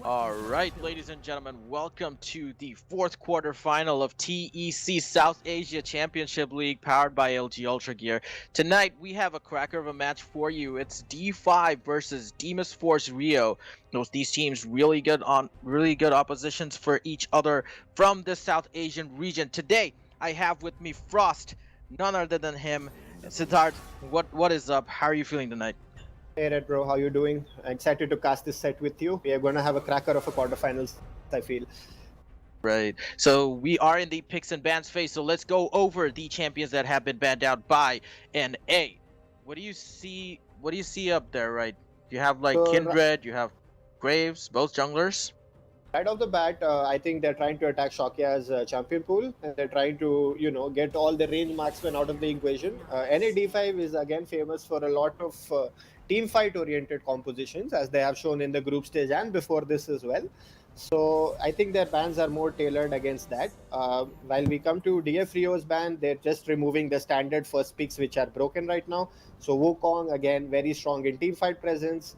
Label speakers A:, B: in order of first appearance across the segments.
A: All right, ladies and gentlemen, welcome to the fourth quarterfinal of TEC South Asia Championship League powered by LG UltraGear. Tonight, we have a cracker of a match for you. It's D5 versus Deimos Force Rio. These teams really good oppositions for each other from the South Asian region. Today, I have with me Frost, none other than him. Siddharth, what is up? How are you feeling tonight?
B: Hey Red Bro, how you doing? Excited to cast this set with you. We are going to have a cracker of a quarterfinals, I feel.
A: Right. So we are in the picks and bans phase. So let's go over the champions that have been banned out by NA. What do you see? What do you see up there? Right. You have like
B: So,
A: Kindred. You have Graves, both junglers.
B: right off the bat, I think they're trying to attack Shokya's champion pool, and they're trying to, get all the range marksmen out of the equation. NAD5 is again famous for a lot of team fight oriented compositions, as they have shown in the group stage and before this as well. So I think their bans are more tailored against that. While we come to DF Rio's ban, they're just removing the standard first picks which are broken right now. So Wukong, again, very strong in team fight presence.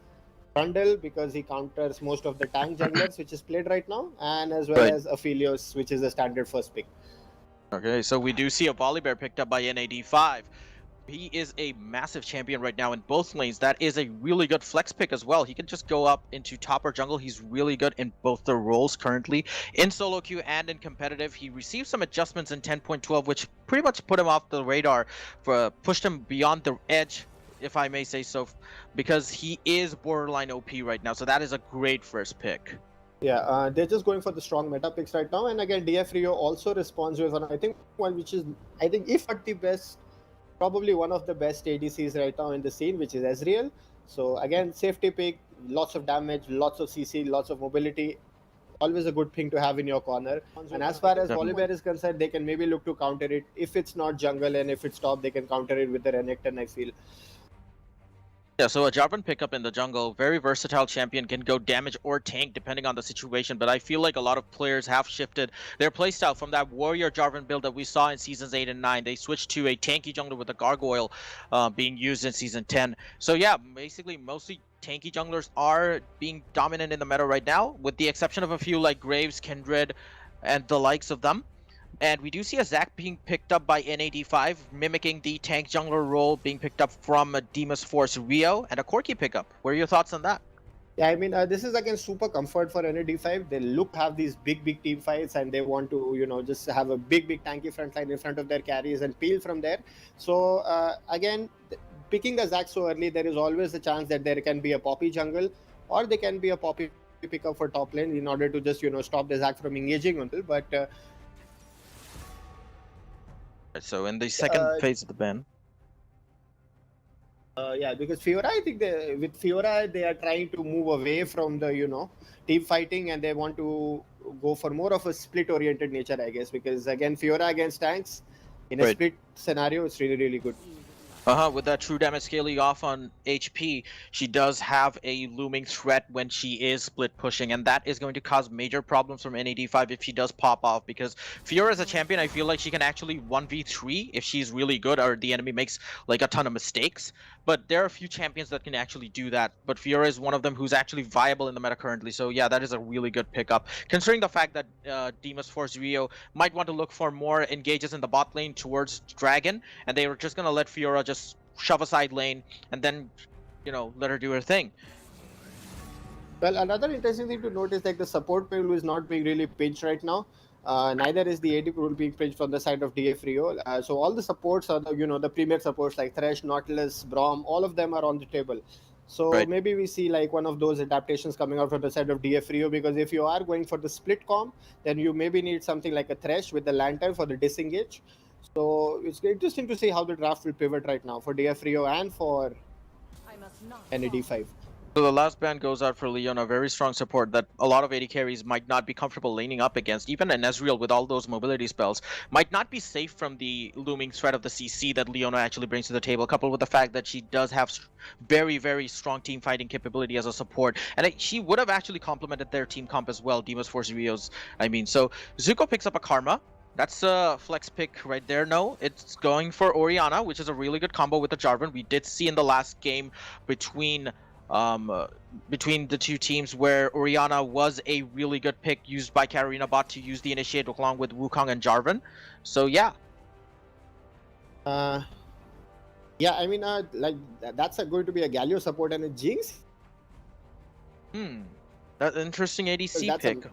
B: Trundle, because he counters most of the tank junglers which is played right now, and as well as Aphelios, which is a standard first pick.
A: Okay, so we do see a Volibear picked up by NAD5. He is a massive champion right now in both lanes. That is a really good flex pick as well. He can just go up into top or jungle. He's really good in both the roles currently. In solo queue and in competitive, he received some adjustments in 10.12, which pretty much put him off the radar, pushed him beyond the edge, if I may say so, because he is borderline OP right now. So that is a great first pick.
B: Yeah, they're just going for the strong meta picks right now. And again, DF Rio also responds with one, I think, one which is, if not the best, probably one of the best ADCs right now in the scene, which is Ezreal. So again, safety pick, lots of damage, lots of CC, lots of mobility. Always a good thing to have in your corner. And as far as Volibear is concerned, they can maybe look to counter it. If it's not jungle and if it's top, they can counter it with the Renekton, I feel.
A: Yeah, so a Jarvan pickup in the jungle, very versatile champion, can go damage or tank depending on the situation, but I feel like a lot of players have shifted their playstyle from that warrior Jarvan build that we saw in Seasons 8 and 9. They switched to a tanky jungler with a gargoyle being used in Season 10. So yeah, basically mostly tanky junglers are being dominant in the meta right now, with the exception of a few like Graves, Kindred, and the likes of them. And we do see a Zac being picked up by NAD5, mimicking the tank jungler role being picked up from Deimos Force Rio, and a Corki pickup. What are your thoughts on that?
B: Yeah, I mean, this is again super comfort for NAD5. They have these big team fights, and they want to, just have a big tanky front line in front of their carries and peel from there. So again, picking a Zac so early, there is always a chance that there can be a Poppy jungle, or they can be a Poppy pickup for top lane in order to just stop the Zac from engaging on it. But
A: so in the second phase of the ban.
B: Yeah, because Fiora, I think with Fiora, they are trying to move away from the, team fighting, and they want to go for more of a split-oriented nature, I guess, because again, Fiora against tanks, in a split scenario, it's really good.
A: With that true damage scaling off on HP, she does have a looming threat when she is split pushing, and that is going to cause major problems from NAD5 if she does pop off, because Fiora as a champion, I feel like she can actually 1v3 if she's really good or the enemy makes like a ton of mistakes. But there are a few champions that can actually do that, but Fiora is one of them who's actually viable in the meta currently. So yeah, that is a really good pickup, considering the fact that Deimos Force Rio might want to look for more engages in the bot lane towards Dragon, and they were just going to let Fiora just shove a side lane and then, let her do her thing.
B: Well, another interesting thing to note is like the support pool is not being really pinched right now. Neither is the AD pool being pinched from the side of DF Rio. So all the supports are the premier supports like Thresh, Nautilus, Braum, all of them are on the table. So maybe we see like one of those adaptations coming out from the side of DF Rio, because if you are going for the split comp, then you maybe need something like a Thresh with the Lantern for the disengage. So it's interesting to see how the draft will pivot right now for DF Rio and for NAD5.
A: So the last ban goes out for Leona, very strong support that a lot of AD carries might not be comfortable laning up against. Even an Ezreal with all those mobility spells might not be safe from the looming threat of the CC that Leona actually brings to the table, coupled with the fact that she does have very strong team fighting capability as a support. And she would have actually complemented their team comp as well, Deimos Force Rio's, So Zuko picks up a Karma. That's a flex pick right there. No, it's going for Orianna, which is a really good combo with the Jarvan. We did see in the last game between between the two teams, where Oriana was a really good pick used by Katarina Bot to use the initiate along with Wukong and Jarvan. So yeah.
B: Yeah, I mean, like that's going to be a Galio support and a Jinx.
A: That's an interesting ADC
B: That's
A: pick.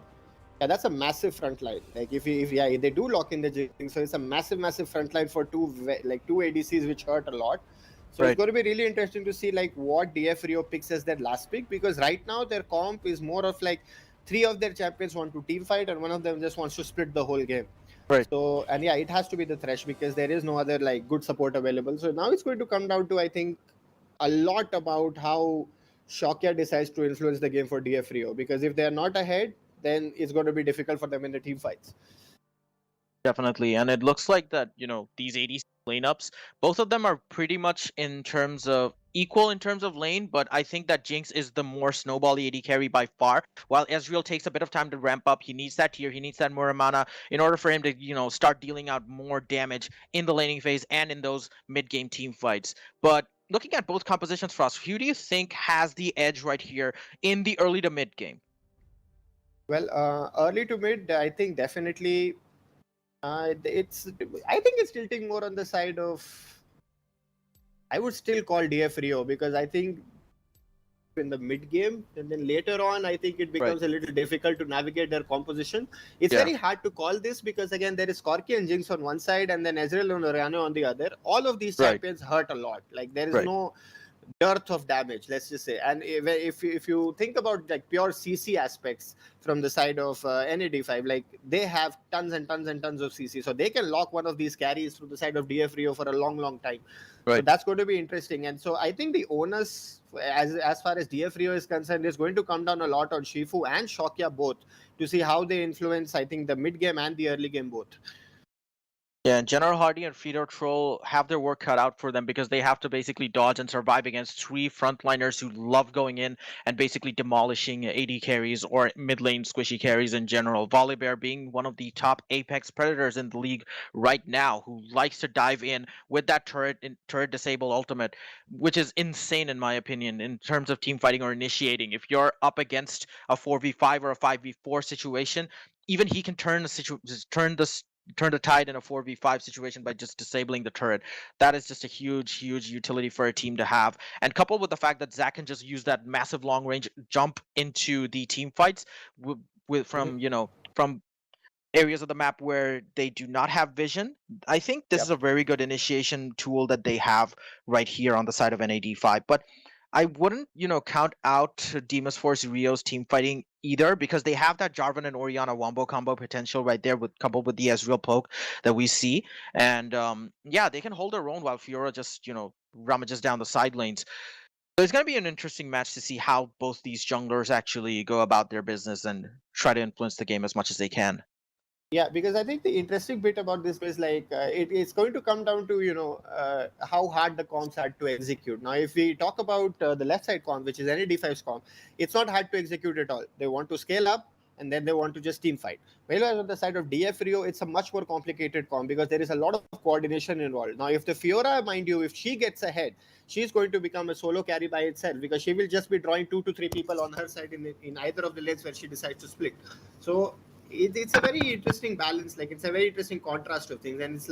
B: Yeah, that's a massive front line. Like if they do lock in the Jinx, so it's a massive front line for two ADCs which hurt a lot. So it's going to be really interesting to see like what DF Rio picks as their last pick, because right now their comp is more of like 3 of their champions want to team fight and 1 of them just wants to split the whole game.
A: Right.
B: So, and yeah, it has to be the Thresh because there is no other like good support available. So now it's going to come down to, I think, a lot about how Shokya decides to influence the game for DF Rio, because if they are not ahead, then it's going to be difficult for them in the team fights.
A: Definitely, and it looks like that, these ADC lineups, both of them are pretty much equal in terms of lane, but I think that Jinx is the more snowball AD carry by far, while Ezreal takes a bit of time to ramp up. He needs that tier, he needs that more mana in order for him to, start dealing out more damage in the laning phase and in those mid-game team fights. But looking at both compositions, Frost, who do you think has the edge right here in the early to mid game?
B: Well, early to mid, I think definitely I think it's tilting more on the side of, I would still call DF Rio, because I think in the mid game, and then later on I think it becomes a little difficult to navigate their composition. It's very hard to call this because again there is Corki and Jinx on one side and then Ezreal and Oriana on the other. All of these champions hurt a lot. Like there is no dearth of damage, let's just say. And if you think about like pure CC aspects from the side of NAD5, like they have tons and tons and tons of CC, so they can lock one of these carries through the side of DF Rio for a long time. So that's going to be interesting. And so I think the onus, as far as DF Rio is concerned, is going to come down a lot on Shifu and Shokya both, to see how they influence, I think, the mid game and the early game both.
A: Yeah, and General Hardy and Feeder Troll have their work cut out for them, because they have to basically dodge and survive against 3 frontliners who love going in and basically demolishing AD carries or mid lane squishy carries in general. Volibear being one of the top Apex predators in the league right now, who likes to dive in with that turret disable ultimate, which is insane in my opinion in terms of team fighting or initiating. If you're up against a 4v5 or a 5v4 situation, even he can turn the tide in a 4v5 situation by just disabling the turret. That is just a huge utility for a team to have. And coupled with the fact that Zac can just use that massive long range jump into the team fights from areas of the map where they do not have vision, I think this is a very good initiation tool that they have right here on the side of NAD5. But I wouldn't, count out Deimos Force Rio's team fighting either, because they have that Jarvan and Oriana wombo combo potential right there, coupled with the Ezreal poke that we see. And they can hold their own while Fiora just, rummages down the side lanes. So it's going to be an interesting match to see how both these junglers actually go about their business and try to influence the game as much as they can.
B: Yeah, because I think the interesting bit about this is like it's going to come down to how hard the comps had to execute. Now, if we talk about the left side comp, which is NAD5's comp, it's not hard to execute at all. They want to scale up and then they want to just team fight. Whereas on the side of DF Rio, it's a much more complicated comp because there is a lot of coordination involved. Now, if the Fiora, mind you, if she gets ahead, she's going to become a solo carry by itself, because she will just be drawing 2 to 3 people on her side in either of the lanes where she decides to split. So it's a very interesting balance. Like it's a very interesting contrast of things, and it's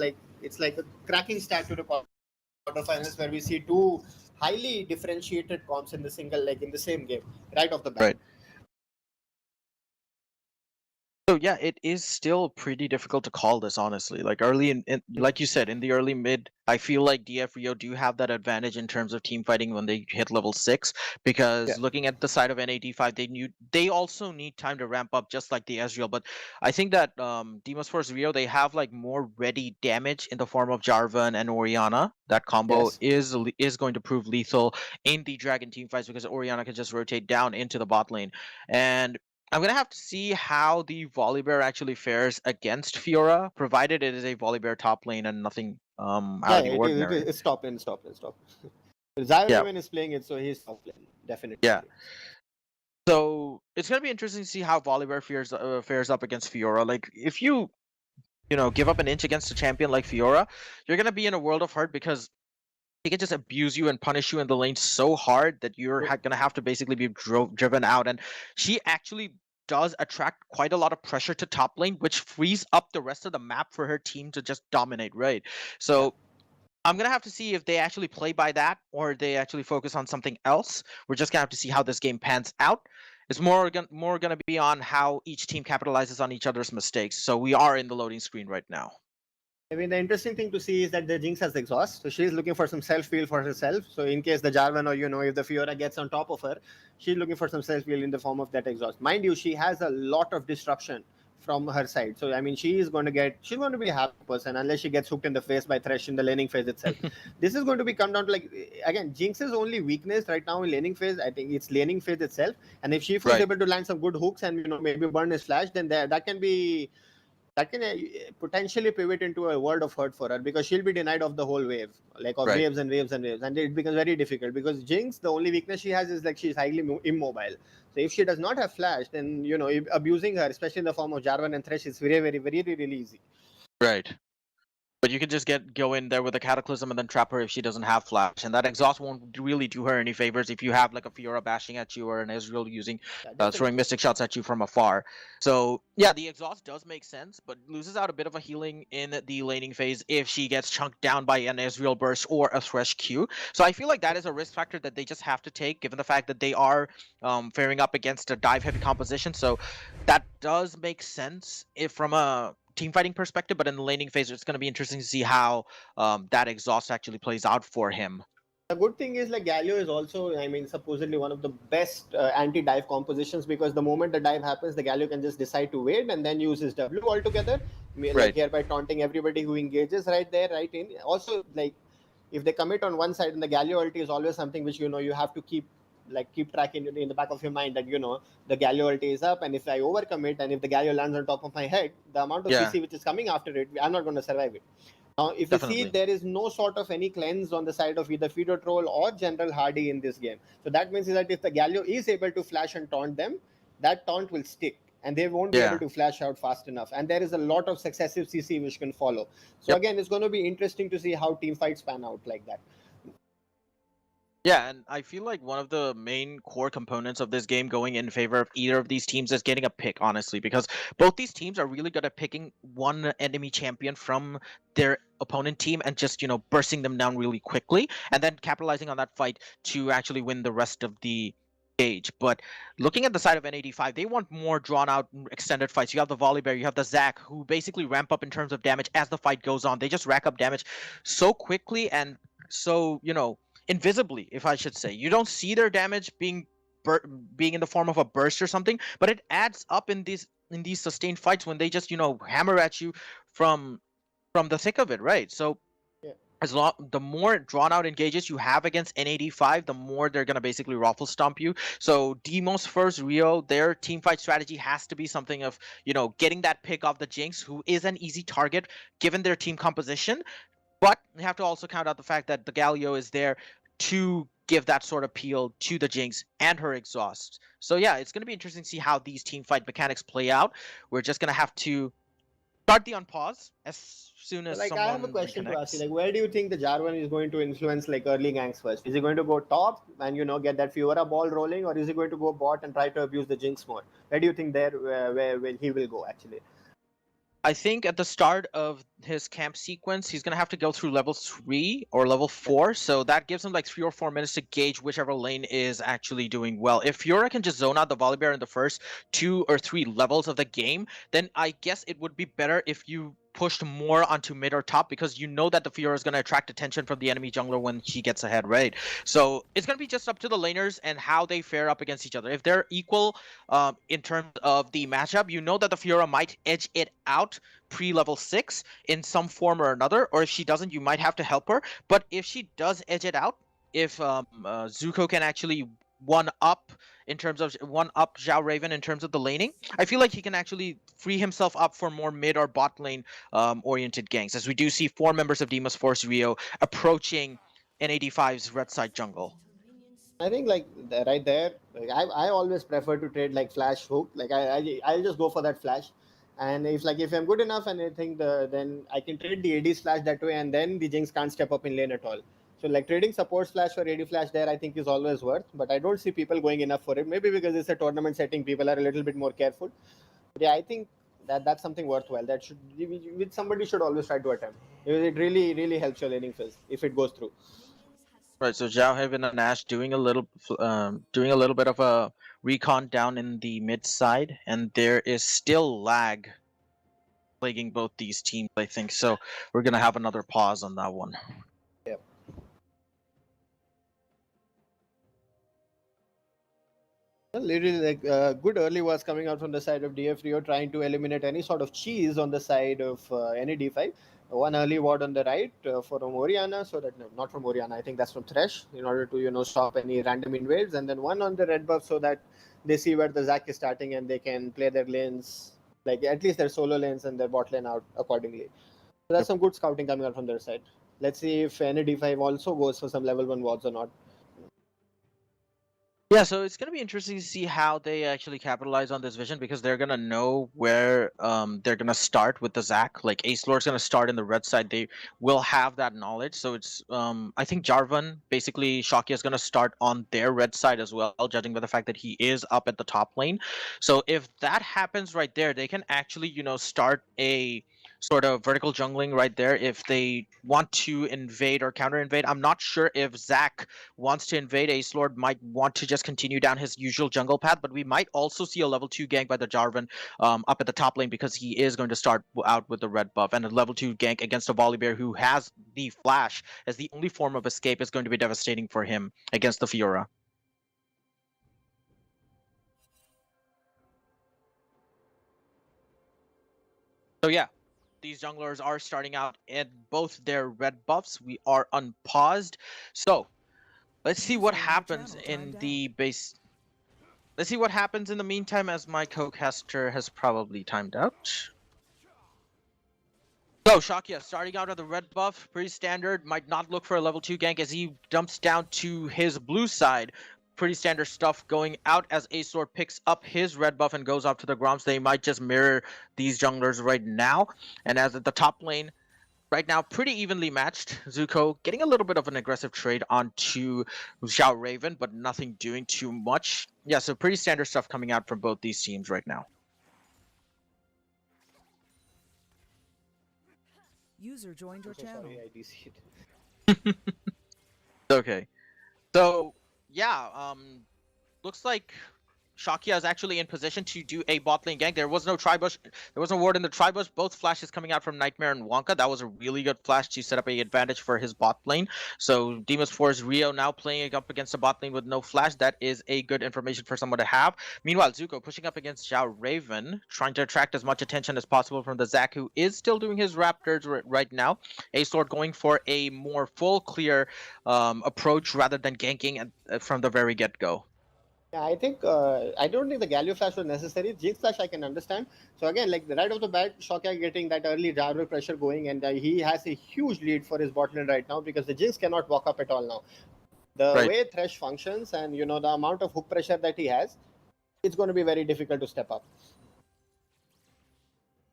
B: like a cracking start to the quarterfinals where we see 2 highly differentiated comps in the same game right off the bat.
A: Right. So yeah, it is still pretty difficult to call this, honestly. Like early in like you said, in the early mid, I feel like DF Rio do have that advantage in terms of team fighting when they hit level 6, because looking at the side of NAD5, they also need time to ramp up, just like the Ezreal. But I think that Deimos Force Rio, they have like more ready damage in the form of Jarvan and Oriana. That combo is going to prove lethal in the Dragon team fights, because Oriana can just rotate down into the bot lane. And I'm going to have to see how the Volibear actually fares against Fiora, provided it is a Volibear top lane and nothing out of the ordinary.
B: It's top lane. Zion is playing it, so he's top lane, definitely.
A: Yeah. So it's going to be interesting to see how Volibear fares up against Fiora. Like, if you give up an inch against a champion like Fiora, you're going to be in a world of hurt, because he can just abuse you and punish you in the lane so hard that you're gonna have to basically be driven out. And she actually does attract quite a lot of pressure to top lane, which frees up the rest of the map for her team to just dominate, right? So I'm gonna have to see if they actually play by that or they actually focus on something else. We're just gonna have to see how this game pans out. It's more gonna be on how each team capitalizes on each other's mistakes. So we are in the loading screen right now.
B: I mean, the interesting thing to see is that the Jinx has exhaust, so she's looking for some self-heal for herself. So in case the Jarvan or if the Fiora gets on top of her, she's looking for some self-heal in the form of that exhaust. Mind you, she has a lot of disruption from her side. So I mean, she's going to be a happy person unless she gets hooked in the face by Thresh in the laning phase itself. This is going to be come down to again, Jinx's only weakness right now in laning phase, I think it's laning phase itself. And if she was able to land some good hooks and maybe burn his flash, then that can potentially pivot into a world of hurt for her, because she'll be denied of the whole wave, waves and waves and waves, and it becomes very difficult because Jinx, the only weakness she has is she's highly immobile. So if she does not have flash, then abusing her, especially in the form of Jarvan and Thresh, is very, very, very, really easy.
A: Right. But you can just go in there with a Cataclysm and then trap her if she doesn't have flash. And that exhaust won't really do her any favors if you have a Fiora bashing at you or an Ezreal using throwing mystic shots at you from afar. So yeah, the exhaust does make sense, but loses out a bit of a healing in the laning phase if she gets chunked down by an Ezreal burst or a Thresh Q. So I feel like that is a risk factor that they just have to take, given the fact that they are faring up against a dive heavy composition. So that does make sense if from a team fighting perspective, but in the laning phase, it's going to be interesting to see how that exhaust actually plays out for him.
B: The good thing is Galio is also, I mean, supposedly one of the best anti-dive compositions, because the moment the dive happens, the Galio can just decide to wait and then use his W altogether, hereby taunting everybody who engages right there, right in. Also, if they commit on one side, and the Galio ulti is always something which you have to keep track in the back of your mind, that the Galio ulti is up, and if I overcommit and if the Galio lands on top of my head, the amount of CC which is coming after it, I'm not going to survive it. Now, if you see, there is no sort of any cleanse on the side of either Fido Troll or General Hardy in this game. So that means that if the Galio is able to flash and taunt them, that taunt will stick and they won't be able to flash out fast enough. And there is a lot of successive CC which can follow. So again, it's going to be interesting to see how team fights pan out like that.
A: Yeah, and I feel like one of the main core components of this game going in favor of either of these teams is getting a pick, honestly, because both these teams are really good at picking one enemy champion from their opponent team and just, bursting them down really quickly and then capitalizing on that fight to actually win the rest of the stage. But looking at the side of N85, they want more drawn out extended fights. You have the Volibear, you have the Zac, who basically ramp up in terms of damage as the fight goes on. They just rack up damage so quickly and so, invisibly, if I should say. You don't see their damage being in the form of a burst or something, but it adds up in these sustained fights when they just hammer at you from the thick of it, right? So the more drawn out engages you have against N85, the more they're gonna basically ruffle stomp you. So Deimos Force Rio, their team fight strategy has to be something of getting that pick off the Jinx, who is an easy target given their team composition. But you have to also count out the fact that the Galio is there to give that sort of appeal to the Jinx and her exhaust. So yeah, it's going to be interesting to see how these team fight mechanics play out. We're just going to have to start the unpause as soon as someone
B: I have a question to ask you. Where do you think the Jarvan is going to influence early ganks first? Is he going to go top and get that Fiora ball rolling, or is he going to go bot and try to abuse the Jinx more? Where do you think where he will go actually?
A: I think at the start of his camp sequence, he's going to have to go through level 3 or level 4. So that gives him 3 or 4 minutes to gauge whichever lane is actually doing well. If Fiora can just zone out the Volibear in the first 2 or 3 levels of the game, then I guess it would be better if you pushed more onto mid or top, because that the Fiora is going to attract attention from the enemy jungler when she gets ahead, right? So it's going to be just up to the laners and how they fare up against each other. If they're equal in terms of the matchup, that the Fiora might edge it out pre-level 6 in some form or another, or if she doesn't, you might have to help her. But if she does edge it out, if Zuko can actually one-up Zhao Raven in terms of the laning, I feel like he can actually free himself up for more mid or bot lane oriented ganks, as we do see 4 members of Deimos Force Rio approaching N85's red side jungle.
B: I think right there, I always prefer to trade flash hook. I'll just go for that flash. And if I'm good enough and I think then I can trade the AD slash that way, and then the Jinx can't step up in lane at all. So like trading support flash for AD flash there, I think is always worth. But I don't see people going enough for it. Maybe because it's a tournament setting, people are a little bit more careful. But yeah, I think that's something worthwhile. That should which somebody should always try to attempt. It really helps your laning phase if it goes through.
A: Right, so Zhao Haven and Ash doing a little bit of a recon down in the mid side, and there is still lag plaguing both these teams, I think. So we're gonna have another pause on that one.
B: Yeah. Literally, like good early was coming out from the side of DF Rio, trying to eliminate any sort of cheese on the side of any D5. One early ward on the right from Oriana, so that no, not from Oriana. I think that's from Thresh, in order to stop any random invades, and then one on the red buff so that they see where the Zac is starting and they can play their lanes, like at least their solo lanes and their bot lane out accordingly. So that's some good scouting coming out from their side. Let's see if any D5 also goes for some level 1 wards or not.
A: Yeah, so it's gonna be interesting to see how they actually capitalize on this vision, because they're gonna know where they're gonna start with the Zac. Like Ace Lord's gonna start in the red side. They will have that knowledge. So it's I think Jarvan, basically Shakya, is gonna start on their red side as well, judging by the fact that he is up at the top lane. So if that happens right there, they can actually start a sort of vertical jungling right there if they want to invade or counter invade. I'm not sure if Zac wants to invade. Ace Lord might want to just continue down his usual jungle path, but we might also see a level 2 gank by the Jarvan up at the top lane, because he is going to start out with the red buff, and a level 2 gank against a Volibear who has the flash as the only form of escape is going to be devastating for him against the Fiora. So yeah, these junglers are starting out at both their red buffs. We are unpaused. So let's see what happens in the base. Let's see what happens in the meantime, as my co-caster has probably timed out. So Shakya starting out at the red buff, pretty standard. Might not look for a level 2 gank as he jumps down to his blue side. Pretty standard stuff going out as Ace Lord picks up his red buff and goes off to the Groms. They might just mirror these junglers right now. And as at the top lane, right now, pretty evenly matched. Zuko getting a little bit of an aggressive trade onto Xiao Raven, but nothing doing too much. Yeah, so pretty standard stuff coming out from both these teams right now.
C: User joined your channel.
B: Sorry, I DC'd.
A: Okay. So, yeah, looks like Shakya is actually in position to do a bot lane gank. There was no Tribush. There was no ward in the Tribush. Both flashes coming out from Nightmare and Wonka. That was a really good flash to set up a advantage for his bot lane. So Deimos Force Rio now playing up against a bot lane with no flash. That is a good information for someone to have. Meanwhile, Zuko pushing up against Xiao Raven, trying to attract as much attention as possible from the Zac, who is still doing his Raptors right now. Ace Lord going for a more full clear approach rather than ganking from the very get-go.
B: Yeah, I think I don't think the Galio flash was necessary. Jinx flash I can understand. So again, like right off the bat, Shakya getting that early Jarvan pressure going, and he has a huge lead for his bot lane right now because the Jinx cannot walk up at all now. The way Thresh functions and the amount of hook pressure that he has, it's going to be very difficult to step up.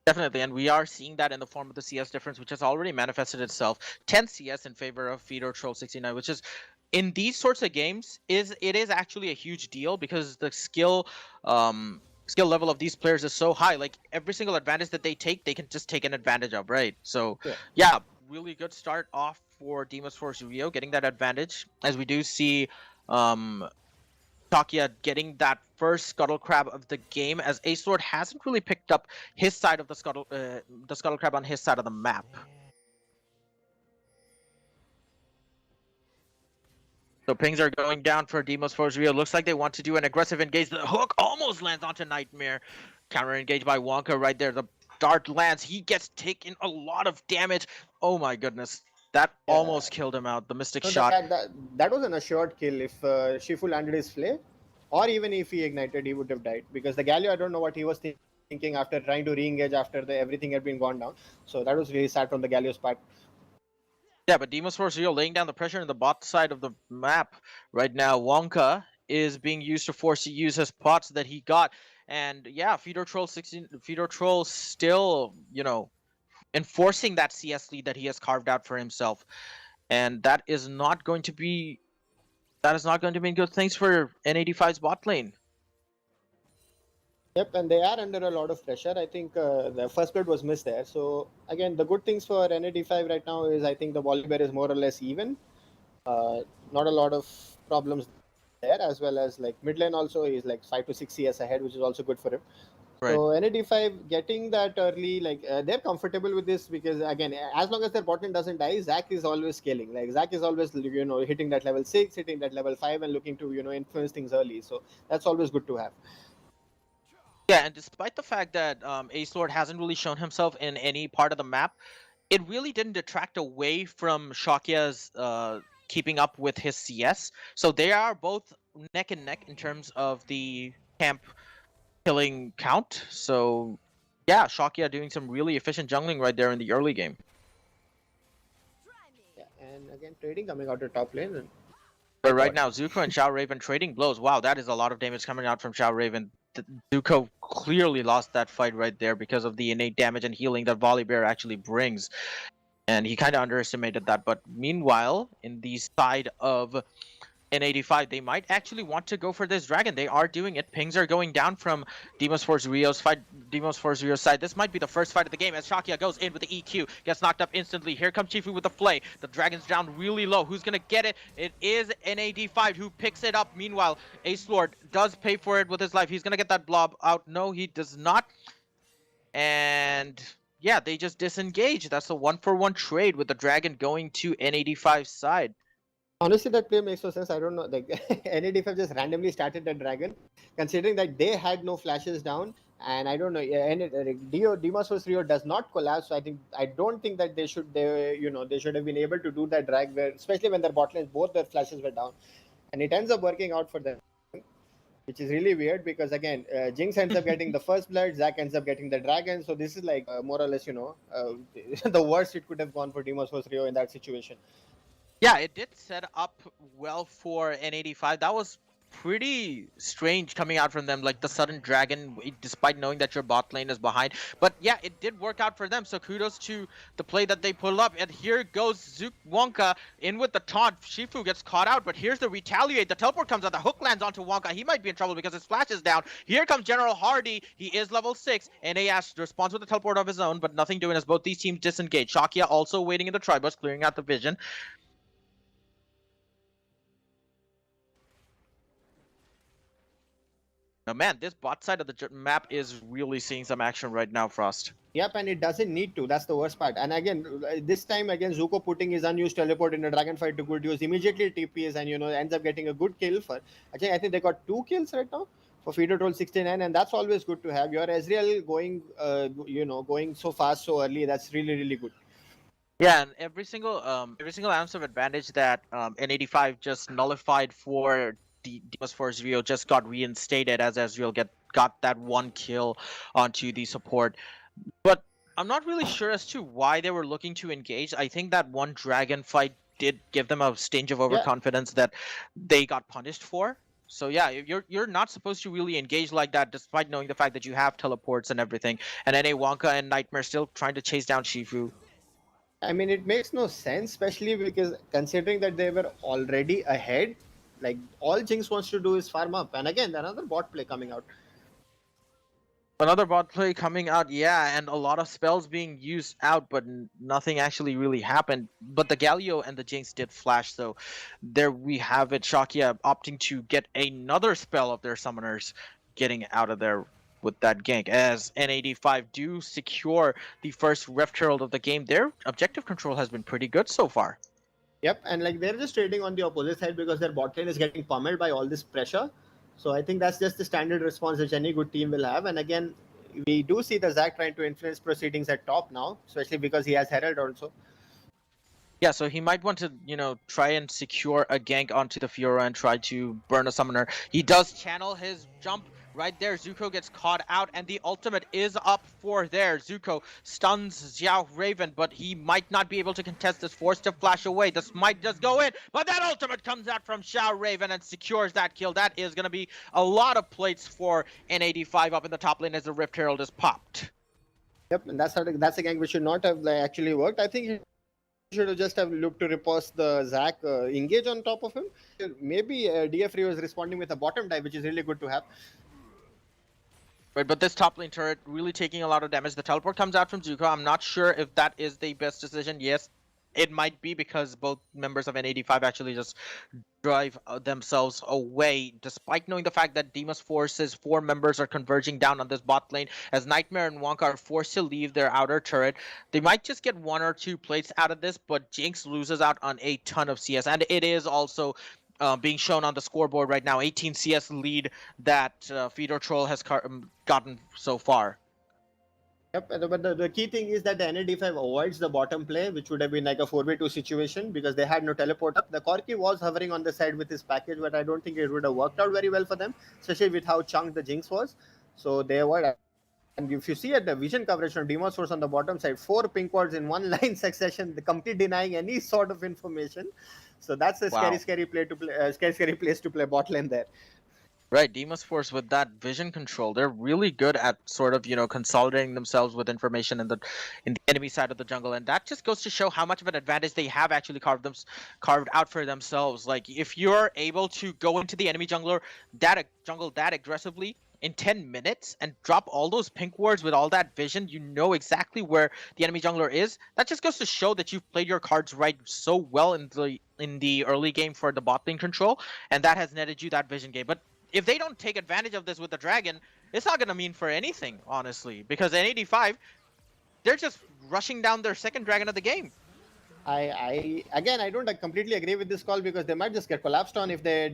A: Definitely, and we are seeing that in the form of the CS difference, which has already manifested itself. 10 CS in favor of Feeder Troll 69, which is, in these sorts of games, it is actually a huge deal, because the skill level of these players is so high. Like, every single advantage that they take, they can just take an advantage of, right? So, yeah, really good start off for Deimos Force Rio, getting that advantage, as we do see Shakya getting that first scuttle crab of the game, as Ace Lord hasn't really picked up his side of the scuttle crab on his side of the map. So pings are going down for Deimos Force Rio. Looks like they want to do an aggressive engage. The hook almost lands onto Nightmare. Counter engage by Wonka right there. The dart lands. He gets taken a lot of damage. Oh my goodness. That almost killed him out. The Mystic shot.
B: That was an assured kill. If Shifu landed his flay, or even if he ignited, he would have died. Because the Galio, I don't know what he was thinking after trying to re-engage after everything had been gone down. So that was really sad from the Galio's part.
A: Yeah, but Deimos Force Rio laying down the pressure in the bot side of the map right now. Wonka is being used to force to use his pots that he got. And yeah, Feeder Troll still, enforcing that CS lead that he has carved out for himself. and that is not going to be good things for N85's bot lane.
B: Yep, and they are under a lot of pressure. I think the first blood was missed there. So again, the good things for NAD5 right now is I think the Volibear is more or less even. Not a lot of problems there, as well as like mid lane also is like 5 to 6 CS ahead, which is also good for him.
A: Right.
B: So NAD5 getting that early, like they're comfortable with this because again, as long as their bot lane doesn't die, Zac is always scaling. Like Zac is always hitting that level 6, hitting that level 5, and looking to influence things early. So that's always good to have.
A: Yeah, and despite the fact that Ace Lord hasn't really shown himself in any part of the map, it really didn't detract away from Shakya's keeping up with his CS. So they are both neck and neck in terms of the camp killing count. So yeah, Shakya doing some really efficient jungling right there in the early game.
B: Yeah, and again, trading coming out of top lane. And
A: but right now, Zuko and Xiao Raven trading blows. Wow, that is a lot of damage coming out from Xiao Raven. Zuko clearly lost that fight right there because of the innate damage and healing that Volibear actually brings. And he kind of underestimated that. But meanwhile, in the side of N85, they might actually want to go for this dragon. They are doing it. Pings are going down from Deimos Force Rio's side. This might be the first fight of the game as Shakya goes in with the EQ, gets knocked up instantly. Here comes Chifu with the flay. The dragon's down really low. Who's gonna get it? It is NAD5 who picks it up. Meanwhile, Ace Lord does pay for it with his life. He's gonna get that blob out. No, he does not. And yeah, they just disengage. That's a 1-for-1 trade with the dragon going to N85's side.
B: Honestly, that play makes no sense. I don't know. Like NAD5 just randomly started the dragon, considering that they had no flashes down, and I don't know. Deimos Force Rio does not collapse. So I don't think that they should have been able to do that drag where, especially when their bot lanes both their flashes were down, and it ends up working out for them, which is really weird because again, Jinx ends up getting the first blood, Zac ends up getting the dragon. So this is like more or less the worst it could have gone for Deimos Force Rio in that situation.
A: Yeah, it did set up well for N85. That was pretty strange coming out from them, like the sudden dragon, despite knowing that your bot lane is behind. But yeah, it did work out for them, so kudos to the play that they pulled up. And here goes Wonka in with the taunt. Shifu gets caught out, but here's the retaliate. The teleport comes out, the hook lands onto Wonka. He might be in trouble because his flash is down. Here comes General Hardy. He is level 6, and Ash responds with a teleport of his own, but nothing doing as both these teams disengage. Shakya also waiting in the tribus, clearing out the vision. Now, man, this bot side of the map is really seeing some action right now, Frost.
B: Yep, and it doesn't need to. That's the worst part. And again, this time again, Zuko putting his unused teleport in a dragon fight to good use, immediately TPs and ends up getting a good kill for. Actually, I think they got 2 kills right now for Feeder Troll 69, and that's always good to have. Your Ezreal going so fast so early. That's really good.
A: Yeah, and every single ounce of advantage that N85 just nullified for Deimos Force Rio just got reinstated as Ezreal got that 1 kill onto the support. But I'm not really sure as to why they were looking to engage. I think that one dragon fight did give them a stinge of overconfidence that they got punished for. So yeah, you're not supposed to really engage like that, despite knowing the fact that you have teleports and everything. And NA Wonka and Nightmare still trying to chase down Shifu.
B: I mean, it makes no sense, especially because considering that they were already ahead, like all Jinx wants to do is farm up. And again, another bot play coming out.
A: Another bot play coming out, yeah, and a lot of spells being used out, but nothing actually really happened. But the Galio and the Jinx did flash, so there we have it. Shakya opting to get another spell of their summoners getting out of there with that gank, as N85 do secure the first Rift Herald of the game. Their objective control has been pretty good so far.
B: Yep, and like they're just trading on the opposite side because their bot lane is getting pummeled by all this pressure. So I think that's just the standard response which any good team will have. And again, we do see the Zac trying to influence proceedings at top now, especially because he has Herald also.
A: Yeah, so he might want to, try and secure a gank onto the Fiora and try to burn a summoner. He does channel his jump right there. Zuko gets caught out, and the ultimate is up for there. Zuko stuns Xiao Raven, but he might not be able to contest this, forced to flash away. This might just go in, but that ultimate comes out from Xiao Raven and secures that kill. That is going to be a lot of plates for N85 up in the top lane as the Rift Herald is popped.
B: Yep, and that's a gang which should not have actually worked. I think should have just have looked to repulse the Zac engage on top of him. Maybe DF Rio is responding with a bottom dive, which is really good to have.
A: Right, but this top lane turret really taking a lot of damage. The teleport comes out from Zuko. I'm not sure if that is the best decision. Yes, it might be because both members of N85 actually just drive themselves away, despite knowing the fact that Deimos Force's 4 members are converging down on this bot lane. As Nightmare and Wonka are forced to leave their outer turret, they might just get 1 or 2 plates out of this, but Jinx loses out on a ton of CS, and it is also being shown on the scoreboard right now. 18 CS lead that Feeder Troll has gotten so far.
B: Yep, but the key thing is that the NA-D5 avoids the bottom play, which would have been like a 4v2 situation because they had no teleport up. The Corki was hovering on the side with his package, but I don't think it would have worked out very well for them, especially with how chunked the Jinx was. So they avoid. And if you see at the vision coverage from Deimos Force on the bottom side, 4 pink wards in one line succession, the complete denying any sort of information. So that's a scary place to play bot lane there.
A: Right, Deimos Force with that vision control, they're really good at sort of, consolidating themselves with information in the enemy side of the jungle, and that just goes to show how much of an advantage they have actually carved out for themselves. Like, if you're able to go into the enemy jungle that aggressively in 10 minutes and drop all those pink wards with all that vision, you know exactly where the enemy jungler is. That just goes to show that you've played your cards right so well in the early game for the bot lane control, and that has netted you that vision game. But if they don't take advantage of this with the dragon, it's not going to mean for anything, honestly, because N85, they're just rushing down their second dragon of the game.
B: I don't completely agree with this call because they might just get collapsed on if they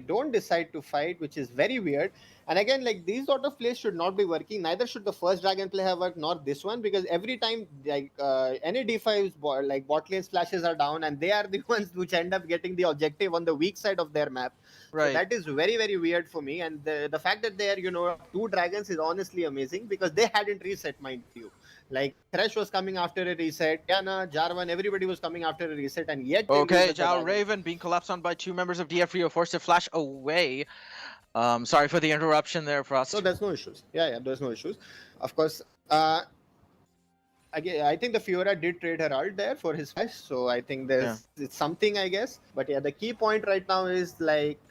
B: don't decide to fight, which is very weird. And again, like, these sort of plays should not be working. Neither should the first dragon play have worked, nor this one, because every time NA-D5's bot lane splashes are down, and they are the ones which end up getting the objective on the weak side of their map. Right. So that is very, very weird for me. And the fact that they are, 2 dragons is honestly amazing because they hadn't reset, mind you. Like, Thresh was coming after a reset, Yana, Jarvan, everybody was coming after a reset, and yet...
A: Okay, Zhao Raven being collapsed on by 2 members of DF Rio, forced to flash away. Sorry for the interruption there, Frost.
B: No, there's no issues. Yeah, there's no issues. Of course, again, I think the Fiora did trade her ult there for his flash, so I think it's something, I guess. But yeah, the key point right now is, like,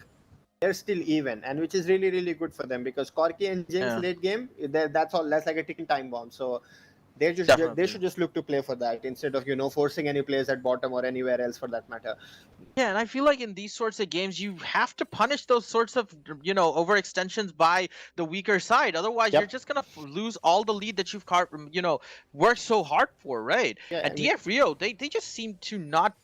B: they're still even, and which is really, really good for them because Corki and Jinx late game, that's like a ticking time bomb. So they should just look to play for that instead of forcing any players at bottom or anywhere else for that matter.
A: Yeah, and I feel like in these sorts of games you have to punish those sorts of overextensions by the weaker side. Otherwise, you're just gonna lose all the lead that you've worked so hard for, right? Yeah, at DF Rio, they just seem to not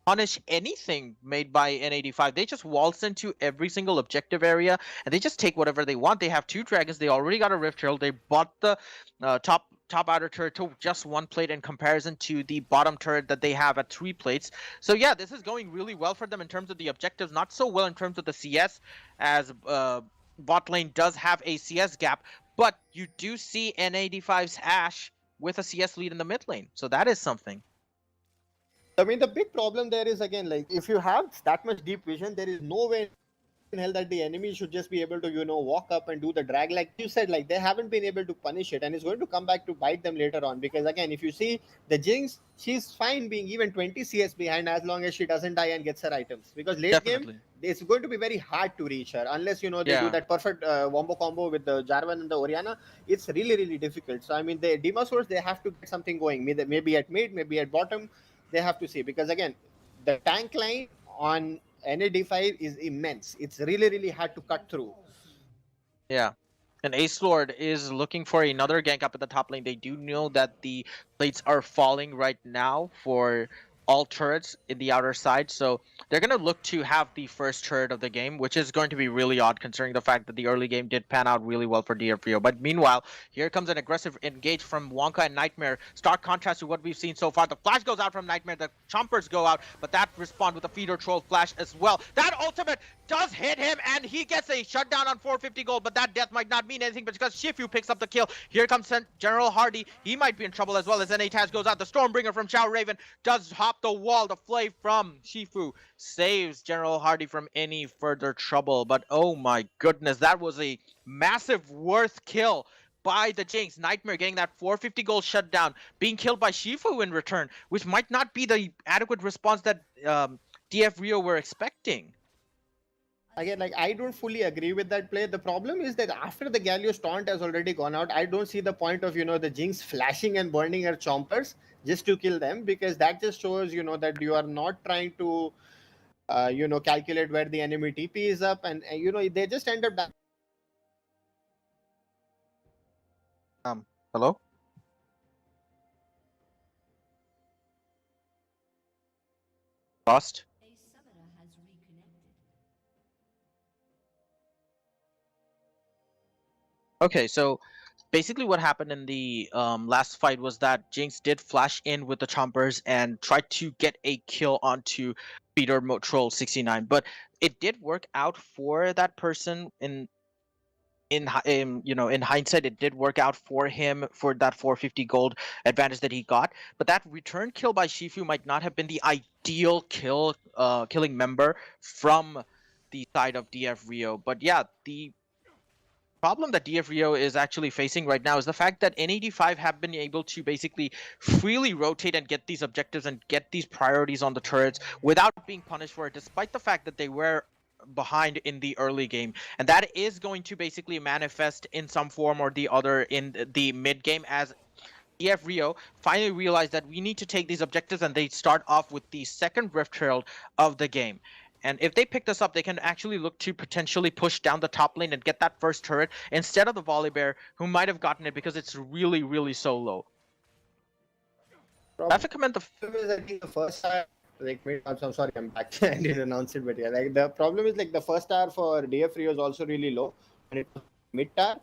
A: punish anything made by N85. They just waltz into every single objective area and they just take whatever they want. They have 2 dragons. They already got a Rift Herald. They bought the top outer turret to just 1 plate in comparison to the bottom turret that they have at 3 plates. So yeah, this is going really well for them in terms of the objectives. Not so well in terms of the CS, as bot lane does have a CS gap. But you do see N85's Ashe with a CS lead in the mid lane. So that is something.
B: I mean, the big problem there is, again, like, if you have that much deep vision, there is no way in hell that the enemy should just be able to, walk up and do the drag. Like you said, like, they haven't been able to punish it, and it's going to come back to bite them later on. Because, again, if you see the Jinx, she's fine being even 20 CS behind as long as she doesn't die and gets her items. Because late game, it's going to be very hard to reach her unless, they do that perfect wombo combo with the Jarvan and the Orianna. It's really, really difficult. So, I mean, the Deimos Force, they have to get something going. Maybe at mid, maybe at bottom. They have to see, because again, the tank line on NA-D5 is immense. It's really, really hard to cut through.
A: Yeah. And Ace Lord is looking for another gank up at the top lane. They do know that the plates are falling right now for all turrets in the outer side, so they're going to look to have the first turret of the game, which is going to be really odd considering the fact that the early game did pan out really well for DF Rio. But meanwhile, here comes an aggressive engage from Wonka and Nightmare. Stark contrast to what we've seen so far. The flash goes out from Nightmare, the chompers go out, but that respond with a Feeder Troll flash as well. That ultimate does hit him, and he gets a shutdown on 450 gold, but that death might not mean anything because Shifu picks up the kill. Here comes General Hardy. He might be in trouble as well as NA-Taz goes out. The Stormbringer from Shao Raven does hop the wall. The flay from Shifu saves General Hardy from any further trouble. But oh my goodness, that was a massive worth kill by the Jinx. Nightmare getting that 450 gold shut down, being killed by Shifu in return, which might not be the adequate response that DF Rio were expecting.
B: Again, like I don't fully agree with that play. The problem is that after the Galio's taunt has already gone out, I don't see the point of the Jinx flashing and burning her chompers just to kill them, because that just shows that you are not trying to calculate where the enemy TP is up, and they just end up dying.
A: Hello? Lost? Okay, so basically what happened in the last fight was that Jinx did flash in with the chompers and tried to get a kill onto Peter Troll 69, but it did work out for that person in hindsight. It did work out for him for that 450 gold advantage that he got, but that return kill by Shifu might not have been the ideal killing member from the side of DF Rio. But yeah, the problem that DF Rio is actually facing right now is the fact that N85 have been able to basically freely rotate and get these objectives and get these priorities on the turrets without being punished for it, despite the fact that they were behind in the early game. And that is going to basically manifest in some form or the other in the mid game, as DF Rio finally realized that we need to take these objectives, and they start off with the second Rift Herald of the game. And if they pick this up, they can actually look to potentially push down the top lane and get that first turret instead of the Volley Bear, who might have gotten it because it's really, really so low. I have to comment
B: I think the first hour, I'm sorry, I'm back. I didn't announce it, but yeah, like the problem is like the first hour for DF Rio is also really low, and it's mid tower.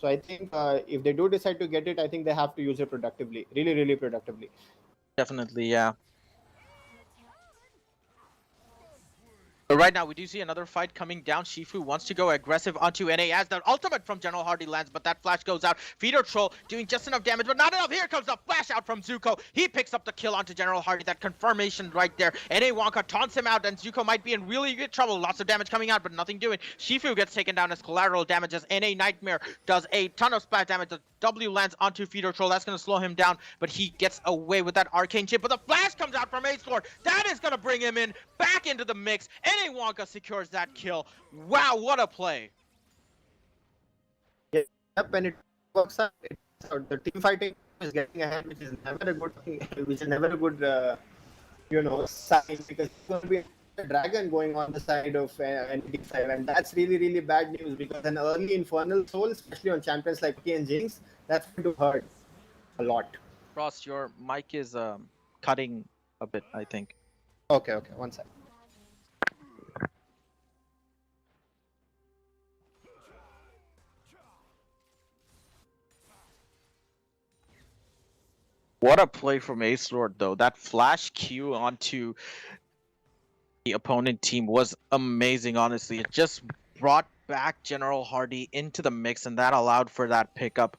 B: So I think if they do decide to get it, I think they have to use it productively, really, really productively.
A: Definitely, yeah. But right now, we do see another fight coming down. Shifu wants to go aggressive onto NA as the ultimate from General Hardy lands, but that flash goes out. Feeder Troll doing just enough damage, but not enough. Here comes the flash out from Zuko. He picks up the kill onto General Hardy. That confirmation right there. NA Wonka taunts him out, and Zuko might be in really good trouble. Lots of damage coming out, but nothing doing. Shifu gets taken down as collateral damage as NA Nightmare does a ton of splash damage. The W lands onto Feeder Troll. That's going to slow him down, but he gets away with that arcane chip. But the flash comes out from Esports. That is going to bring him in back into the mix. NA Wonka secures that kill. Wow, what a play.
B: Yep, and it works out. The team fighting is getting ahead, which is never a good thing, which is never a good, sign, because it's going to be a dragon going on the side of N85, and that's really, really bad news, because an early Infernal Soul, especially on champions like K and Jinx, that's going to hurt a lot.
A: Ross, your mic is cutting a bit, I think.
B: Okay, one sec.
A: What a play from Ace Lord, though. That flash Q onto the opponent team was amazing, honestly. It just brought back General Hardy into the mix, and that allowed for that pickup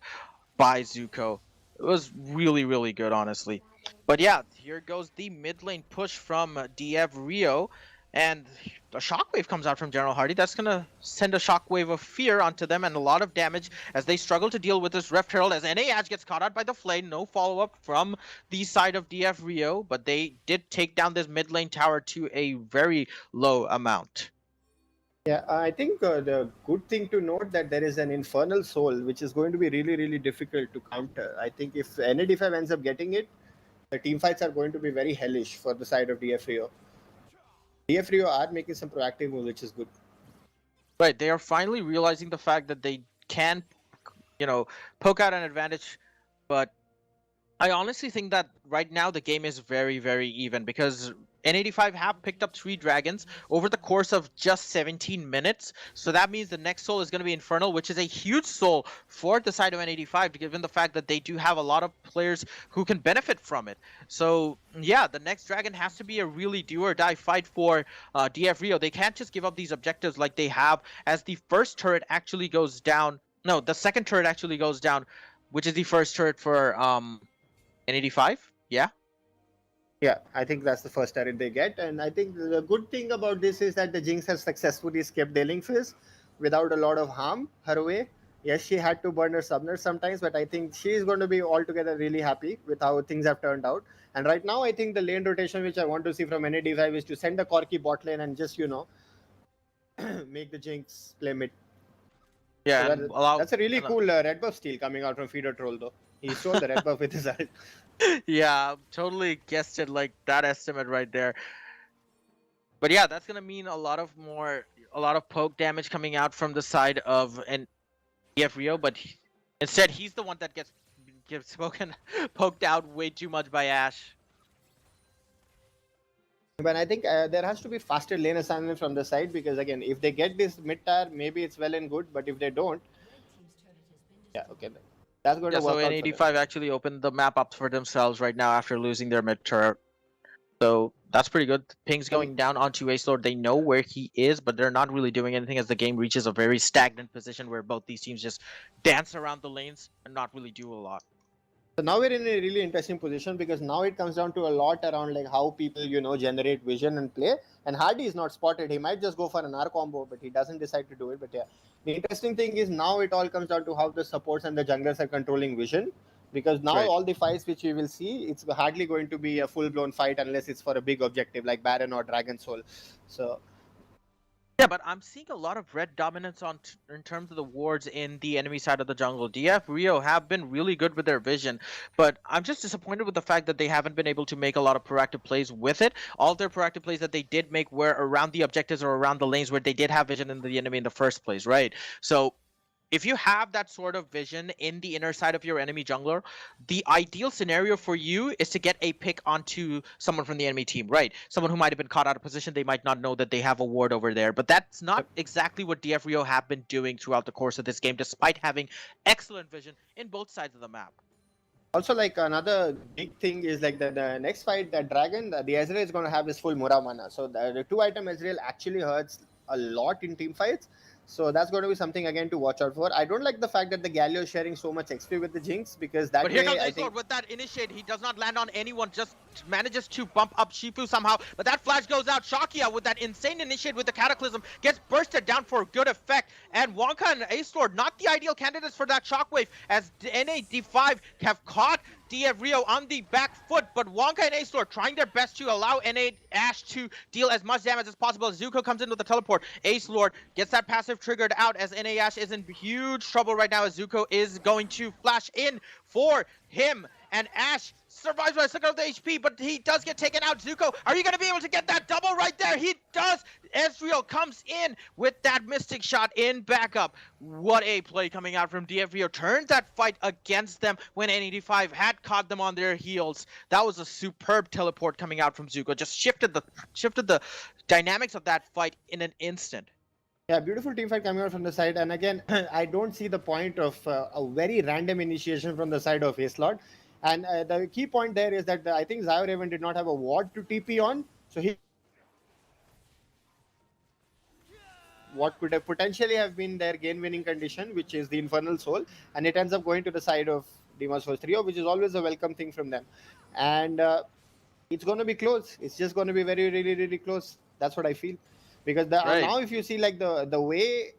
A: by Zuko. It was really, really good, honestly. But yeah, here goes the mid lane push from DF Rio, and a shockwave comes out from General Hardy. That's going to send a shockwave of fear onto them and a lot of damage as they struggle to deal with this Rift Herald, as NA Edge gets caught out by the Flame. No follow-up from the side of DF Rio, but they did take down this mid lane tower to a very low amount.
B: Yeah, I think the good thing to note that there is an Infernal Soul, which is going to be really, really difficult to counter. I think if NA5 ends up getting it, the team fights are going to be very hellish for the side of DF Rio. DF Rio are making some proactive moves, which is good.
A: Right, they are finally realizing the fact that they can, poke out an advantage, but I honestly think that right now the game is very, very even, because N85 have picked up 3 dragons over the course of just 17 minutes. So that means the next soul is going to be Infernal, which is a huge soul for the side of N85, given the fact that they do have a lot of players who can benefit from it. So yeah, the next dragon has to be a really do or die fight for DF Rio. They can't just give up these objectives like they have, as the first turret actually goes down. No, the second turret actually goes down, which is the first turret for N85. Yeah.
B: Yeah, I think that's the first turret they get, and I think the good thing about this is that the Jinx has successfully skipped Deimos Force without a lot of harm her way. Yes, she had to burn her subners sometimes, but I think she is going to be altogether really happy with how things have turned out. And right now, I think the lane rotation which I want to see from NAD5 is to send the Corki bot lane and just, make the Jinx play mid. So
A: Yeah, and allow.
B: that's a really cool red buff steal coming out from Feeder Troll, though. He stole the red buff with his ult.
A: Yeah, totally guessed it like that estimate right there. But yeah, that's gonna mean a lot of poke damage coming out from the side of an EF Rio, but instead he's the one that gets poked out way too much by Ashe.
B: But I think there has to be faster lane assignment from the side because, again, if they get this mid tier, maybe it's well and good. But if they don't, yeah, okay, that's going
A: Yeah,
B: to work
A: so
B: out.
A: N85 actually opened the map up for themselves right now after losing their mid turret. So that's pretty good. Ping's going down onto Ace Lord. They know where he is, but they're not really doing anything as the game reaches a very stagnant position where both these teams just dance around the lanes and not really do a lot.
B: So now we're in a really interesting position because now it comes down to a lot around like how people, generate vision and play. And Hardy is not spotted. He might just go for an R combo, but he doesn't decide to do it. But yeah, the interesting thing is now it all comes down to how the supports and the junglers are controlling vision. Because now all the fights which we will see, it's hardly going to be a full-blown fight unless it's for a big objective like Baron or Dragon Soul. So
A: yeah, but I'm seeing a lot of red dominance in terms of the wards in the enemy side of the jungle. DF Rio have been really good with their vision, but I'm just disappointed with the fact that they haven't been able to make a lot of proactive plays with it. All their proactive plays that they did make were around the objectives or around the lanes where they did have vision in the enemy in the first place, right? So if you have that sort of vision in the inner side of your enemy jungler, the ideal scenario for you is to get a pick onto someone from the enemy team, right? Someone who might have been caught out of position, they might not know that they have a ward over there. But that's not exactly what DF Rio have been doing throughout the course of this game, despite having excellent vision in both sides of the map.
B: also, like another big thing is like the next fight, the Dragon, the Ezreal is going to have his full Mura mana. So the 2-item Ezreal actually hurts a lot in team fights. So that's going to be something again to watch out for. I don't like the fact that the Galio is sharing so much XP with the Jinx because that
A: But here
B: way,
A: comes
B: I
A: Ace Lord
B: think
A: with that initiate. He does not land on anyone, just manages to bump up Shifu somehow. But that flash goes out. Shakia with that insane initiate with the Cataclysm gets bursted down for good effect. And Wonka and Ace Lord, not the ideal candidates for that shockwave, as NA-D5 have caught DF Rio on the back foot, but Wonka and Ace Lord trying their best to allow NA Ashe to deal as much damage as possible. Zuko comes in with the teleport. Ace Lord gets that passive triggered out as NA Ashe is in huge trouble right now as Zuko is going to flash in for him. And Ashe survives by a second of the HP, but he does get taken out. Zuko, are you going to be able to get that double right there? He does. Ezreal comes in with that Mystic Shot in backup. What a play coming out from DF Rio. Turned that fight against them when N85 had caught them on their heels. That was a superb teleport coming out from Zuko. Just shifted the dynamics of that fight in an instant.
B: yeah, beautiful team fight coming out from the side. And again, I don't see the point of a very random initiation from the side of Ace Lord. And the key point there is that I think Zio Raven did not have a ward to TP on. So what could have potentially have been their gain-winning condition, which is the Infernal Soul. And it ends up going to the side of Deimos Force Rio, which is always a welcome thing from them. And it's going to be close. It's just going to be very, really, really close. That's what I feel. Because now if you see like the way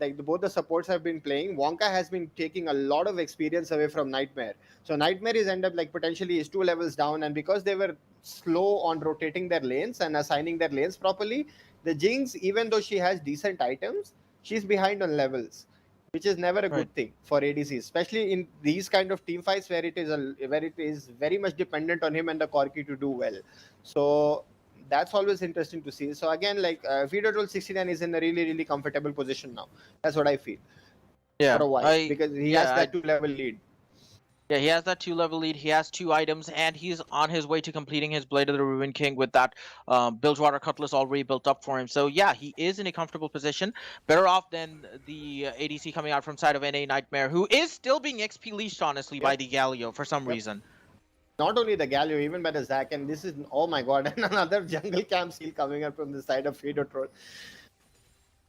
B: like both the supports have been playing, Wonka has been taking a lot of experience away from Nightmare. So Nightmare is end up like potentially is 2 levels down, and because they were slow on rotating their lanes and assigning their lanes properly, the Jinx, even though she has decent items, she's behind on levels, which is never a good thing for ADCs, especially in these kind of team fights where it is very much dependent on him and the Corki to do well. So that's always interesting to see. So again, like Feeder Troll 69 is in a really, really comfortable position now. That's what I feel.
A: Yeah,
B: for a while, because he has that 2-level lead.
A: Yeah, he has that 2-level lead. He has 2 items, and he's on his way to completing his Blade of the Ruin King with that Bilgewater Cutlass already built up for him. So yeah, he is in a comfortable position. Better off than the ADC coming out from side of NA Nightmare, who is still being XP leashed, honestly, by the Galio for some reason.
B: Not only the Galio, even by the Zac, and this is, oh my god, and another jungle camp seal coming up from the side of Feeder Troll.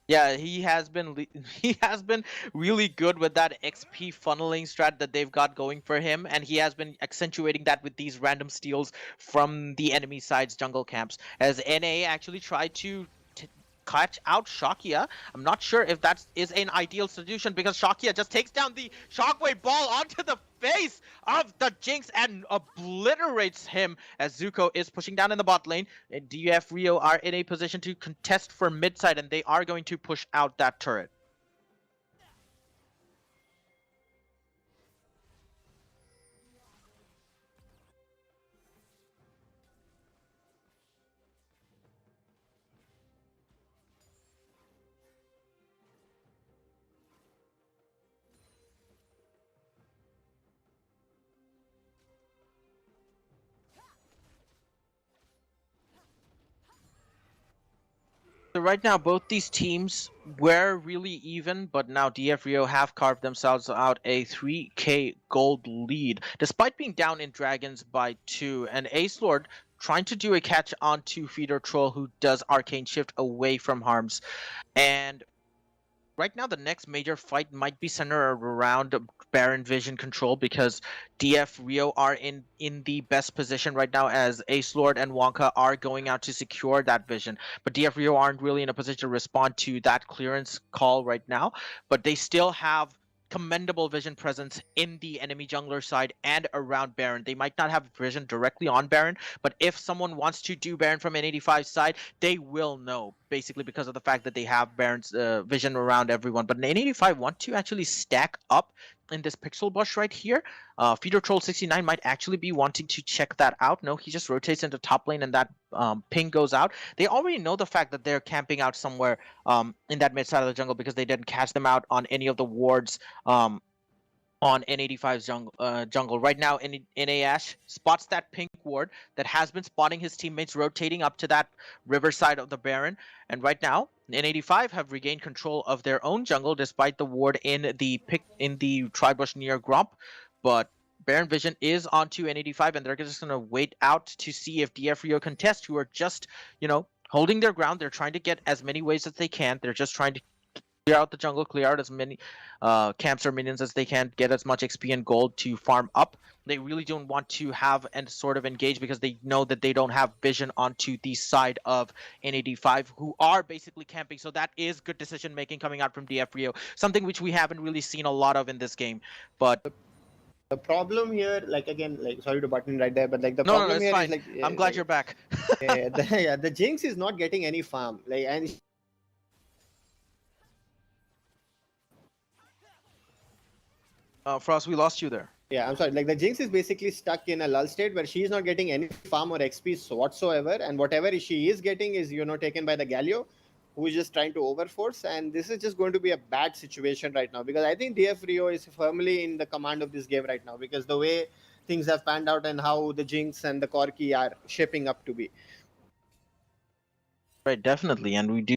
A: Yeah, he has been really good with that XP funneling strat that they've got going for him, and he has been accentuating that with these random steals from the enemy side's jungle camps. As NA actually tried to catch out Shakia. I'm not sure if that is an ideal solution because Shakia just takes down the shockwave ball onto the face of the Jinx and obliterates him as Zuko is pushing down in the bot lane. And DF Rio are in a position to contest for mid side and they are going to push out that turret. So right now, both these teams were really even, but now DF Rio have carved themselves out a 3k gold lead, despite being down in Dragons by 2. And Ace Lord trying to do a catch onto Feeder Troll, who does Arcane Shift away from harms. And right now, the next major fight might be centered around Baron Vision control because DF Rio are in the best position right now as Ace Lord and Wonka are going out to secure that vision. But DF Rio aren't really in a position to respond to that clearance call right now, but they still have commendable vision presence in the enemy jungler side and around Baron. They might not have vision directly on Baron, but if someone wants to do Baron from N85's side, they will know, basically because of the fact that they have Baron's vision around everyone. But N85 want to actually stack up in this pixel bush right here. Feeder Troll 69 might actually be wanting to check that out. No, he just rotates into top lane and that ping goes out. They already know the fact that they're camping out somewhere in that mid side of the jungle because they didn't catch them out on any of the wards on N85's jungle. Right now, NA Ash spots that pink ward that has been spotting his teammates rotating up to that river side of the Baron. And right now, N85 have regained control of their own jungle despite the ward in the tri-bush near Gromp. But Baron Vision is onto N85 and they're just going to wait out to see if DF Rio contest, who are just, holding their ground. They're trying to get as many waves as they can. They're just trying to clear out the jungle, clear out as many camps or minions as they can, get as much XP and gold to farm up. They really don't want to have and sort of engage because they know that they don't have vision onto the side of N85, who are basically camping. So that is good decision making coming out from DF Rio, something which we haven't really seen a lot of in this game. But
B: the problem here, sorry to button right there, but the
A: no,
B: problem
A: it's
B: here
A: fine.
B: is
A: I'm glad you're back.
B: the Jinx is not getting any farm.
A: Frost, we lost you there.
B: Yeah, I'm sorry. The Jinx is basically stuck in a lull state where she is not getting any farm or XP whatsoever, and whatever she is getting is taken by the Galio, who is just trying to overforce, and this is just going to be a bad situation right now because I think DF Rio is firmly in the command of this game right now because the way things have panned out and how the Jinx and the Corki are shaping up to be.
A: Right, definitely, and we do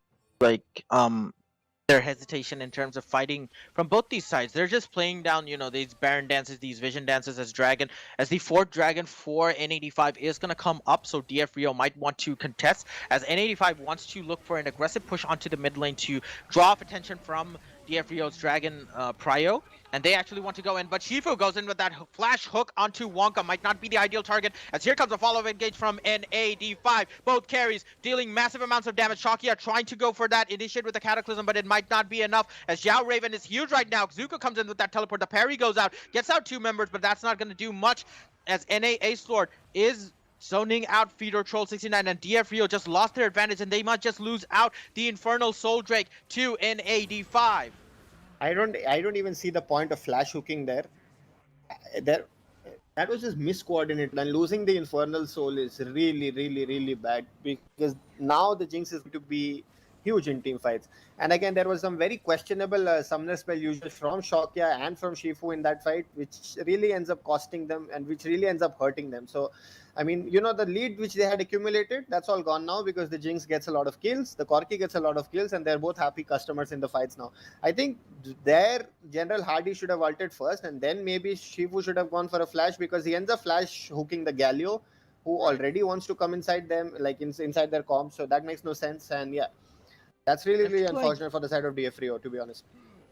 A: their hesitation in terms of fighting from both these sides. They're just playing down, these Baron dances, these Vision dances as Dragon. As the fourth Dragon for N85 is going to come up, so DF Rio might want to contest, as N85 wants to look for an aggressive push onto the mid lane to draw off attention from DF Rio's Dragon Prio. And they actually want to go in, but Shifu goes in with that flash hook onto Wonka. Might not be the ideal target, as here comes a follow-up engage from NAD5. Both carries dealing massive amounts of damage. Shakia trying to go for that initiate with the Cataclysm, but it might not be enough, as Xiao Raven is huge right now. Zuko comes in with that teleport. The parry goes out, gets out 2 members, but that's not going to do much, as NA Ace Lord is zoning out Feeder Troll 69, and DF Rio just lost their advantage, and they might just lose out the Infernal Soul Drake to NAD5.
B: I don't even see the point of flash hooking there. That was just miscoordinated, and losing the Infernal Soul is really, really, really bad because now the Jinx is going to be huge in team fights. And again, there was some very questionable summoner spell usage from Shokya and from Shifu in that fight, which really ends up costing them and which really ends up hurting them. So, I mean, the lead which they had accumulated, that's all gone now because the Jinx gets a lot of kills, the Corki gets a lot of kills, and they're both happy customers in the fights now. I think their General Hardy should have ulted first, and then maybe Shifu should have gone for a flash because he ends up flash hooking the Galio, who already wants to come inside them, inside their comp. So that makes no sense. And yeah, that's really, really unfortunate for the side of DF Rio, to be honest.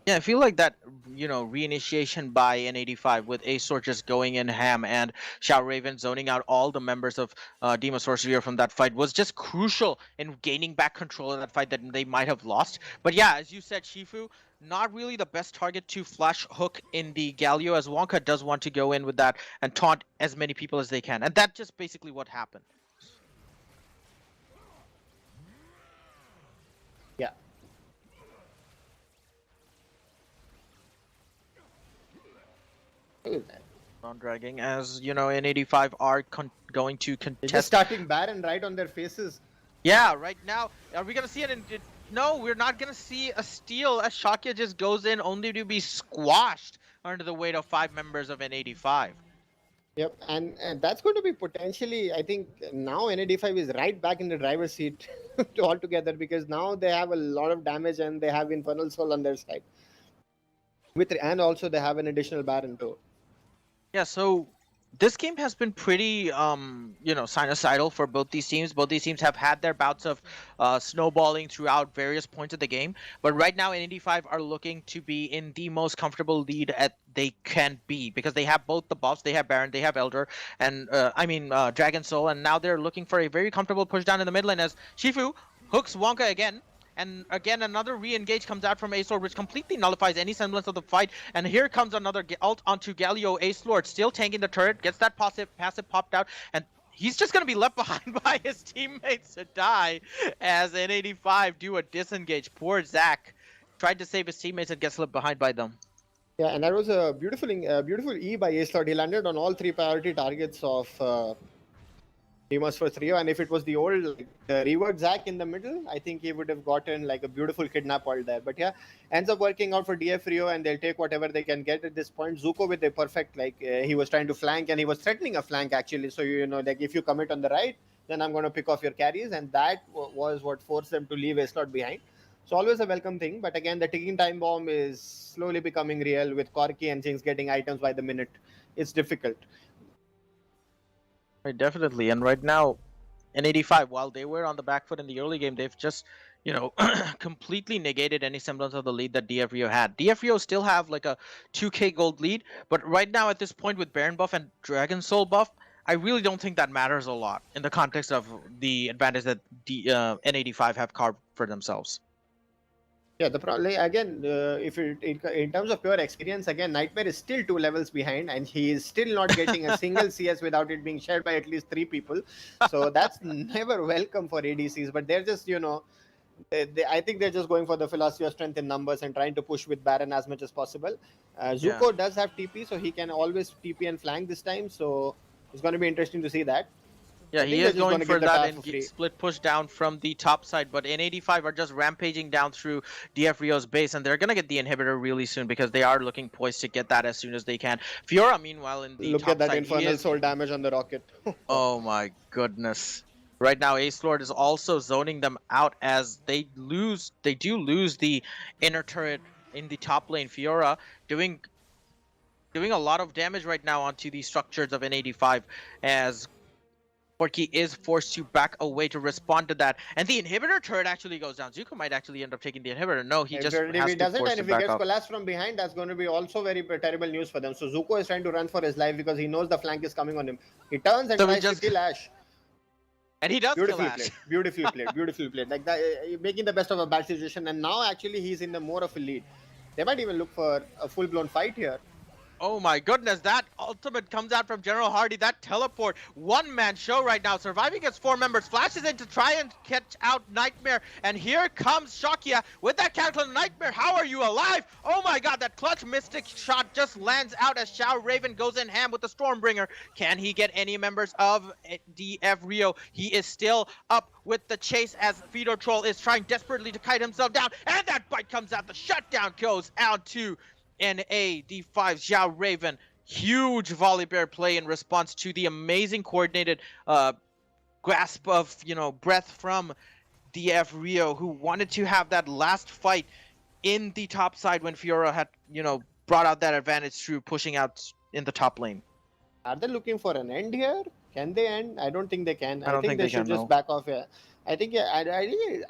A: Yeah, I feel like that, reinitiation by N85 with Ace just going in ham and Shao Raven zoning out all the members of Deimos Force Rio from that fight was just crucial in gaining back control of that fight that they might have lost. But yeah, as you said, Shifu, not really the best target to flash hook in the Galio, as Wonka does want to go in with that and taunt as many people as they can. And that's just basically what happened.
B: Yeah. Look at that.
A: On dragging, as N85 are going to
B: They're
A: contest.
B: just starting Baron right on their faces.
A: Yeah, right now, are we gonna see it? No, we're not gonna see a steal as Shakya just goes in only to be squashed under the weight of 5 members of N85.
B: Yep, and that's going to be potentially, I think now NAD5 is right back in the driver's seat altogether, because now they have a lot of damage and they have Infernal Soul on their side. And also they have an additional Baron too.
A: Yeah, so this game has been pretty, sinusoidal for both these teams. Both these teams have had their bouts of snowballing throughout various points of the game. But right now, N85 are looking to be in the most comfortable lead they can be, because they have both the buffs. They have Baron, they have Elder, and Dragon Soul. And now they're looking for a very comfortable push down in the mid lane as Shifu hooks Wonka again. And again, another re-engage comes out from Ace Lord, which completely nullifies any semblance of the fight. And here comes another ult onto Galio. Ace Lord still tanking the turret, gets that passive popped out, and he's just going to be left behind by his teammates to die as N85 do a disengage. Poor Zach tried to save his teammates and gets left behind by them.
B: Yeah, and that was a beautiful E by Ace Lord. He landed on all 3 priority targets of Deimos Force Rio, and if it was the old revert Zac in the middle, I think he would have gotten like a beautiful kidnap ult there. But yeah, ends up working out for DF Rio, and they'll take whatever they can get at this point. Zuko with a perfect, he was trying to flank, and he was threatening a flank actually. So if you commit on the right, then I'm going to pick off your carries, and that was what forced them to leave Ace Lord behind. So always a welcome thing, but again, the ticking time bomb is slowly becoming real with Corki and things getting items by the minute. It's difficult.
A: Right, definitely. And right now, N85, while they were on the back foot in the early game, they've just, completely negated any semblance of the lead that DF Rio had. DF Rio still have like a 2k gold lead, but right now at this point with Baron buff and Dragon Soul buff, I really don't think that matters a lot in the context of the advantage that N85 have carved for themselves.
B: Yeah, the problem again, if in terms of pure experience, again, Nightmare is still 2 levels behind, and he is still not getting a single CS without it being shared by at least 3 people. So that's never welcome for ADCs. But they're just, I think they're just going for the philosophy of strength in numbers and trying to push with Baron as much as possible. Zuko does have TP, so he can always TP and flank this time. So it's going to be interesting to see that.
A: Yeah, he is going for that and split push down from the top side, but N85 are just rampaging down through DF Rio's base, and they're going to get the inhibitor really soon because they are looking poised to get that as soon as they can. Fiora, meanwhile, in the top side...
B: Look at that Infernal Soul damage on the rocket.
A: Oh my goodness. Right now, Ace Lord is also zoning them out as they do lose the inner turret in the top lane. Fiora doing a lot of damage right now onto the structures of N85 as Corki is forced to back away to respond to that, and the inhibitor turret actually goes down. Zuko might actually end up taking the inhibitor. No, he just has to force it back up.
B: And if he gets collapsed from behind, that's going to be also very terrible news for them. So Zuko is trying to run for his life because he knows the flank is coming on him. He turns and tries to kill Ashe.
A: And he does kill Ashe.
B: Beautifully played. Like that, making the best of a bad situation, and now actually he's in the more of a lead. They might even look for a full-blown fight here.
A: Oh my goodness, that ultimate comes out from General Hardy, that teleport, one-man show right now, surviving against 4 members, flashes in to try and catch out Nightmare, and here comes Shakya with that counter. Nightmare, how are you alive? Oh my god, that clutch Mystic shot just lands out as Shao Raven goes in ham with the Stormbringer. Can he get any members of DF Rio? He is still up with the chase as Fido Troll is trying desperately to kite himself down, and that bite comes out, the shutdown goes out to NAD5 Xiao Raven. Huge Volibear play in response to the amazing coordinated grasp of breath from DF Rio, who wanted to have that last fight in the top side when Fiora had brought out that advantage through pushing out in the top lane.
B: Are they looking for an end here? Can they end? I don't think they can.
A: I don't think
B: they should just back off here. I think yeah,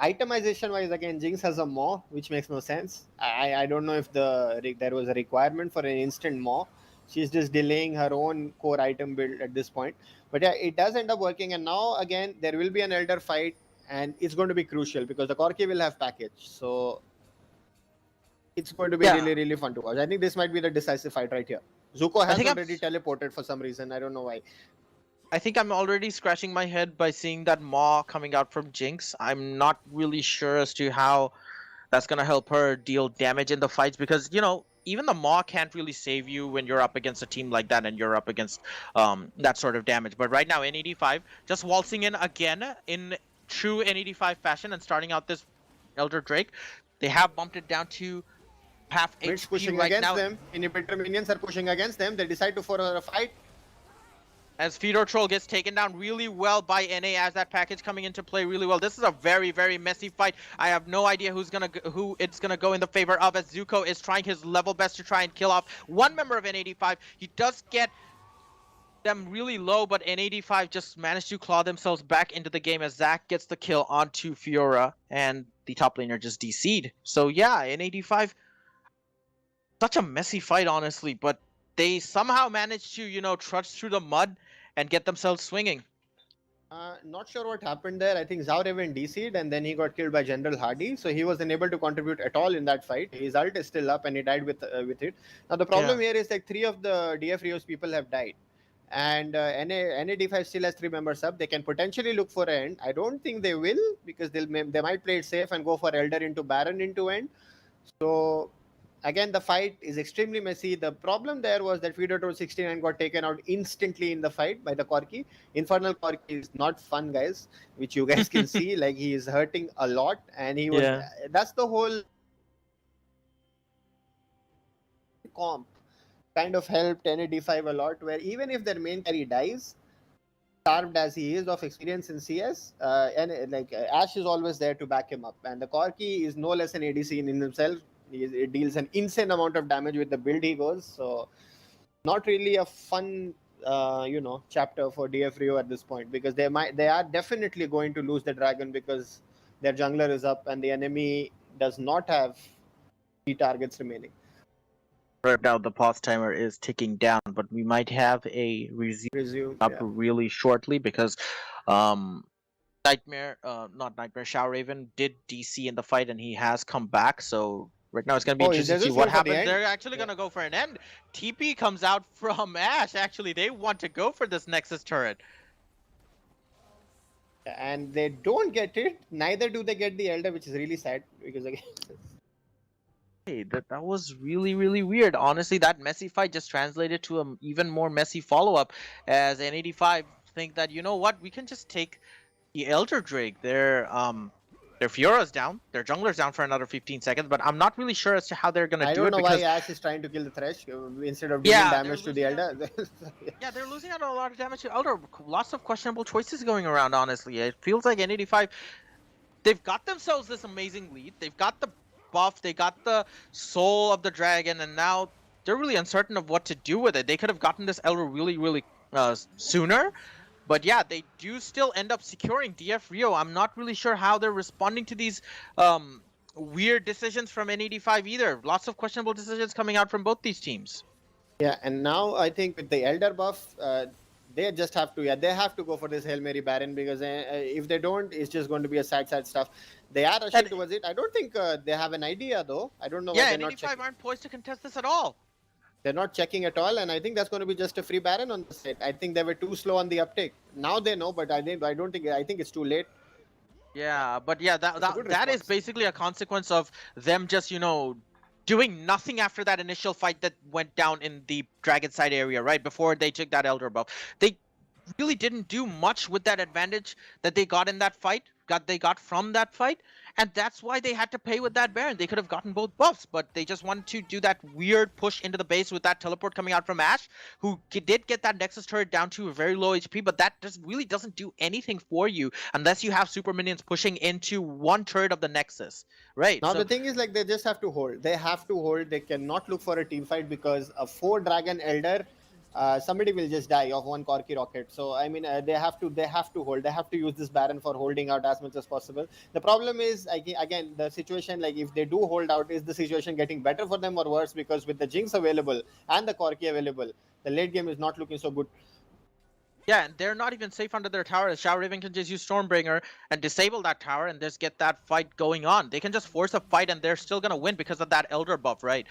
B: itemization wise again, Jinx has a Maw, which makes no sense. I don't know if there was a requirement for an instant Maw. She's just delaying her own core item build at this point. But yeah, it does end up working. And now again, there will be an Elder fight, and it's going to be crucial because the Corki will have package. So it's going to be
A: Yeah.
B: really fun to watch. I think this might be the decisive fight right here. Zuko has
A: think I'm
B: already teleported for some reason. I don't know why.
A: I think I'm already scratching my head by seeing that Maw coming out from Jinx. I'm not really sure as to how that's gonna help her deal damage in the fights because even the Maw can't really save you when you're up against a team like that and you're up against that sort of damage. But right now N85 just waltzing in again in true N85 fashion and starting out this Elder Drake. They have bumped it down to half
B: It's
A: HP
B: pushing
A: right
B: against
A: now.
B: them. Inhibitor minions are pushing against them. They decide to for a fight.
A: As Feeder Troll gets taken down really well by NA as that package coming into play really well. This is a very messy fight. I have no idea who it's gonna go in the favor of, as Zuko is trying his level best to try and kill off one member of N85. He does get them really low, but N85 just managed to claw themselves back into the game as Zac gets the kill onto Fiora, and the top laner just DC'd. So yeah, N85, such a messy fight honestly, but they somehow managed to, trudge through the mud and get themselves swinging.
B: Not sure what happened there. I think Zhao even DC'd and then he got killed by General Hardy. So he was unable to contribute at all in that fight. His ult is still up and he died with it. Now the problem here is like 3 of the DF Rio's people have died. And NAD5 still has 3 members up. They can potentially look for end. I don't think they will because they might play it safe and go for Elder into Baron into end. So again, the fight is extremely messy. The problem there was that Feeder 69 got taken out instantly in the fight by the Corki. Infernal Corki is not fun, guys, which you guys can see. Like, he is hurting a lot, and he was.
A: Yeah.
B: That's the whole comp kind of helped NAD5 a lot, where even if their main carry dies, starved as he is of experience in CS, Ash is always there to back him up, and the Corki is no less an ADC in himself. It deals an insane amount of damage with the build he goes. So not really a fun, chapter for DF Rio at this point, because they are definitely going to lose the dragon because their jungler is up and the enemy does not have 3 targets remaining.
A: Right now the pause timer is ticking down, but we might have a resume up really shortly because Shao Raven did DC in the fight and he has come back, so right now it's going to be interesting to see what happens. They're actually going to go for an end. TP comes out from Ash. Actually, they want to go for this Nexus turret.
B: And they don't get it. Neither do they get the Elder, which is really sad because again.
A: Hey, that was really weird. Honestly, that messy fight just translated to an even more messy follow-up as N85 think that, you know what, we can just take the Elder Drake. Their Fiora's down, their jungler's down for another 15 seconds, but I'm not really sure as to how they're gonna do it.
B: I don't know why Ash is trying to kill the Thresh instead of doing damage to the Elder.
A: Yeah, they're losing out a lot of damage to Elder. Lots of questionable choices going around, honestly. It feels like N85, they've got themselves this amazing lead. They've got the buff, they got the soul of the dragon, and now they're really uncertain of what to do with it. They could have gotten this Elder really sooner. But yeah, they do still end up securing DF Rio. I'm not really sure how they're responding to these weird decisions from N85 either. Lots of questionable decisions coming out from both these teams.
B: Yeah, and now I think with the Elder buff, they just have to, they have to go for this Hail Mary Baron because if they don't, it's just going to be a sad stuff. They are rushing towards it. I don't think they have an idea though. I don't know why they're not checking.
A: N85 aren't poised to contest this at all.
B: They're not checking at all, and I think that's going to be just a free Baron on the set. I think they were too slow on the uptake. Now they know, but I think it's too late.
A: Yeah, but yeah, that is basically a consequence of them just, doing nothing after that initial fight that went down in the Dragon side area, right? Before they took that Elder buff. They really didn't do much with that advantage that they got in that fight, they got from that fight. And that's why they had to pay with that Baron. They could have gotten both buffs, but they just wanted to do that weird push into the base with that teleport coming out from Ash, who did get that Nexus turret down to a very low HP, but that really doesn't do anything for you unless you have super minions pushing into one turret of the Nexus, right?
B: Now the thing is, like, they just have to hold. They have to hold. They cannot look for a team fight because a 4 Dragon Elder somebody will just die of one Corki rocket. So I mean, they have to hold. They have to use this Baron for holding out as much as possible. The problem is again the situation, like if they do hold out, is the situation getting better for them or worse? Because with the Jinx available and the Corki available, the late game is not looking so good.
A: Yeah, and they're not even safe under their tower. Xiao Raven can just use Stormbringer and disable that tower and just get that fight going on. They can just force a fight and they're still gonna win because of that Elder buff, right?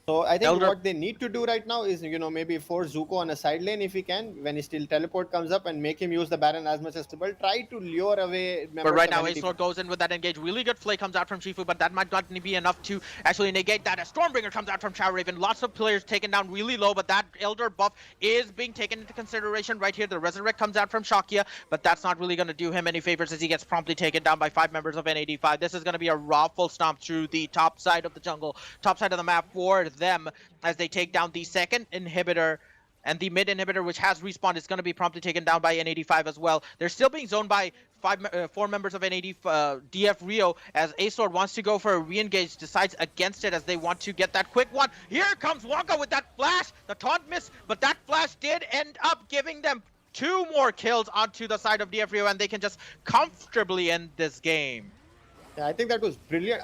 B: So I think
A: Elder...
B: what they need to do right now is, maybe force Zuko on a side lane if he can, when his still teleport comes up, and make him use the Baron as much as possible. Try to lure away members.
A: But right now, Ace goes in with that engage. Really good play comes out from Shifu, but that might not be enough to actually negate that. A Stormbringer comes out from Xiao Raven. Lots of players taken down really low, but that Elder buff is being taken into consideration right here. The Resurrect comes out from Shakya, but that's not really going to do him any favors as he gets promptly taken down by 5 members of N85. This is going to be a raw full stomp through the top side of the jungle, top side of the map for them, as they take down the second inhibitor, and the mid inhibitor, which has respawned, is going to be promptly taken down by N85 as well. They're still being zoned by 4 members of DF Rio, as Ace wants to go for a re-engage, decides against it as they want to get that quick one. Here comes Wonka with that flash, the taunt miss, but that flash did end up giving them 2 more kills onto the side of DF Rio, and they can just comfortably end this game.
B: Yeah, I think that was brilliant.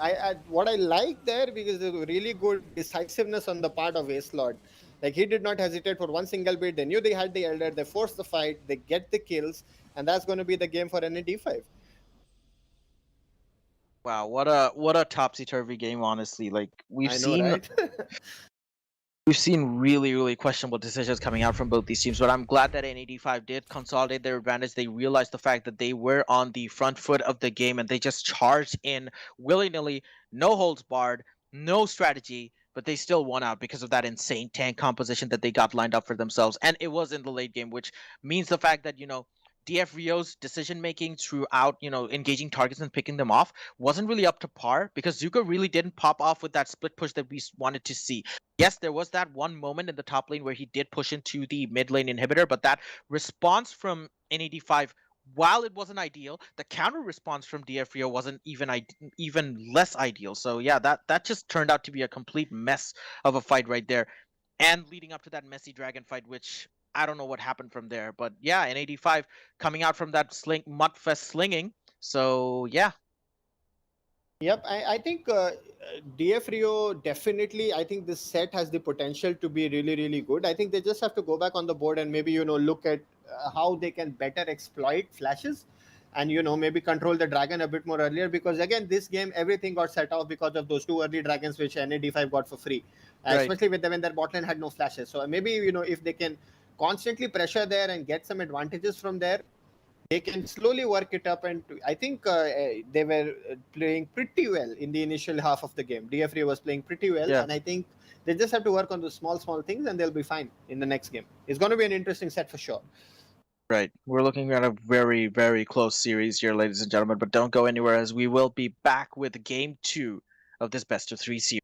B: What I like there, because there was really good decisiveness on the part of Ace Lord. Like, he did not hesitate for one single bit. They knew they had the Elder. They forced the fight. They get the kills, and that's going to be the game for NAD5.
A: Wow, what a topsy-turvy game, honestly. Like, we've seen really questionable decisions coming out from both these teams, but I'm glad that N85 did consolidate their advantage. They realized the fact that they were on the front foot of the game, and they just charged in willy-nilly, no holds barred, no strategy, but they still won out because of that insane tank composition that they got lined up for themselves. And it was in the late game, which means the fact that, DF Rio's decision-making throughout, engaging targets and picking them off wasn't really up to par, because Zuko really didn't pop off with that split push that we wanted to see. Yes, there was that one moment in the top lane where he did push into the mid lane inhibitor, but that response from N85, while it wasn't ideal, the counter response from DF Rio wasn't even less ideal. So yeah, that just turned out to be a complete mess of a fight right there. And leading up to that messy dragon fight, which I don't know what happened from there, but yeah, N85 coming out from that Mudfest slinging. So yeah.
B: Yep, I think DF Rio definitely, I think this set has the potential to be really good. I think they just have to go back on the board and maybe, look at how they can better exploit flashes, and, maybe control the dragon a bit more earlier, because again, this game, everything got set off because of those 2 early dragons which NAD5 got for free, right. Especially when their bot lane had no flashes. So maybe, if they can constantly pressure there and get some advantages from there, they can slowly work it up. And I think they were playing pretty well in the initial half of the game. DF Rio was playing pretty well, and I think they just have to work on the small things, and they'll be fine in the next game. It's going to be an interesting set for sure.
A: Right. We're looking at a very close series here, ladies and gentlemen, but don't go anywhere, as we will be back with game 2 of this best of 3 series.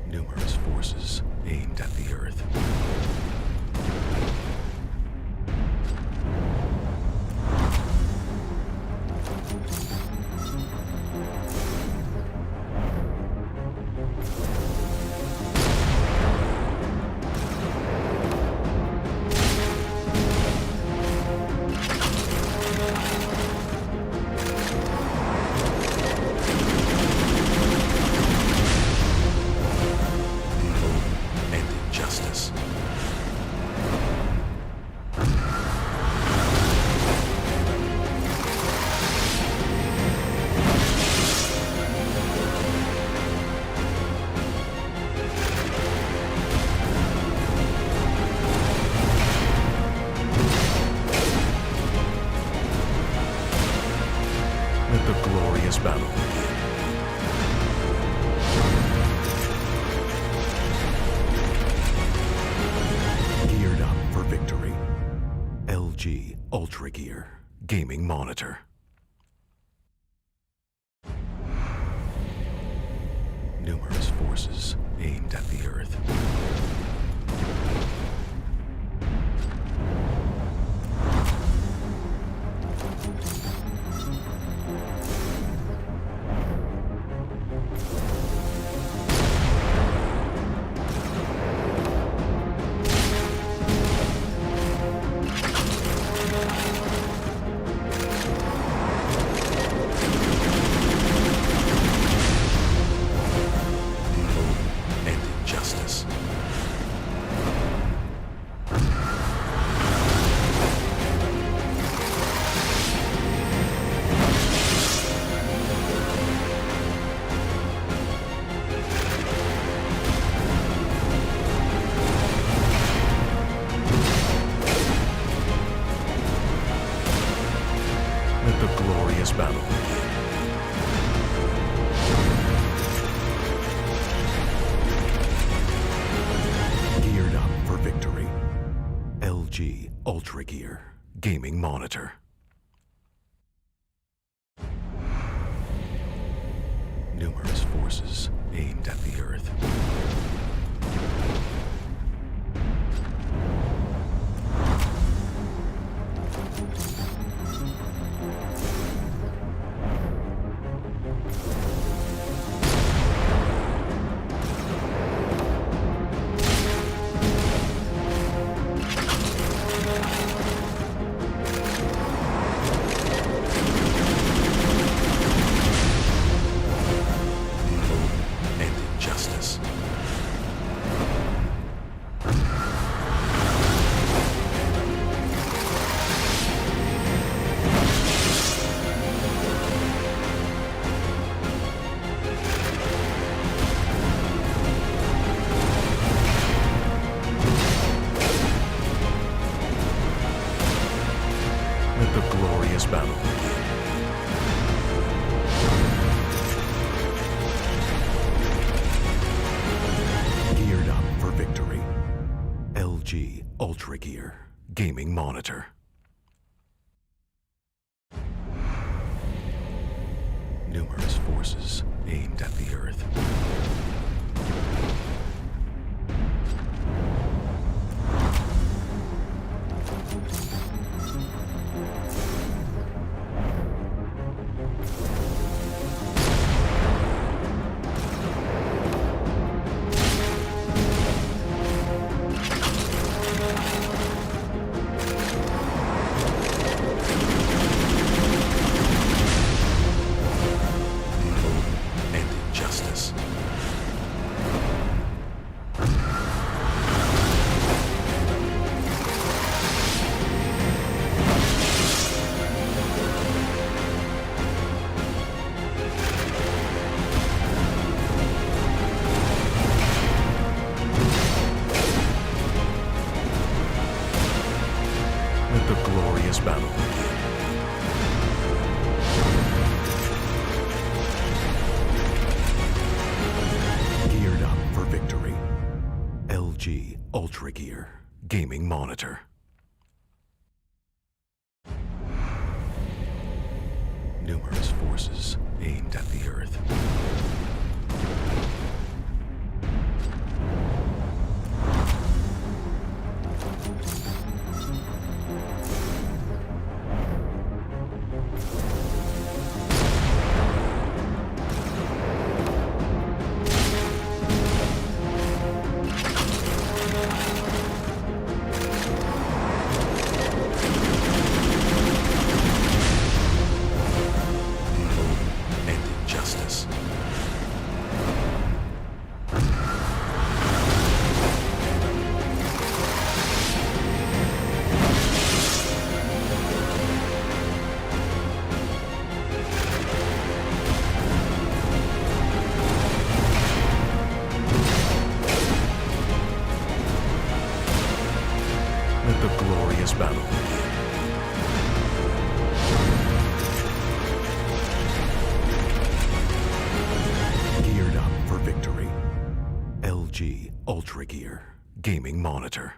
D: Numerous forces aimed at the Earth. Let the glorious battle begin. Geared up for victory. LG UltraGear Gaming Monitor. Numerous forces aimed at the Earth. LG UltraGear gaming monitor. Numerous forces aimed at the Earth. And injustice. Let the glorious battle begin. Geared up for victory. LG UltraGear gaming monitor. Numerous forces aimed at the Earth. And injustice. Let the glorious battle begin. Geared up for victory. LG UltraGear gaming monitor. Numerous forces aimed at the Earth. And injustice. Let the glorious battle begin. Geared up for victory. LG UltraGear gaming monitor.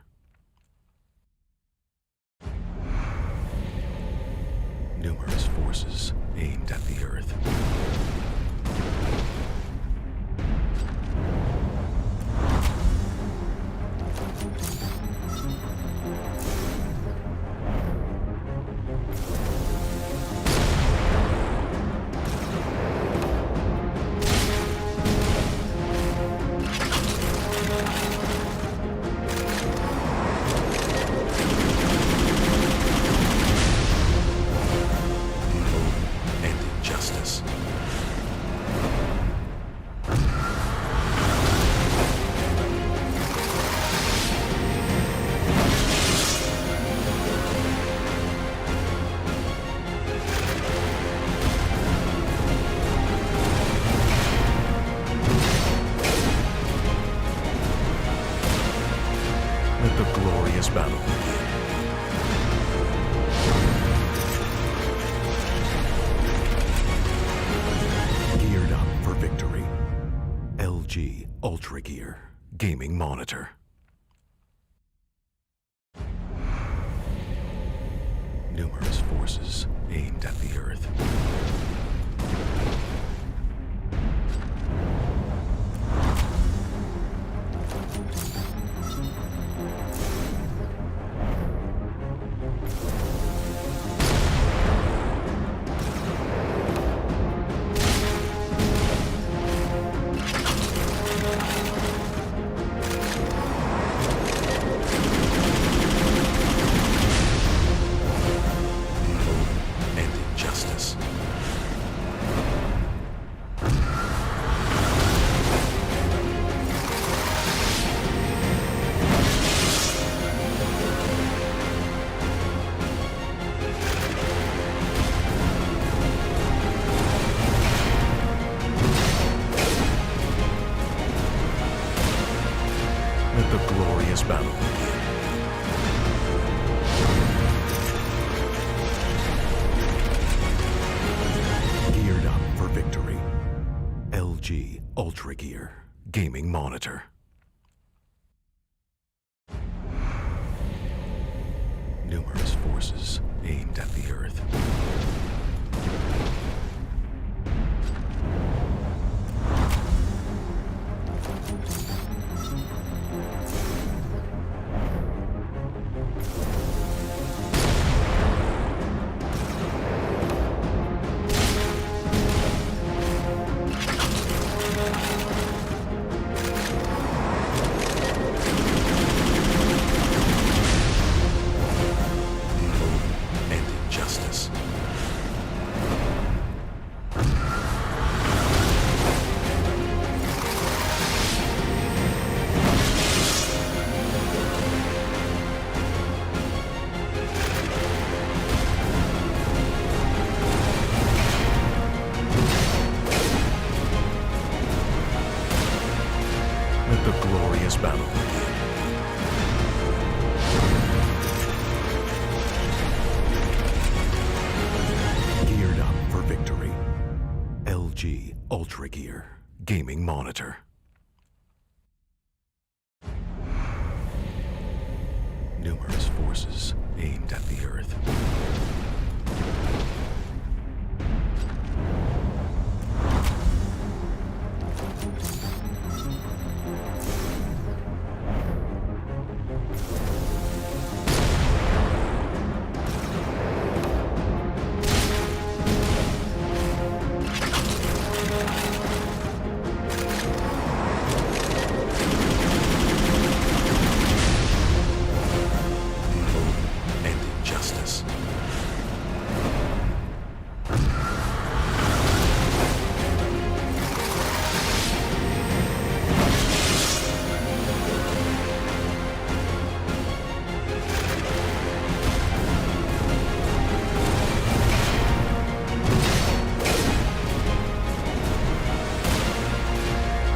D: Numerous forces aimed at the Earth. And injustice. Let the glorious battle begin. Geared up for victory. LG UltraGear gaming monitor. Numerous forces aimed at the Earth. Let the glorious battle begin. Geared up for victory. LG UltraGear Gaming Monitor. Numerous forces aimed at the Earth. Let the glorious battle begin. Geared up for victory. LG UltraGear Gaming Monitor. Numerous forces aimed at the Earth.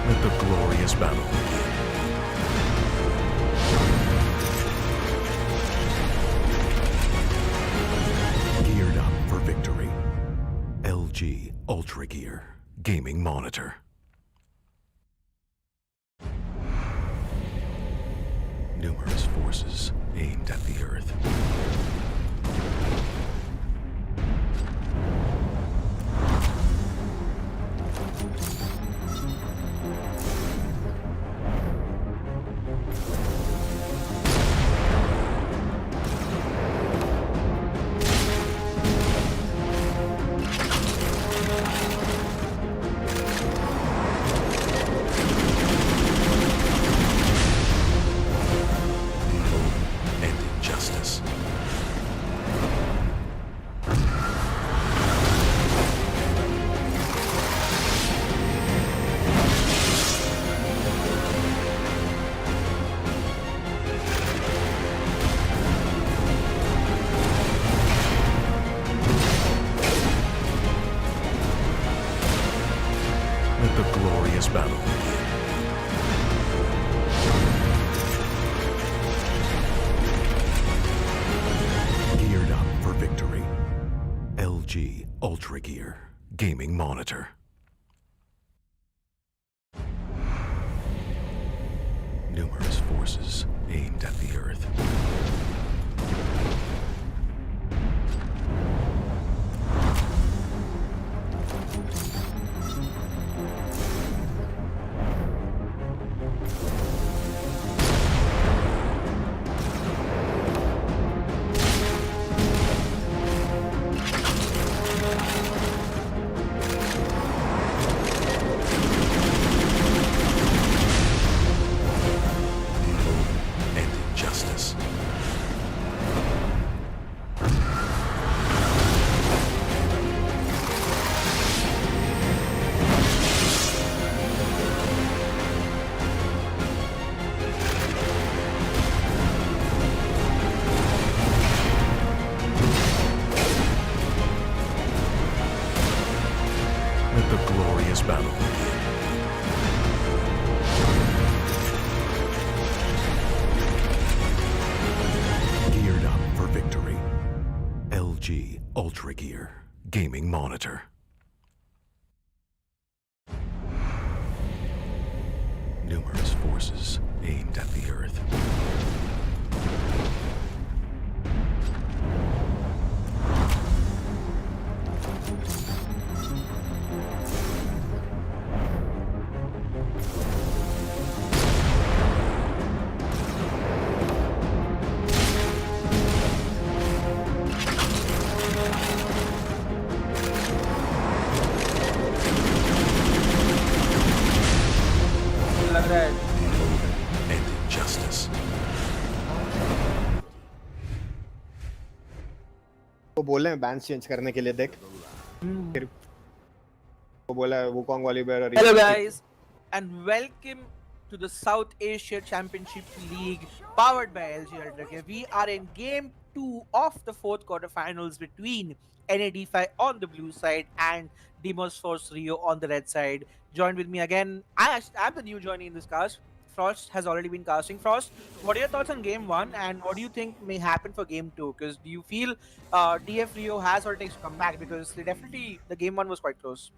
D: Let the glorious battle begin. Geared up for victory. LG UltraGear Gaming Monitor. Numerous forces aimed at the Earth. Let the glorious battle begin. Geared up for victory. LG UltraGear Gaming Monitor. Numerous forces aimed at the Earth. UltraGear gaming monitor. Numerous forces aimed at the Earth. And injustice.
B: वो बोले हैं Bains change करने के लिए देख फिर वो बोला वुकोंग वाली बेर
E: Hello guys and welcome to the South Asia Championship League powered by LG UltraGear. We are in game 2 of the fourth quarterfinals between NAD5 on the blue side and Deimos Force Rio on the red side. Joined with me again, I'm the new joining in this cast. Frost has already been casting. Frost, what are your thoughts on game 1 and what do you think may happen for game 2? Because do you feel DF Rio has or takes to come back? Because the game 1 was quite close.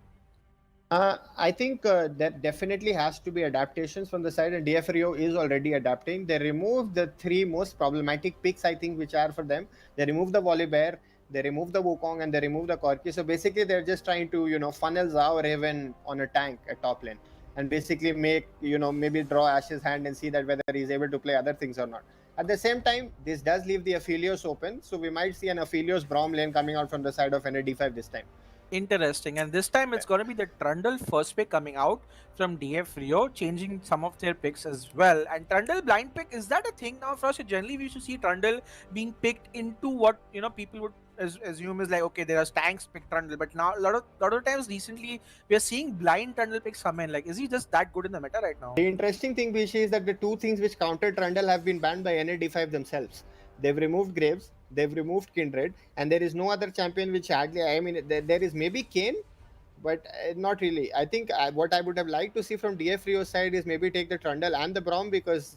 B: I think that definitely has to be adaptations from the side, and DF Rio is already adapting. They removed the 3 most problematic picks, I think, which are for them. They removed the Volibear, they removed the Wukong, and they removed the Corki. So basically, they're just trying to, funnel Zhao Raven on a tank at top lane, and basically make, maybe draw Ash's hand and see that whether he's able to play other things or not. At the same time, this does leave the Aphelios open, so we might see an Aphelios Braum lane coming out from the side of NAD5 this time.
E: Interesting, and this time it's going to be the Trundle first pick coming out from DF Rio, changing some of their picks as well. And Trundle blind pick, is that a thing now for us? Generally, we used to see Trundle being picked into what people would assume is like, okay, there are tanks pick Trundle, but now a lot of times recently we are seeing blind Trundle picks come in. Like, is he just that good in the meta right now?
B: The interesting thing, Bishi, is that the 2 things which counter Trundle have been banned by NAD5 themselves. They've removed Graves, they've removed Kindred, and there is no other champion which hardly, there is maybe Kayn, but not really. I think what I would have liked to see from DF Rio's side is maybe take the Trundle and the Braum, because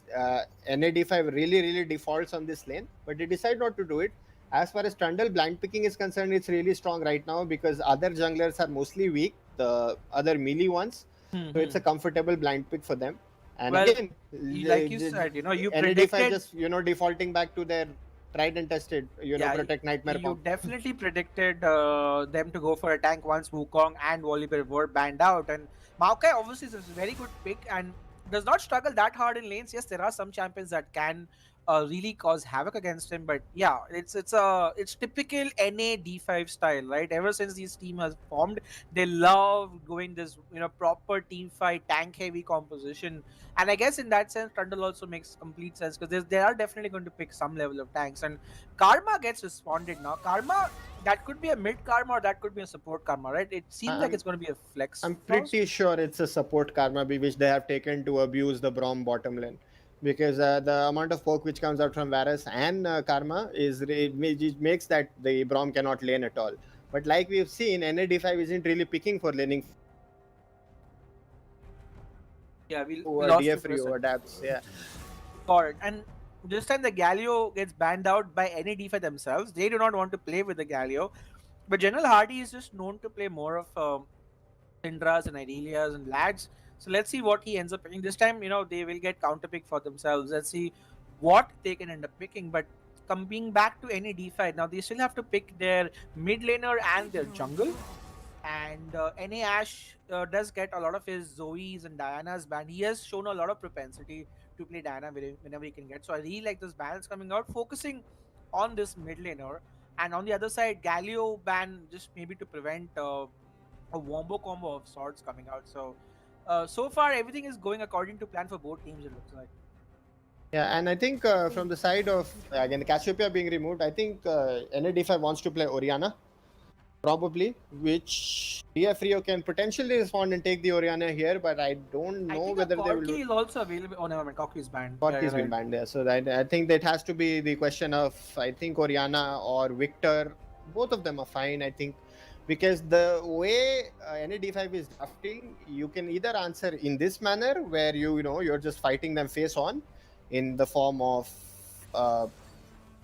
B: NAD5 really defaults on this lane, but they decide not to do it. As far as Trundle blind picking is concerned, it's really strong right now because other junglers are mostly weak, the other melee ones. So it's a comfortable blind pick for them. And
E: well,
B: again,
E: like you said, you
B: NAD5
E: predicted
B: just defaulting back to their tried and tested, protect nightmare.
E: You definitely predicted them to go for a tank once Wukong and Volibear were banned out, and Maokai obviously is a very good pick and does not struggle that hard in lanes. Yes, there are some champions that can really cause havoc against him, but yeah, it's typical NA D5 style, right? Ever since this team has formed, they love going this proper team fight, tank heavy composition, and I guess in that sense Trundle also makes complete sense because they are definitely going to pick some level of tanks, and Karma gets responded now. Karma, that could be a mid Karma or that could be a support Karma, right? It seems like it's going to be a flex.
B: I'm pretty sure it's a support Karma which they have taken to abuse the Braum bottom lane. Because the amount of poke which comes out from Varus and Karma it makes that the Braum cannot lane at all. But like we've seen, NAD5 isn't really picking for laning.
E: Yeah, we
B: lost DF Rio adapts. Yeah.
E: Got, and this time the Galio gets banned out by NAD5 themselves. They do not want to play with the Galio, but General Hardy is just known to play more of Syndras and Idelias and Lads. So let's see what he ends up picking. This time, they will get counter pick for themselves. Let's see what they can end up picking. But coming back to NA-D5, now they still have to pick their mid laner and their jungle. And NA Ash does get a lot of his Zoes and Dianas banned. He has shown a lot of propensity to play Diana whenever he can get. So I really like this balance coming out, focusing on this mid laner. And on the other side, Galio ban just maybe to prevent a wombo combo of sorts coming out. So so far everything is going according to plan for both teams, it looks like.
B: Yeah, and I think from the side of again the Cassiopeia being removed, I think NAD5 wants to play Orianna probably, which DF Rio can potentially respond and take the Orianna here, but I don't know whether they will.
E: Corki is also available. Oh, never mind. Corki is banned.
B: Corki has been banned there, so I think that has to be the question of, I think, Orianna or Victor. Both of them are fine, I think. Because the way NAD5 is drafting, you can either answer in this manner where you're just fighting them face on in the form of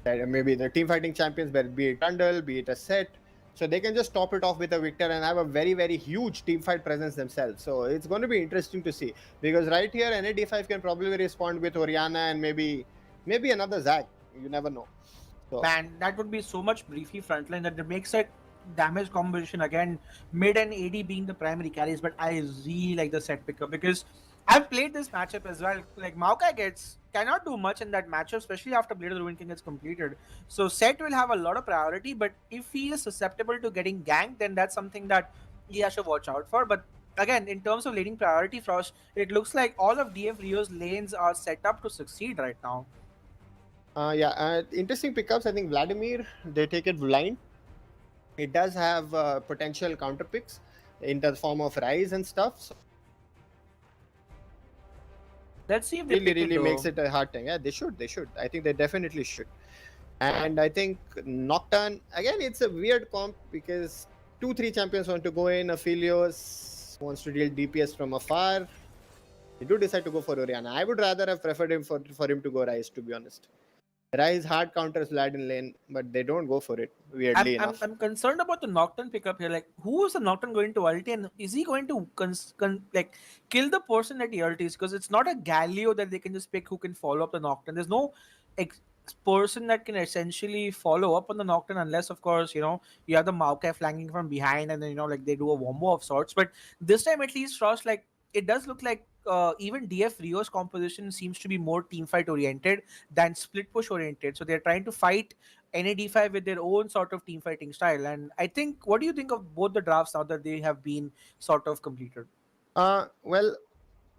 B: maybe the team fighting champions, be it Trundle, be it a set, So they can just top it off with a victor and have a very, very huge team fight presence themselves. So it's going to be interesting to see, because right here NAD5 can probably respond with Oriana and maybe another Zac. You never know. So
E: Man, that would be so much briefy frontline that it makes it damage composition again. Mid and AD being the primary carries, but I really like the set pickup because I've played this matchup as well. Like Maokai cannot do much in that matchup, especially after Blade of the Ruin King gets completed. So Set will have a lot of priority, but if he is susceptible to getting ganked, then that's something that he has to watch out for. But again, in terms of laning priority, Frost, it looks like all of DF Rio's lanes are set up to succeed right now.
B: Interesting pickups. I think Vladimir, they take it blind. It does have potential counter picks in the form of Rise and stuff. So
E: Let's see if they
B: really makes it a hard time. Yeah, they should. I think they definitely should. And I think Nocturne, again, it's a weird comp because 2-3 champions want to go in. Aphelios wants to deal DPS from afar. They do decide to go for Oriana. I would rather have preferred him for him to go Rise, to be honest. Rise hard counters Vlad in lane, but they don't go for it, weirdly enough.
E: I'm concerned about the Nocturne pickup here. Like, who is the Nocturne going to ulti, and is he going to kill the person that he ultis? Because it's not a Galio that they can just pick who can follow up the Nocturne. There's no person that can essentially follow up on the Nocturne unless, of course, you have the Maokai flanking from behind, and then like they do a wombo of sorts. But this time, at least, Frost, like it does look like even DF Rio's composition seems to be more team fight oriented than split push oriented. So they're trying to fight NAD5 with their own sort of team fighting style. And I think, what do you think of both the drafts now that they have been sort of completed?
B: Well,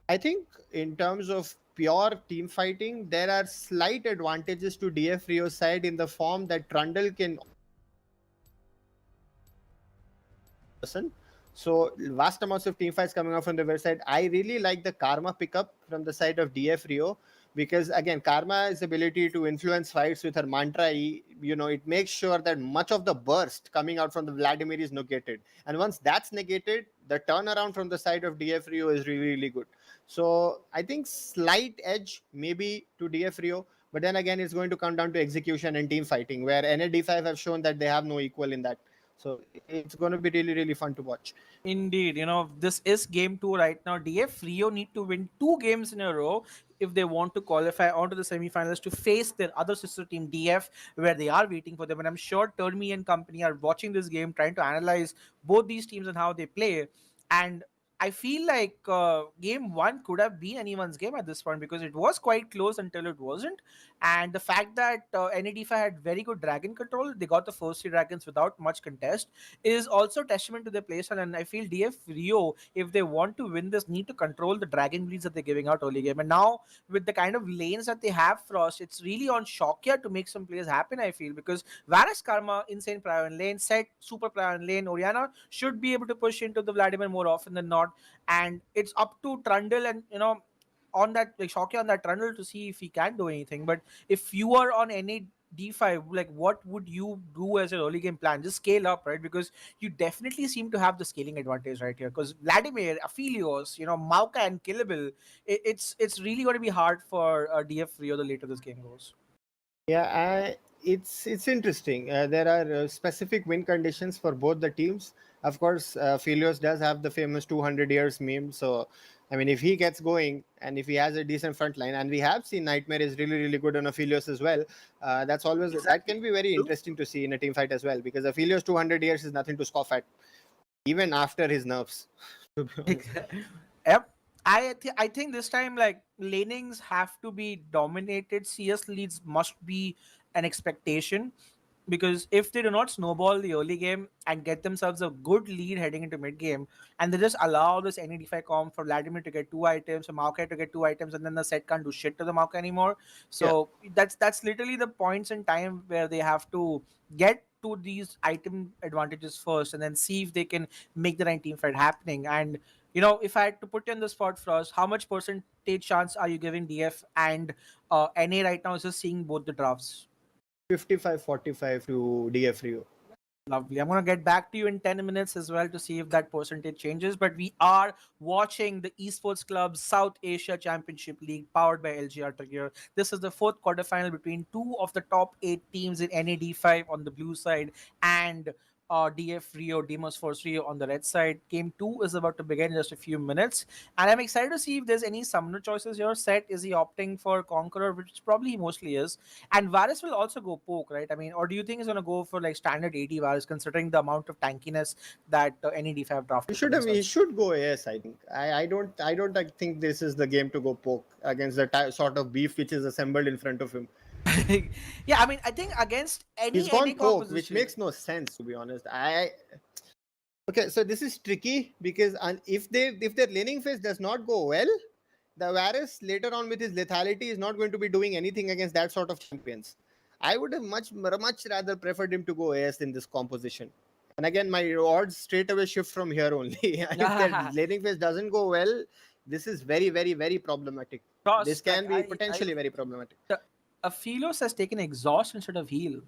B: I think in terms of pure team fighting, there are slight advantages to DF Rio's side in the form that Trundle can. So vast amounts of team fights coming out from the website. I really like the Karma pickup from the side of DF Rio, because again, Karma's ability to influence fights with her mantra, it makes sure that much of the burst coming out from the Vladimir is negated. And once that's negated, the turnaround from the side of DF Rio is really, really good. So I think slight edge maybe to DF Rio, but then again, it's going to come down to execution and team fighting, where NAD5 have shown that they have no equal in that. So it's going to be really, really fun to watch.
E: Indeed, this is game 2 right now. DF Rio need to win 2 games in a row if they want to qualify onto the semifinals to face their other sister team DF, where they are waiting for them. And I'm sure Termi and company are watching this game, trying to analyze both these teams and how they play. And I feel like game 1 could have been anyone's game at this point, because it was quite close until it wasn't. And the fact that NAD5 had very good dragon control, they got the first 3 dragons without much contest, is also testament to their playstyle. And I feel DF Rio, if they want to win this, need to control the dragon breeds that they're giving out early game. And now with the kind of lanes that they have, Frost, it's really on Shokia to make some plays happen, I feel, because Varus Karma, insane prior in lane, Set, super prior in lane, Oriana should be able to push into the Vladimir more often than not. And it's up to Trundle and on that, like Shocky on that Trundle, to see if he can do anything. But if you are on any D5, like what would you do as an early game plan? Just scale up, right? Because you definitely seem to have the scaling advantage right here. Because Vladimir, Aphelios, Mauka and Killable, it's really going to be hard for DF Rio the later this game goes.
B: Yeah, it's interesting. There are specific win conditions for both the teams. Of course, Philios does have the famous 200 years meme. So, I mean, if he gets going and if he has a decent front line, and we have seen Nightmare is really, really good on Aphelios as well, that can be very interesting to see in a team fight as well, because Aphelios 200 years is nothing to scoff at, even after his nerfs.
E: Yep. I think this time, like, lanings have to be dominated. CS leads must be an expectation, because if they do not snowball the early game and get themselves a good lead heading into mid game, and they just allow this NAD5 comp for Vladimir to get 2 items, for Maokai to get 2 items, and then the set can't do shit to the Maokai anymore. So that's literally the points in time where they have to get to these item advantages first, and then see if they can make the right team fight happening. And if I had to put you on the spot, Frost, how much percentage chance are you giving DF and NA right now is just seeing both the drafts?
B: 55-45 to DF Rio.
E: Lovely. I'm going to get back to you in 10 minutes as well to see if that percentage changes. But we are watching the Esports Club South Asia Championship League powered by LG UltraGear. This is the 4th quarterfinal between 2 of the top 8 teams in NAD5 on the blue side and DF Rio, Deimos Force Rio on the red side. Game 2 is about to begin in just a few minutes. And I'm excited to see if there's any summoner choices here. Set, is he opting for Conqueror, which probably he mostly is. And Varus will also go poke, right? I mean, or do you think he's going to go for like standard AD Varus, considering the amount of tankiness that any D5 drafted?
B: He should go AS. I think. I don't think this is the game to go poke against the sort of beef which is assembled in front of him.
E: Yeah, I mean, I think against any
B: He's gone
E: NA
B: poke, which makes no sense, to be honest. Okay, so this is tricky because if their laning phase does not go well, the Varus later on with his lethality is not going to be doing anything against that sort of champions. I would have much rather preferred him to go AS in this composition. And again, my odds straight away shift from here only. And if their laning phase doesn't go well, this is very, very, very problematic.
E: Cross,
B: This can be potentially very problematic.
E: Aphilos has taken exhaust instead of heal.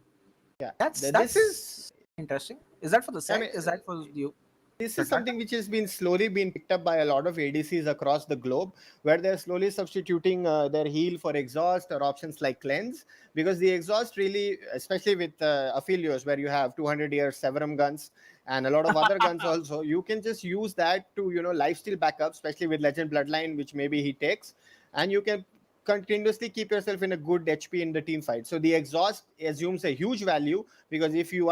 B: Yeah,
E: That's
B: this is
E: interesting. Is that for the set?
B: mean,
E: Is that for you?
B: This is something which has been slowly being picked up by a lot of ADCs across the globe, where they're slowly substituting their heal for exhaust or options like cleanse, because the exhaust really, especially with Aphelios, where you have 200-year Severum guns and a lot of other guns also, you can just use that to, lifesteal backup, especially with Legend Bloodline, which maybe he takes, and you can continuously keep yourself in a good HP in the team fight. So the exhaust assumes a huge value, because if you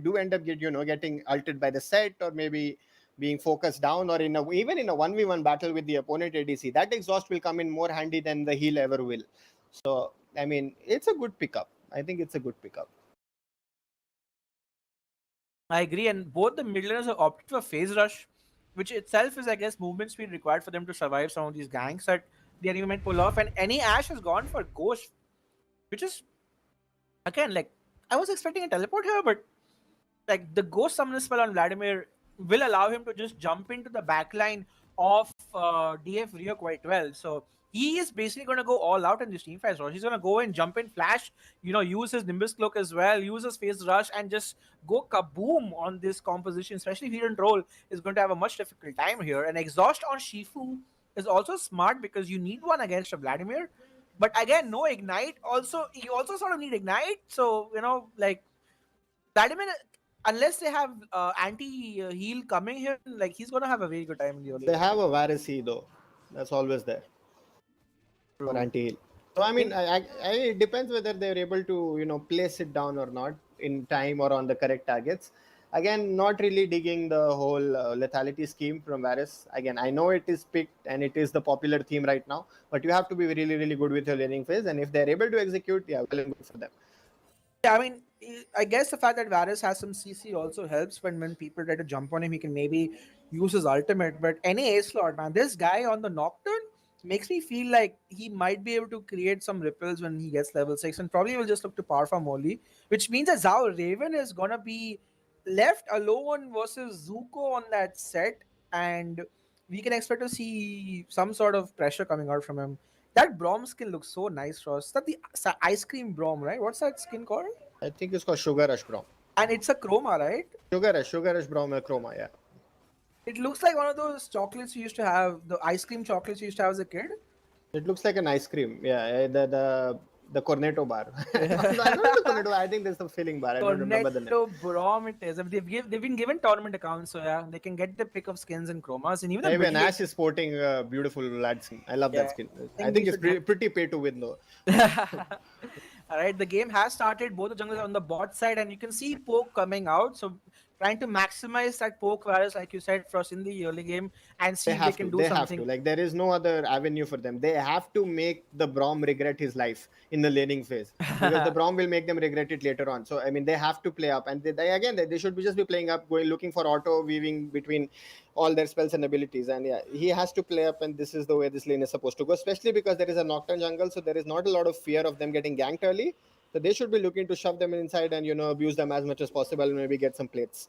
B: do end up getting ulted by the set, or maybe being focused down, or even in a 1v1 battle with the opponent ADC, that exhaust will come in more handy than the heal ever will. So I mean, it's a good pickup. I think it's a good pickup.
E: I agree, and both the mid laners have opted for phase rush, which itself is, I guess, movement speed required for them to survive some of these ganks that the enemy might pull off. And any Ash has gone for Ghost, which is, again, like, I was expecting a teleport here, but like the Ghost Summoner spell on Vladimir will allow him to just jump into the backline of DF Rio quite well. So he is basically going to go all out in this team fight. So he's going to go and jump in, flash, use his Nimbus Cloak as well, use his Phase Rush, and just go kaboom on this composition. Especially if he didn't roll, is going to have a much difficult time here. And exhaust on Shifu is also smart, because you need one against a Vladimir. But again, no ignite. Also, you also sort of need ignite. So, like Vladimir, unless they have anti-heal coming here, like he's gonna have a very good time in the early.
B: They have a Varus though. That's always there for anti-heal. So I mean, it depends whether they're able to place it down or not in time or on the correct targets. Again, not really digging the whole lethality scheme from Varus. Again, I know it is picked and it is the popular theme right now, but you have to be really, really good with your laning phase. And if they're able to execute, well and good for them.
E: Yeah, I mean, I guess the fact that Varus has some CC also helps when people try to jump on him. He can maybe use his ultimate. But any ace slot, man, this guy on the Nocturne makes me feel like he might be able to create some ripples when he gets level 6, and probably will just look to power farm only, which means that Zhao Raven is gonna be left alone versus Zuko on that set, and we can expect to see some sort of pressure coming out from him. That Braum skin looks so nice, Ross. Is that the ice cream Braum, right? What's that skin called?
B: I think it's called Sugar Rush Braum.
E: And it's a chroma, right?
B: Sugar Rush Braum chroma, yeah.
E: It looks like one of those chocolates you used to have, the ice cream chocolates you used to have as a kid.
B: It looks like an ice cream, yeah. The Cornetto bar. Not the Cornetto, I think there's some filling bar. I don't remember the name.
E: Cornetto Braum it is. They've been given tournament accounts, so yeah, they can get the pick of skins and chromas. And even
B: Ash is sporting a beautiful lad skin. I love that skin. I think it's pretty pay to win though.
E: Alright, the game has started. Both the junglers are on the bot side, and you can see poke coming out. So trying to maximize that poke Varus, like you said, for us in the early game, and see if they can do something.
B: Have to. Like, there is no other avenue for them. They have to make the Braum regret his life in the laning phase, because the Braum will make them regret it later on. So I mean, they have to play up, and they should just be playing up, looking for auto weaving between all their spells and abilities. And yeah, he has to play up, and this is the way this lane is supposed to go, especially because there is a Nocturne jungle, so there is not a lot of fear of them getting ganked early. So they should be looking to shove them inside and abuse them as much as possible, and maybe get some plates.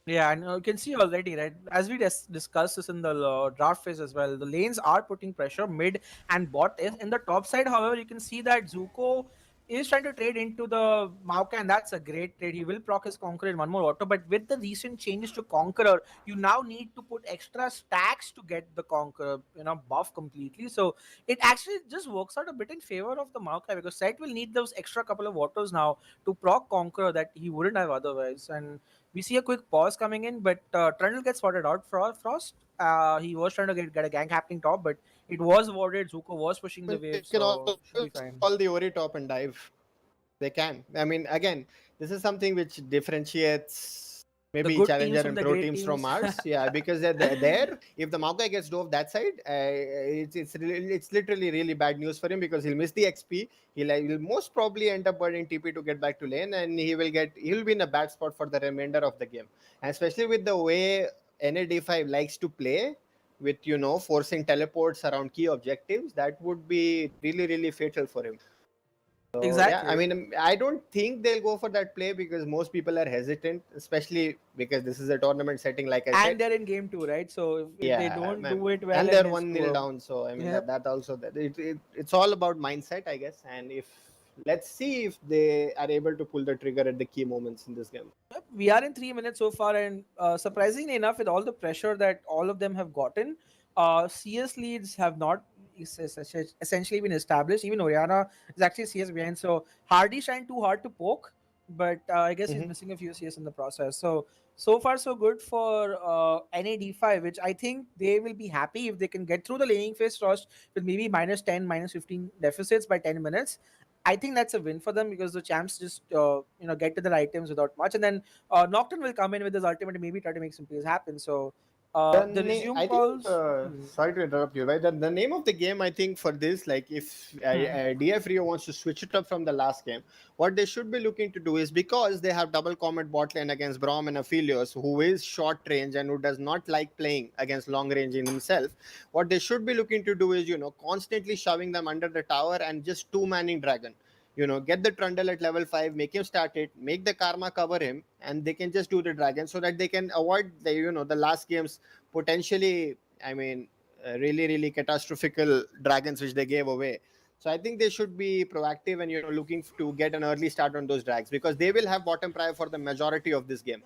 E: Yeah, and you can see already, right? As we discussed this in the draft phase as well, the lanes are putting pressure mid and bot. In the top side, however, you can see that Zuko is trying to trade into the Maokai, and that's a great trade. He will proc his Conqueror in one more auto, but with the recent changes to Conqueror, you now need to put extra stacks to get the Conqueror, buff completely. So it actually just works out a bit in favor of the Maokai because Set will need those extra couple of autos now to proc Conqueror that he wouldn't have otherwise. And we see a quick pause coming in, but Trundle gets spotted out. Frost, he was trying to get a gank happening top, but it was warded. Zuko was pushing the
B: They
E: wave,
B: can
E: so
B: all
E: should be fine.
B: call the Ori top and dive. They can. I mean, again, this is something which differentiates maybe
E: good
B: challenger
E: teams from
B: and
E: the
B: pro
E: great
B: teams from
E: teams.
B: Mars. Yeah, because they're there. If the Maokai gets dove that side, it's literally really bad news for him because he'll miss the XP. He'll most probably end up burning TP to get back to lane, and he'll be in a bad spot for the remainder of the game. And especially with the way NAD5 likes to play, with forcing teleports around key objectives, that would be really really fatal for him. So yeah, I
E: Exactly.
B: mean, I don't think they'll go for that play because most people are hesitant, especially because this is a tournament setting, like I said.
E: And they're in game two, right? So if they
B: Yeah,
E: don't do it well
B: and
E: and
B: they're
E: they
B: 1-0
E: screw up.
B: down. So I mean
E: Yep.
B: that also it's all about mindset, I guess. And if let's see if they are able to pull the trigger at the key moments in this game.
E: Yep. We are in 3 minutes so far, and surprisingly enough, with all the pressure that all of them have gotten, CS leads have not essentially been established. Even Oriana is actually CS behind. So Hardy's trying too hard to poke, but I guess he's missing a few CS in the process. So far so good for NAD5, which I think they will be happy if they can get through the laning phase first with maybe -10, -15 deficits by 10 minutes. I think that's a win for them because the champs just get to their items without much, and then Nocturne will come in with his ultimate and maybe try to make some plays happen. So the resume
B: I think,
E: calls.
B: sorry to interrupt you, right? The name of the game, I think, for this, like if DF Rio wants to switch it up from the last game, what they should be looking to do is because they have double comet bot lane against Braum and Aphelios, who is short range and who does not like playing against long range in himself, what they should be looking to do is, constantly shoving them under the tower and just two-manning Dragon. Get the Trundle at level 5, make him start it, make the Karma cover him, and they can just do the Dragon so that they can avoid the last game's potentially, I mean, really, really catastrophical dragons which they gave away. So I think they should be proactive and, looking to get an early start on those drags because they will have bottom prior for the majority of this game.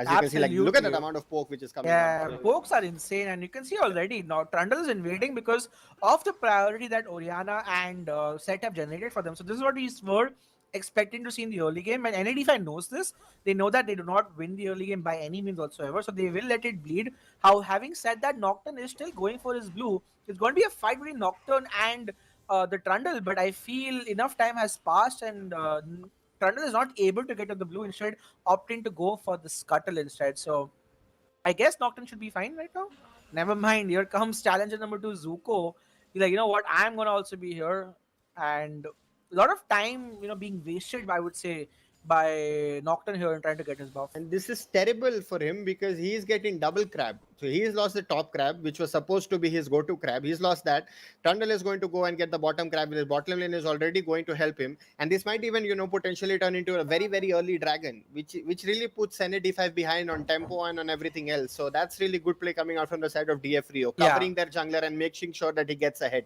B: As you can see, like, look at that amount of poke which is coming
E: Yeah,
B: out.
E: pokes are insane, and you can see already now Trundle is invading because of the priority that Oriana and Set have generated for them. So this is what we were expecting to see in the early game, and NAD5 knows this. They know that they do not win the early game by any means whatsoever, so they will let it bleed. Having said that, Nocturne is still going for his blue. It's going to be a fight between Nocturne and the Trundle, but I feel enough time has passed and Trundle is not able to get to the blue, instead opting to go for the Scuttle instead. So I guess Nocturne should be fine right now. Never mind. Here comes challenger number 2, Zuko. He's like, you know what? I'm gonna also be here, and a lot of time, being wasted, I would say, by Nocturne here and trying to get his buff.
B: And this is terrible for him because he is getting double crab. So he's lost the top crab, which was supposed to be his go-to crab. He's lost that. Trundle is going to go and get the bottom crab. His bottom lane is already going to help him. And this might even, potentially turn into a very, very early dragon, which really puts NAD5 behind on tempo and on everything else. So that's really good play coming out from the side of DF Rio, covering their jungler and making sure that he gets ahead.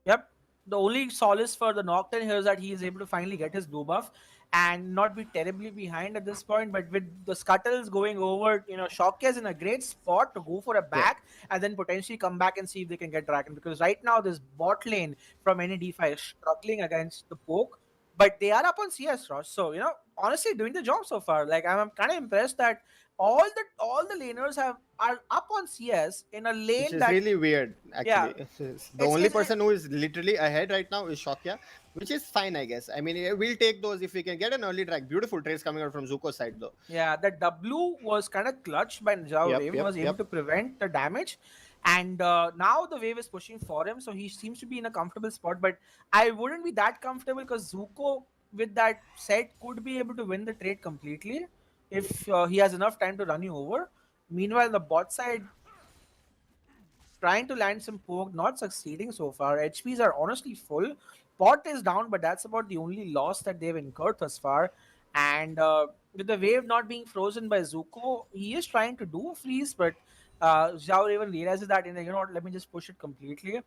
E: Yep. The only solace for the Nocturne here is that he is able to finally get his blue buff and not be terribly behind at this point. But with the scuttles going over, Shockia is in a great spot to go for a back and then potentially come back and see if they can get Dragon. Because right now, this bot lane from NAD5 is struggling against the poke, but they are up on CS, Ross. So, honestly, doing the job so far. Like, I'm kind of impressed that all the laners are up on CS in a lane
B: Which is
E: that
B: really weird, actually.
E: Yeah.
B: The only person who is literally ahead right now is Shokya, which is fine, I guess. I mean, we'll take those if we can get an early drag. Beautiful trades coming out from Zuko's side, though.
E: Yeah, the W was kind of clutched by Najao Wave. He was able to prevent the damage. And now the wave is pushing for him, so he seems to be in a comfortable spot. But I wouldn't be that comfortable because Zuko, with that set, could be able to win the trade completely if he has enough time to run you over. Meanwhile, the bot side trying to land some poke, not succeeding so far. HPs are honestly full. Pot is down, but that's about the only loss that they've incurred thus far. And with the wave not being frozen by Zuko, he is trying to do a freeze, but Zhao even realizes that, let me just push it completely.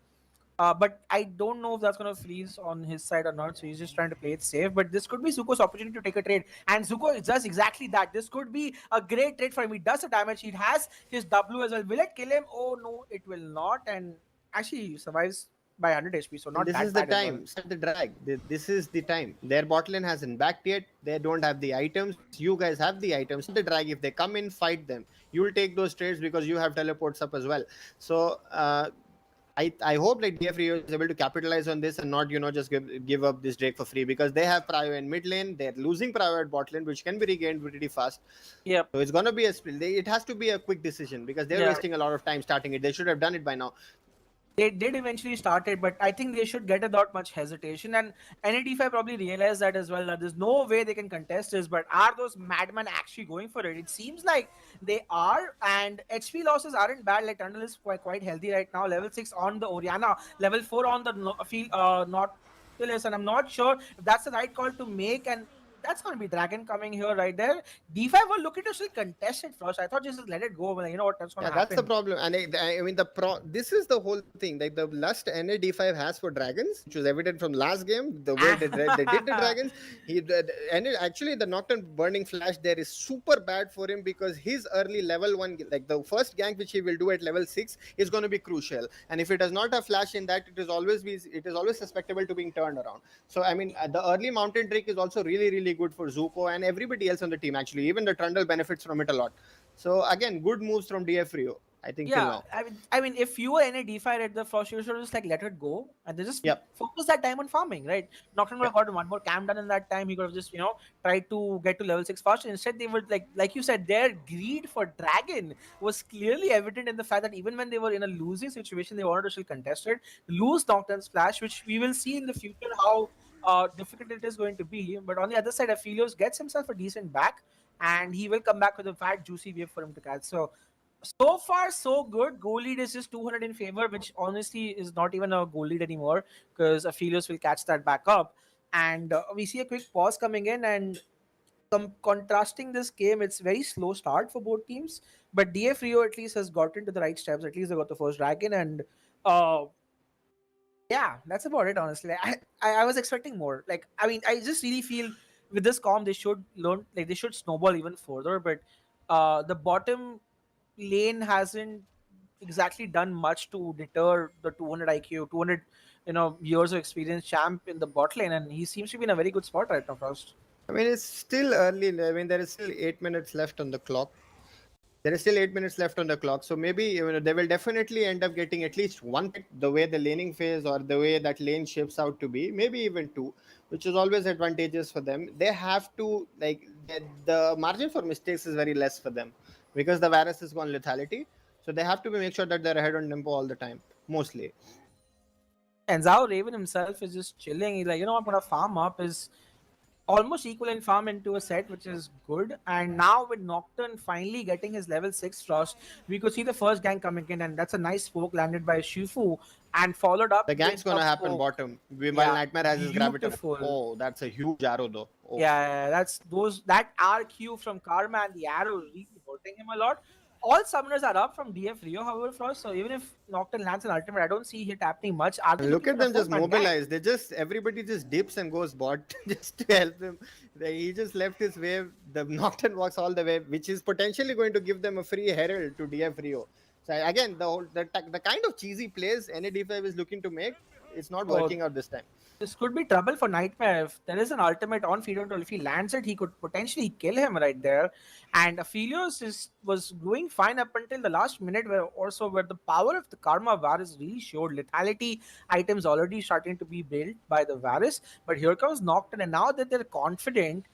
E: But I don't know if that's going to freeze on his side or not. So he's just trying to play it safe. But this could be Zuko's opportunity to take a trade. And Zuko does exactly that. This could be a great trade for him. He does the damage. He has his W as well. Will it kill him? Oh, no, it will not. And actually, he survives by 100 HP. So
B: And
E: not
B: this
E: that
B: is the
E: bad as well.
B: time. Start the drag. This is the time. Their bot lane hasn't backed yet. They don't have the items. You guys have the items. Start the drag. If they come in, fight them. You'll take those trades because you have teleports up as well. So I hope like DF Rio is able to capitalize on this and not just give up this Drake for free, because they have prio in mid lane. They're losing prio at bot lane, which can be regained pretty fast.
E: Yep.
B: So it's gonna be a split. It has to be a quick decision because they're
E: Yeah.
B: wasting a lot of time starting it. They should have done it by now.
E: They did eventually start it, but I think they should get without much hesitation. And NAD5 probably realized that as well, that there's no way they can contest this. But are those madmen actually going for it? It seems like they are, and HP losses aren't bad. Like Tundle is quite healthy right now. Level 6 on the Oriana, level 4 on the Nautilus, and I'm not sure if that's the right call to make. And that's going to be Dragon coming here right there. D5 were looking to still contest it first. I thought just let it go, but you know what, that's going to happen.
B: That's the problem. And I mean, this is the whole thing. Like the lust NAD5 has for dragons, which was evident from last game. The way they did the dragons, actually the Nocturne Burning Flash there is super bad for him, because his early level 1, like the first gank which he will do at level 6, is going to be crucial. And if it does not have flash in that, it is always susceptible to being turned around. So I mean, the early Mountain Drake is also really good for Zuko and everybody else on the team. Actually, even the Trundle benefits from it a lot. So again, good moves from DF Rio, I think. Till now.
E: I mean, if you were in a DeFi at the first, you should just like let it go and then just focus that time on farming, right? Nocturne would have gotten one more camp done in that time. He could have just tried to get to level 6 fast. Instead, they would like you said, their greed for Dragon was clearly evident in the fact that even when they were in a losing situation, they wanted to still contest it, lose Nocturne's flash, which we will see in the future how difficult it is going to be. But on the other side, Aphelios gets himself a decent back, and he will come back with a fat juicy wave for him to catch. So far so good. Goal lead is just 200 in favor, which honestly is not even a goal lead anymore, because Aphelios will catch that back up. And we see a quick pause coming in, and contrasting this game, it's very slow start for both teams, but DF Rio at least has gotten to the right steps. At least they got the first dragon, and yeah, that's about it. Honestly, I was expecting more. Like, I mean, I just really feel with this comp they should learn, like they should snowball even further. But the bottom lane hasn't exactly done much to deter the 200 IQ, 200 years of experience champ in the bot lane, and he seems to be in a very good spot right now. Frost.
B: I mean, it's still early. I mean, there is still 8 minutes left on the clock. So maybe they will definitely end up getting at least one pick, the way the laning phase or the way that lane shapes out to be, maybe even two, which is always advantageous for them. They have to, like, the margin for mistakes is very less for them because the Varus is gone lethality. So they have to make sure that they're ahead on tempo all the time, mostly.
E: And Zhao Raven himself is just chilling. He's like, I'm gonna farm up. Is almost equal in farm into a set, which is good. And now with Nocturne finally getting his level 6 Frost, we could see the first gank coming in, and that's a nice poke landed by Shifu, and followed up.
B: The gank's gonna happen bottom. While Nightmare has his graviton. Oh, that's a huge arrow though. Oh.
E: Yeah, that RQ from Karma and the arrow really hurting him a lot. All summoners are up from DF Rio, however, Frost. So even if Nocturne lands an ultimate, I don't see it happening much.
B: Look at them just mobilize. Everybody just dips and goes bot just to help them. He just left his wave. The Nocturne walks all the way, which is potentially going to give them a free herald to DF Rio. So again, the kind of cheesy plays NAD5 is looking to make, it's not working out this time.
E: This could be trouble for Nightmare. If there is an ultimate on Feeder Control, if he lands it, he could potentially kill him right there. And Aphelios was doing fine up until the last minute, where the power of the Karma Varus really showed. Lethality items already starting to be built by the Varus. But here comes Nocturne, and now that they're confident,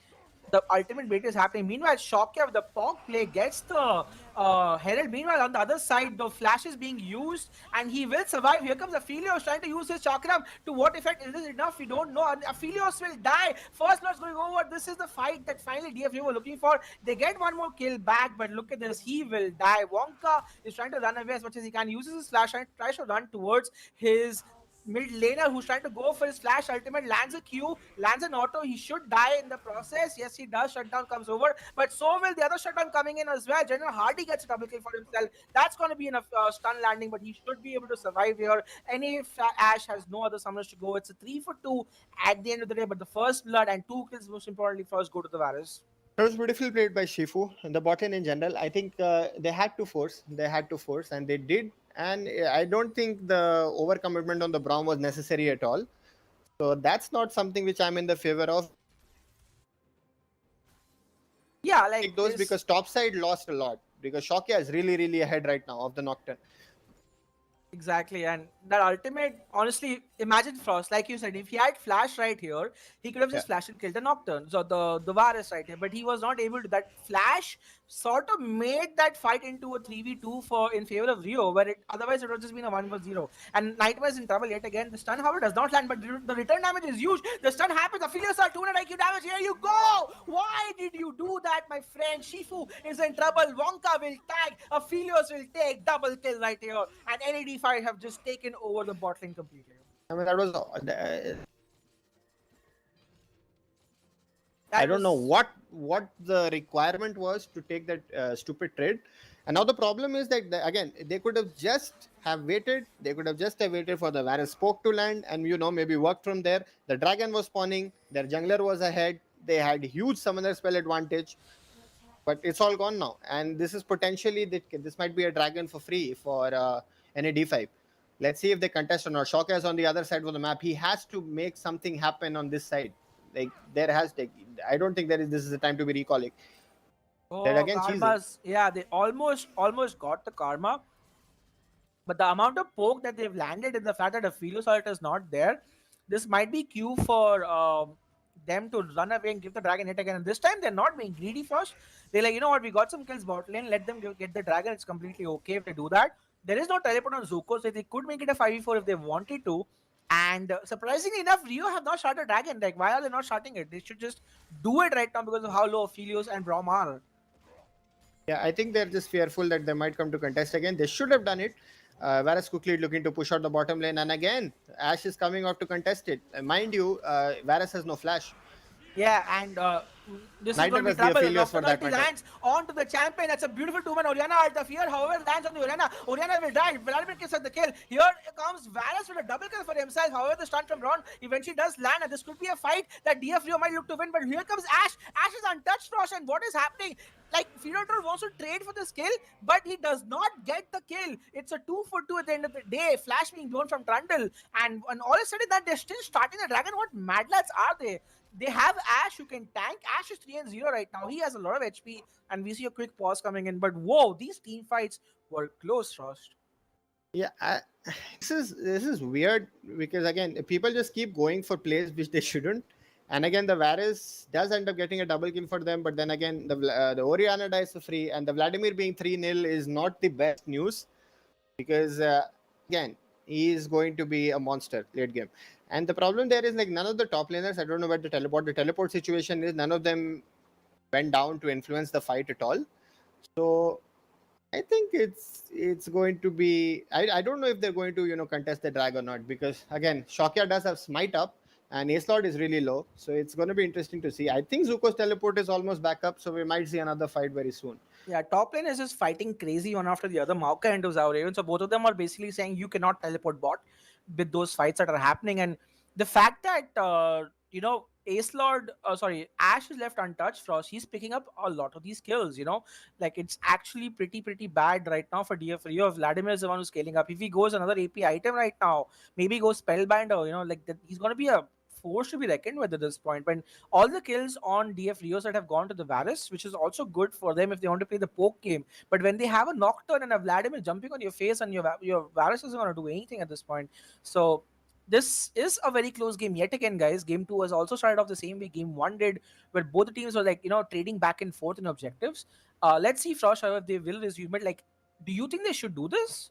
E: the ultimate bait is happening. Meanwhile, Shockwave with the Pog play gets the Herald. Meanwhile, on the other side, the flash is being used, and he will survive. Here comes Aphelios trying to use his Chakram. To what effect? Is this enough? We don't know. And Aphelios will die. First blood's going over. This is the fight that finally DFU were looking for. They get one more kill back, but look at this. He will die. Wonka is trying to run away as much as he can. Uses his flash and tries to run towards his mid laner who's trying to go for his flash ultimate, lands a Q, lands an auto. He should die in the process. Yes, he does. Shutdown comes over, but so will the other shutdown coming in as well. General Hardy gets a double kill for himself. That's going to be enough stun landing, but he should be able to survive here. Ash has no other summoners to go. It's a 3 for 2 at the end of the day, but the first blood and 2 kills, most importantly, first go to the Varus.
B: That was beautifully played by Shifu. And the bot lane in general, I think they had to force. They had to force, and they did. And I don't think the overcommitment on the Braum was necessary at all. So that's not something which I'm in the favor of.
E: Yeah, like
B: Take those
E: this-
B: because topside lost a lot. Because Shokya is really ahead right now of the Nocturne.
E: Exactly, and that ultimate, honestly, imagine Frost, like you said, if he had flash right here, he could have just flashed and killed the Nocturne, so the Varus right here, but he was not able to. That flash sort of made that fight into a 3v2 in favor of Rio, where otherwise it would have just been a 1v0. And Nightmare is in trouble yet again. The stun, however, does not land, but the return damage is huge. The stun happens, Aphelios are 200 IQ damage, here you go! Why did you do that, my friend? Shifu is in trouble, Wonka will tag, Aphelios will take double kill right here, and NAD5 have just taken over the bot lane completely.
B: I mean, that was. I don't know what the requirement was to take that stupid trade. And now the problem is that again they could have just have waited. They could have just have waited for the Varus spoke to land and maybe worked from there. The dragon was spawning. Their jungler was ahead. They had huge summoner spell advantage. But it's all gone now. And this is potentially this might be a dragon for free for NAD5. Let's see if they contest or not. Shokya is on the other side of the map. He has to make something happen on this side. Like I don't think this is the time to be recalling.
E: Oh,
B: That again,
E: karmas. Yeah, they almost got the karma. But the amount of poke that they've landed in the fact that a Philosalt is not there, this might be cue for them to run away and give the dragon hit again. And this time they're not being greedy first. They're like, you know what, we got some kills bot lane, let them get the dragon. It's completely okay if they do that. There is no teleport on Zuko, so they could make it a 5v4 if they wanted to. And surprisingly enough, Rio have not shot a dragon. Like, why are they not shooting it? They should just do it right now because of how low Aphelios and Braum are.
B: Yeah, I think they're just fearful that they might come to contest again. They should have done it. Varus quickly looking to push out the bottom lane. And again, Ash is coming out to contest it. Mind you, Varus has no flash.
E: Yeah, and this
B: Neither
E: is going to be
B: does the
E: trouble.
B: Aphelios for that matter.
E: Lands onto the champion. That's a beautiful 2-man Orianna at the fear. However, lands on the Orianna. Orianna will die. Vladimir gets the kill. Here comes Varus with a double kill for himself. However, the stun from Ron eventually does land, and this could be a fight that DF Rio might look to win. But here comes Ash. Ash is untouched, Frost, and what is happening? Like, Fearotor wants to trade for this kill, but he does not get the kill. It's a 2 for 2 at the end of the day. Flash being blown from Trundle. And all of a sudden, that they're still starting the dragon. What mad lads are they? They have Ash who can tank. Ash is 3-0 right now. He has a lot of HP, and we see a quick pause coming in. But whoa, these team fights were close, Frost.
B: Yeah, this is weird because again, people just keep going for plays which they shouldn't. And again, the Varus does end up getting a double kill for them. But then again, the Orianna dies for free, and the Vladimir being 3-0 is not the best news because again, he is going to be a monster late game. And the problem there is like none of the top laners, I don't know where the teleport situation is, none of them went down to influence the fight at all. So I think it's going to be, I don't know if they're going to contest the drag or not, because again, Shokya does have smite up and Ace Lord is really low, so it's going to be interesting to see. I think Zuko's teleport is almost back up, so we might see another fight very soon.
E: Yeah, top lane is just fighting crazy one after the other. Mauka and Raven, so both of them are basically saying you cannot teleport bot with those fights that are happening. And the fact that Ash is left untouched, Frost, he's picking up a lot of these kills, like it's actually pretty bad right now for DF Rio. Vladimir is the one who's scaling up. If he goes another AP item right now, maybe goes Spellbinder, like that, he's gonna be a force to be reckoned with at this point. But all the kills on DF Rios that have gone to the Varus, which is also good for them if they want to play the poke game. But when they have a Nocturne and a Vladimir jumping on your face, and your Varus isn't going to do anything at this point. So this is a very close game yet again, guys. Game 2 has also started off the same way Game 1 did, where both the teams were trading back and forth in objectives. Let's see, Frost, however, if they will resume it. Like, do you think they should do this?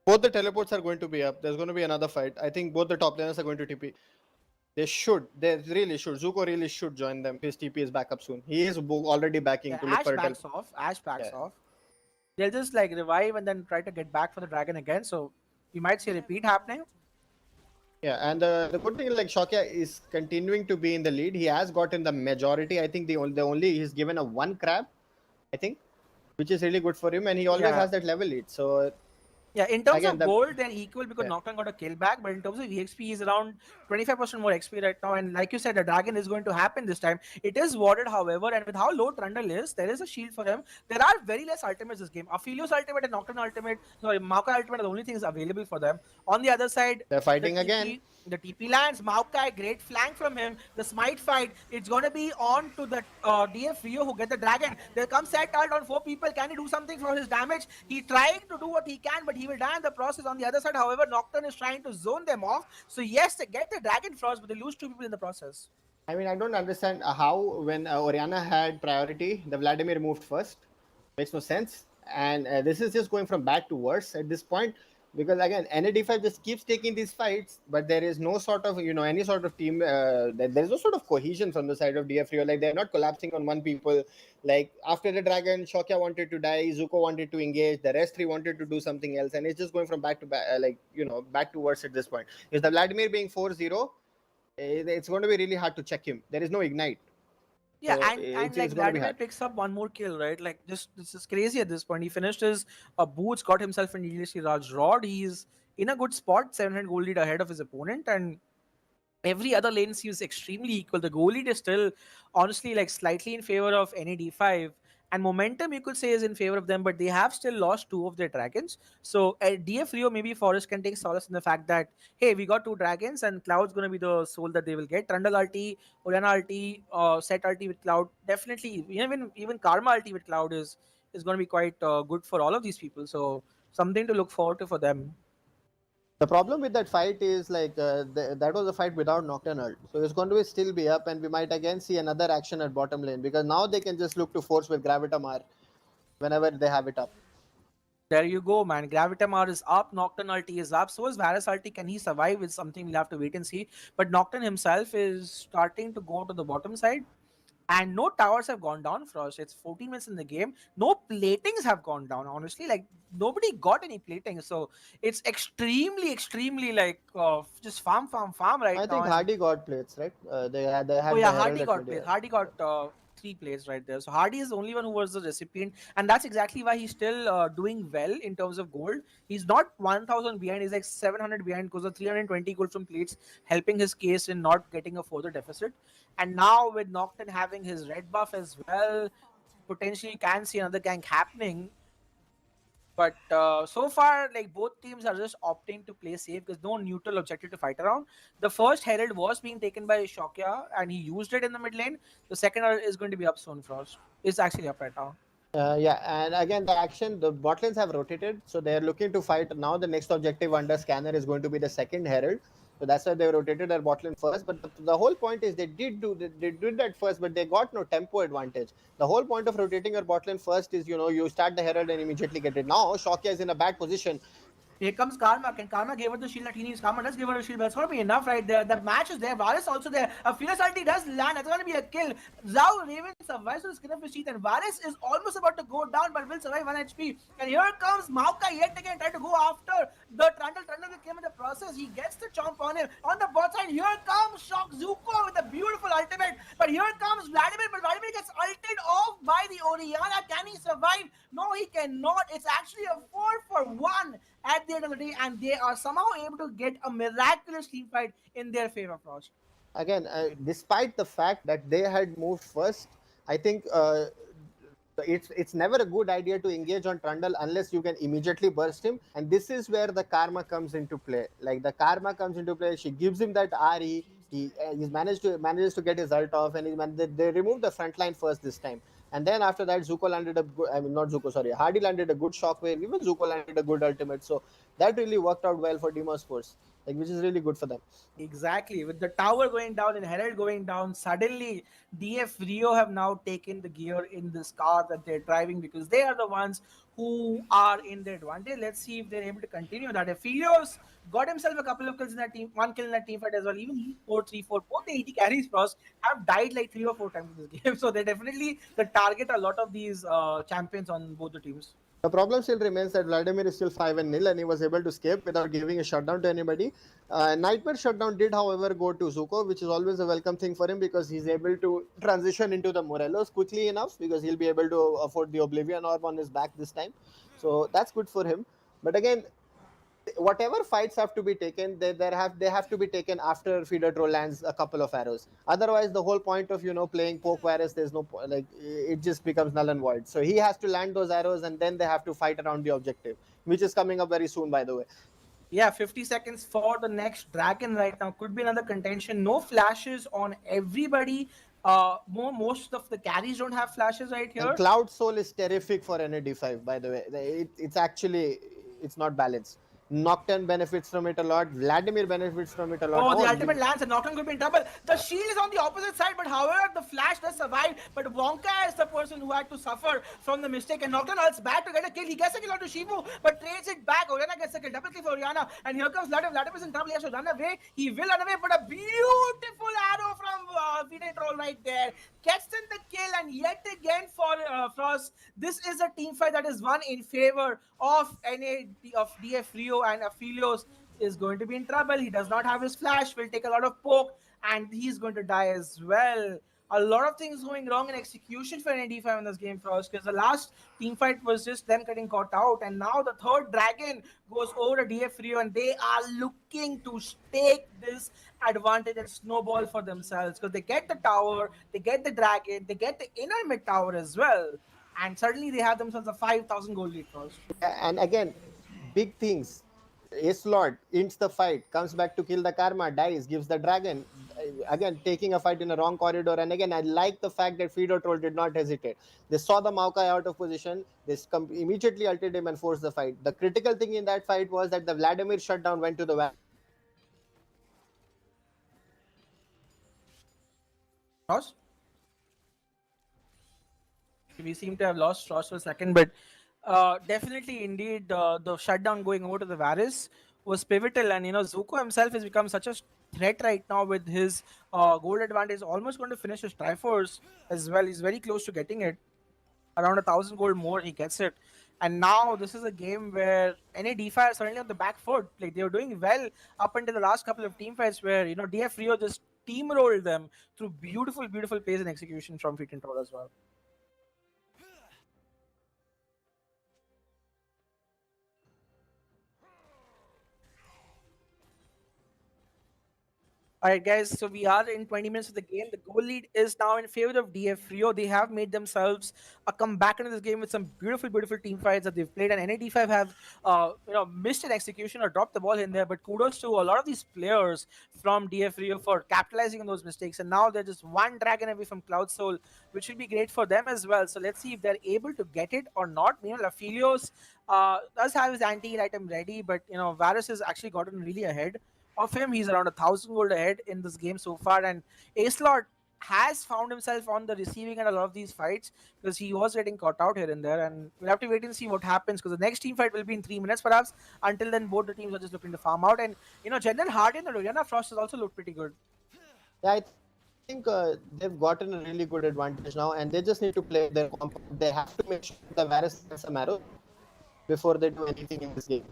B: Both the teleports are going to be up. There's going to be another fight. I think both the top laners are going to TP. They should. They really should. Zuko really should join them. His TP is back up soon. He is already backing to look for a teleport.
E: Ash backs off. They'll just revive and then try to get back for the dragon again. So we might see a repeat happening.
B: Yeah, and the good thing is like Shokya is continuing to be in the lead. He has gotten the majority. I think the only he's given a one crab, I think, which is really good for him, and he always
E: Yeah.
B: has that level lead. So
E: Yeah, in terms
B: again,
E: of
B: the
E: gold, they're equal because
B: yeah.
E: Nocturne got a kill back. But in terms of EXP, he's around 25% more XP right now. And like you said, the dragon is going to happen this time. It is warded, however, and with how low Trundle is, there is a shield for him. There are very less ultimates this game. Aphelios ultimate and Nocturne ultimate, sorry, Maokai ultimate are the only things available for them. On the other side,
B: They're
E: the
B: fighting again.
E: TP lands. Maokai, great flank from him. The smite fight, it's going to be on to the DF Rio who get the dragon. There comes set ult on 4 people. Can he do something for his damage? He trying to do what he can, but he will die in the process. On the other side, however, Nocturne is trying to zone them off. So yes, they get the dragon frost, but they lose 2 people in the process.
B: I mean, I don't understand how when Oriana had priority, the Vladimir moved first. Makes no sense. And this is just going from bad to worse at this point. Because again, NAD5 just keeps taking these fights, but there is no sort of, any sort of team, there's no sort of cohesion from the side of DF Rio. Like, they're not collapsing on one people. Like, after the Dragon, Shokya wanted to die, Zuko wanted to engage, the rest three wanted to do something else. And it's just going from back to back, back to worse at this point. Is the Vladimir being 4-0, it's going to be really hard to check him. There is no ignite.
E: Yeah,
B: So
E: and like
B: it's going to be
E: Vladimir
B: hard.
E: picks up one more kill, right? Like just this is crazy at this point. He finished his boots, got himself an needlessly large rod. He's in a good spot, 700 gold lead ahead of his opponent, and every other lane seems extremely equal. The goal lead is still honestly like slightly in favor of NAD5, and momentum you could say is in favor of them, but they have still lost 2 of their dragons. So at DF Rio, maybe Forest can take solace in the fact that hey, we got 2 dragons, and Cloud's gonna be the soul that they will get. Trundle ulti, Oriana ulti, Set ulti with Cloud, definitely even Karma ulti with Cloud is gonna be quite good for all of these people. So something to look forward to for them.
B: The problem with that fight is like that was a fight without Nocturnal, so it's going to still be up, and we might again see another action at bottom lane because now they can just look to force with Gravitamar whenever they have it up.
E: There you go, man. Gravitamar is up, Nocturne ulti is up. So is Varus ulti. Can he survive? Is something we'll have to wait and see. But Nocturne himself is starting to go to the bottom side. And no towers have gone down, Frost. It's 14 minutes in the game. No platings have gone down, honestly. Like, nobody got any plating. So, it's extremely, like, just farm right
B: I
E: now.
B: think Hardy got plates, right? They had
E: Oh yeah,
B: the
E: Hardy
B: Herald
E: got
B: at
E: plays.
B: mid.
E: Hardy got 3 plays right there. So Hardy is the only one who was the recipient, and that's exactly why he's still doing well in terms of gold. He's not 1,000 behind; he's like 700 behind because of 320 gold from plates, helping his case in not getting a further deficit. And now with Nocturne having his red buff as well, potentially can see another gank happening. But so far, like both teams are just opting to play safe because no neutral objective to fight around. The first Herald was being taken by Shokya and he used it in the mid lane. The second Herald is going to be up soon, Frost. It's actually up right now.
B: Yeah, and again the bot lanes have rotated, so they're looking to fight now. The next objective under Scanner is going to be the second Herald, so that's why they rotated their bot lane first. But the whole point is they did that first, but they got no tempo advantage. The whole point of rotating your bot lane first is you start the Herald and immediately get it. Now Shokya is in a bad position.
E: Here comes Karma. Can Karma give her the shield that he needs? Karma does give her a shield, but it's going to be enough right there. The match is there. Varus also there. A Fierce ulti does land. That's going to be a kill. Zhao Raven survives to the skin of his teeth, and Varus is almost about to go down, but will survive 1 HP. And here comes Maokai yet again, trying to go after the Trundle. Trundle came in the process. He gets the chomp on him. On the bot side, here comes Shock Zuko with a beautiful ultimate. But here comes Vladimir, but Vladimir gets ulted off by the Oriana. Can he survive? No, he cannot. It's actually a 4-for-1 at the end of the day, and they are somehow able to get a miraculous team fight in their favor, Frost.
B: Again, despite the fact that they had moved first, I think it's never a good idea to engage on Trundle unless you can immediately burst him. And this is where the karma comes into play. Like the karma comes into play. She gives him that RE. He's manages to get his ult off, and they removed the front line first this time. And then after that, Zuko landed a good, I mean not Zuko, sorry, Hardy landed a good shockwave. Even Zuko landed a good ultimate. So that really worked out well for Deimos Force, like which is really good for them.
E: Exactly. With the tower going down and Herald going down, suddenly DF Rio have now taken the gear in this car that they're driving because they are the ones who are in the advantage. Let's see if they're able to continue that. If Helios got himself a couple of kills in that team, 1 kill in that team fight as well. Even he 4, 3, 4, both the 80 carries Frost have died like 3 or 4 times in this game. So they definitely the target a lot of these champions on both the teams.
B: The problem still remains that Vladimir is still 5-0 and he was able to escape without giving a shutdown to anybody. Nightmare shutdown did, however, go to Zuko, which is always a welcome thing for him because he's able to transition into the Morelos quickly enough because he'll be able to afford the Oblivion Orb on his back this time. So that's good for him. But again, whatever fights have to be taken, they have to be taken after Feeder Troll lands a couple of arrows. Otherwise, the whole point of playing poke virus, there's no like it just becomes null and void. So he has to land those arrows, and then they have to fight around the objective, which is coming up very soon, by the way.
E: Yeah, 50 seconds for the next dragon right now. Could be another contention. No flashes on everybody. Most of the carries don't have flashes right here.
B: And Cloud Soul is terrific for NAD5, by the way. It's not balanced. Nocturne benefits from it a lot. Vladimir benefits from it a lot.
E: Oh, the ultimate lands and Nocturne could be in trouble. The shield is on the opposite side, but however, the flash does survive. But Wonka is the person who had to suffer from the mistake. And Nocturne ults back to get a kill. He gets a kill onto Shifu, but trades it back. Oriana gets a kill. Double kill for Oriana. And here comes Vladimir. Vladimir's in trouble. He has to run away. He will run away, but a beautiful arrow from Vide Troll right there. Gets in the kill, and yet again for Frost. This is a team fight that is won in favor of DF Rio, and Aphelios is going to be in trouble. He does not have his flash, will take a lot of poke, and he's going to die as well. A lot of things going wrong in execution for NAD5 in this game, Frost, because the last team fight was just them getting caught out, and now the third dragon goes over to DF Rio, and they are looking to stake this advantage and snowball for themselves, because they get the tower, they get the dragon, they get the inner mid tower as well, and suddenly they have themselves a 5,000 gold lead, Frost.
B: And again, big things. Ace Lord ends the fight, comes back to kill the Karma, dies, gives the dragon. Again, taking a fight in a wrong corridor. And again, I like the fact that Feeder Troll did not hesitate. They saw the Maokai out of position. They immediately ulted him and forced the fight. The critical thing in that fight was that the Vladimir shutdown went to the
E: Frost? We seem to have lost Frost for a second, but definitely, indeed, the shutdown going over to the Varus was pivotal, and Zuko himself has become such a threat right now with his gold advantage. Almost going to finish his Triforce as well. He's very close to getting it. Around 1,000 gold more, he gets it. And now this is a game where NAD5 are certainly on the back foot. Like, they were doing well up until the last couple of team fights where DF Rio just steamrolled them through beautiful, beautiful pace and execution from Feet and Troll as well. All right, guys. So we are in 20 minutes of the game. The goal lead is now in favor of DF Rio. They have made themselves a comeback into this game with some beautiful, beautiful team fights that they've played. And NAD5 have, missed an execution or dropped the ball in there. But kudos to a lot of these players from DF Rio for capitalizing on those mistakes. And now they're just one dragon away from Cloud Soul, which will be great for them as well. So let's see if they're able to get it or not. Meanwhile, Aphelios does have his anti-heal item ready, but Varus has actually gotten really ahead of him. He's around 1,000 gold ahead in this game so far, and Ace Lord has found himself on the receiving end a lot of these fights because he was getting caught out here and there, and we'll have to wait and see what happens because the next team fight will be in 3 minutes perhaps. Until then, both the teams are just looking to farm out, and General Hardy and the Oriana Frost has also looked pretty good.
B: Yeah, I think they've gotten a really good advantage now, and they just need to play their compound. They have to make sure the Varus gets some arrows before they do anything in this game.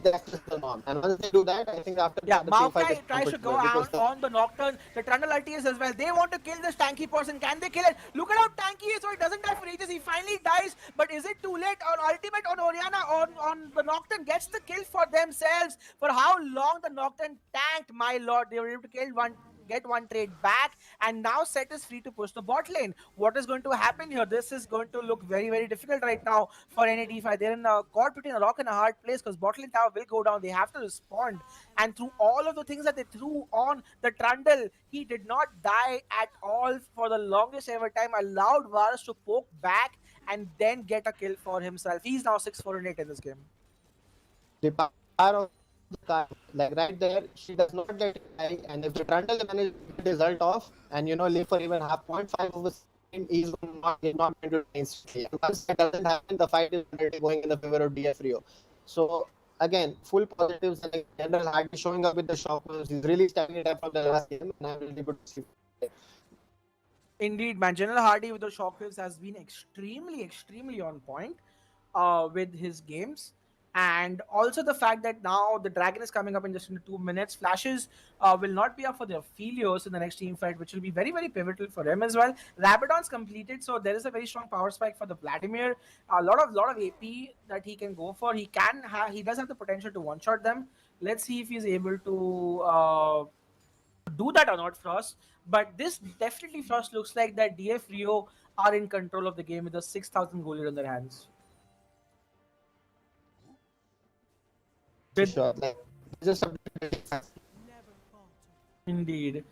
B: That's just the norm. And once they do that, I think after
E: that,
B: Maokai
E: tries to go out on the Nocturne. The Trundle ulti is as well. They want to kill this tanky person. Can they kill it? Look at how tanky he is. So he doesn't die for ages. He finally dies. But is it too late? On ultimate on Oriana on the Nocturne gets the kill for themselves. For how long the Nocturne tanked, my lord. They were able to get one trade back, and now Set is free to push the bot lane. What is going to happen here? This is going to look very, very difficult right now for NAD5. They're in a caught between a rock and a hard place because bot lane tower will go down. They have to respond, and through all of the things that they threw on the Trundle, he did not die at all for the longest ever time. Allowed Varus to poke back and then get a kill for himself. He's now 6-4-8 in this game.
B: The power of the car, like right there, she does not get high, and if the Trundle manages to get result off and live for even half 0.5 of a second, he's not going to instantly. And once that doesn't happen, the fight is already going in the favor of DF Rio. So again, full positives, and General Hardy showing up with the shockers. He's really standing it up from the last game, and I'm really good to see.
E: Indeed, man. General Hardy with the shockwaves has been extremely, extremely on point. with his games. And also the fact that now the dragon is coming up in just in 2 minutes. Flashes will not be up for the Aphelios in the next team fight, which will be very, very pivotal for him as well. Rabadon's completed, so there is a very strong power spike for the Vladimir. A lot of AP that he can go for. He does have the potential to one shot them. Let's see if he's able to do that or not, Frost. But this definitely, Frost, looks like that DF Rio are in control of the game with a 6,000 goal lead in their hands. With
B: Sure. Like, just
E: Indeed.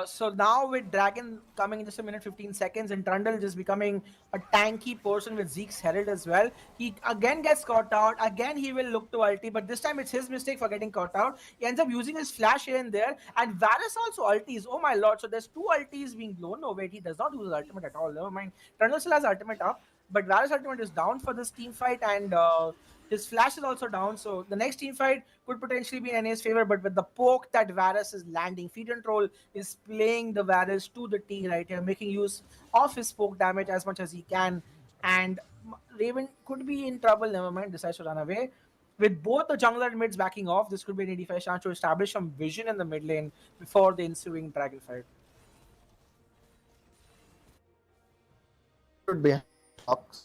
E: So now with Dragon coming in just a minute 15 seconds and Trundle just becoming a tanky person with Zeke's Herald as well, he again gets caught out. Again, he will look to ulti, but this time it's his mistake for getting caught out. He ends up using his flash here and there, and Varus also ultis. Oh my lord, so there's 2 ultis being blown. No, wait, he does not use his ultimate at all. Never mind. Trundle still has ultimate up, but Varus ultimate is down for this team fight, and his flash is also down, so the next team fight could potentially be in NA's favor, but with the poke that Varus is landing, Feed and Troll is playing the Varus to the T right here, making use of his poke damage as much as he can, and Raven could be in trouble, never mind, decides to run away. With both the jungler and mids backing off, this could be an 85 chance to establish some vision in the mid lane before the ensuing Dragon fight.
B: should be blocks.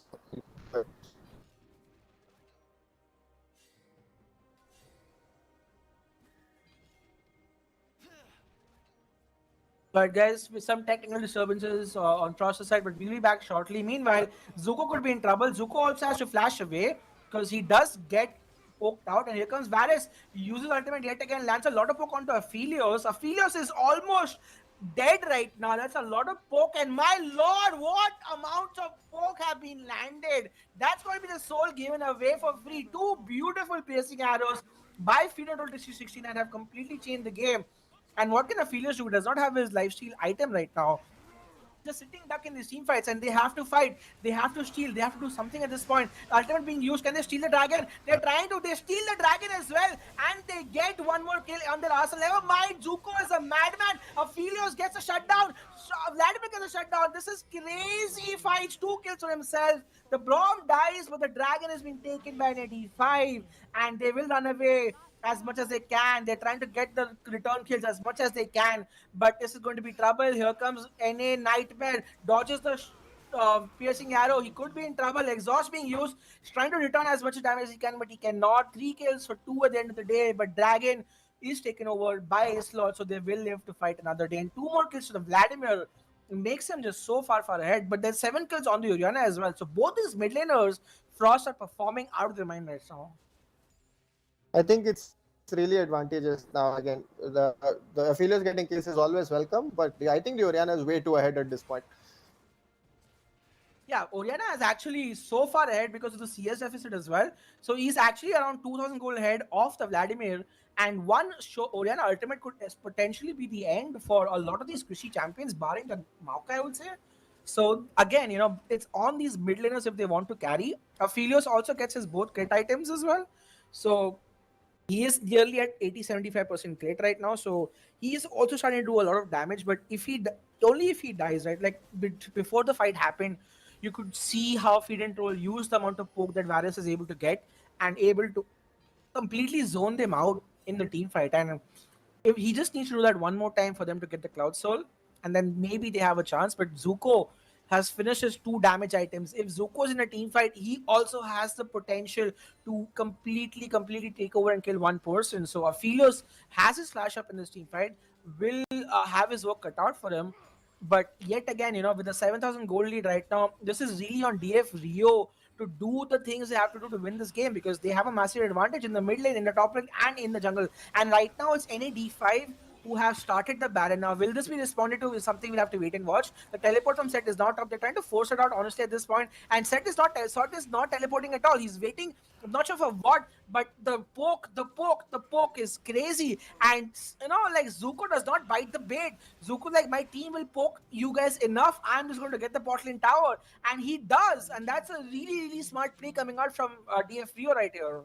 E: But guys, with some technical disturbances on Frost's side, but we'll be back shortly. Meanwhile, Zuko could be in trouble. Zuko also has to flash away because he does get poked out. And here comes Varus. He uses ultimate yet again, lands a lot of poke onto Aphelios. Aphelios is almost dead right now. That's a lot of poke. And my lord, what amounts of poke have been landed. That's going to be the soul given away for free. 2 beautiful piercing arrows by Feeder 16 and have completely changed the game. And what can Aphelios do? He does not have his lifesteal item right now. Just sitting duck in these team fights, and they have to fight. They have to steal. They have to do something at this point. Ultimate being used. Can they steal the dragon? They're trying to. They steal the dragon as well, and they get one more kill on their arsenal. Never mind. Zuko is a madman. Aphelios gets a shutdown. Vladimir gets a shutdown. This is crazy fights. 2 kills for himself. The Braum dies, but the dragon has been taken by an 85, and they will run away as much as they can. They're trying to get the return kills as much as they can, but this is going to be trouble. Here comes NA Nightmare, dodges the piercing arrow. He could be in trouble. Exhaust being used. He's trying to return as much damage as he can, but he cannot. 3 kills for 2 at the end of the day, but Dragon is taken over by Islot, so they will live to fight another day. And 2 more kills to the Vladimir makes him just so far ahead, but there's 7 kills on the Orianna as well. So both these mid laners, Frost, are performing out of their mind right now.
B: I think it's really advantageous now. Again, the Aphelios getting kills is always welcome, but I think the Orianna is way too ahead at this point.
E: Yeah, Orianna is actually so far ahead because of the CS deficit as well. So he's actually around 2,000 gold ahead of the Vladimir. And one Orianna ultimate could potentially be the end for a lot of these Krishi champions, barring the Maokai, I would say. So again, it's on these mid laners if they want to carry. Aphelios also gets his both crit items as well. So he is nearly at 80-75% crit right now. So he is also starting to do a lot of damage. But only if he dies, right? Like before the fight happened, you could see how Feed and Troll use the amount of poke that Varus is able to get and able to completely zone them out in the team fight. And if he just needs to do that one more time for them to get the Cloud Soul, and then maybe they have a chance. But Zuko has finished his 2 damage items. If Zuko's in a team fight, he also has the potential to completely take over and kill one person. So Aphelios has his flash up in this team fight, will have his work cut out for him. But yet again, with the 7,000 gold lead right now, this is really on DF Rio to do the things they have to do to win this game, because they have a massive advantage in the mid lane, in the top lane, and in the jungle. And right now it's NAD5 who have started the Baron. Now, will this be responded to is something we'll have to wait and watch. The teleport from Set is not up. They're trying to force it out, honestly, at this point. And Set is not teleporting at all. He's waiting. I'm not sure for what, but the poke is crazy. And, like, Zuko does not bite the bait. Zuko, like, my team will poke you guys enough. I'm just going to get the bot lane tower. And he does. And that's a really, really smart play coming out from DF Rio right here.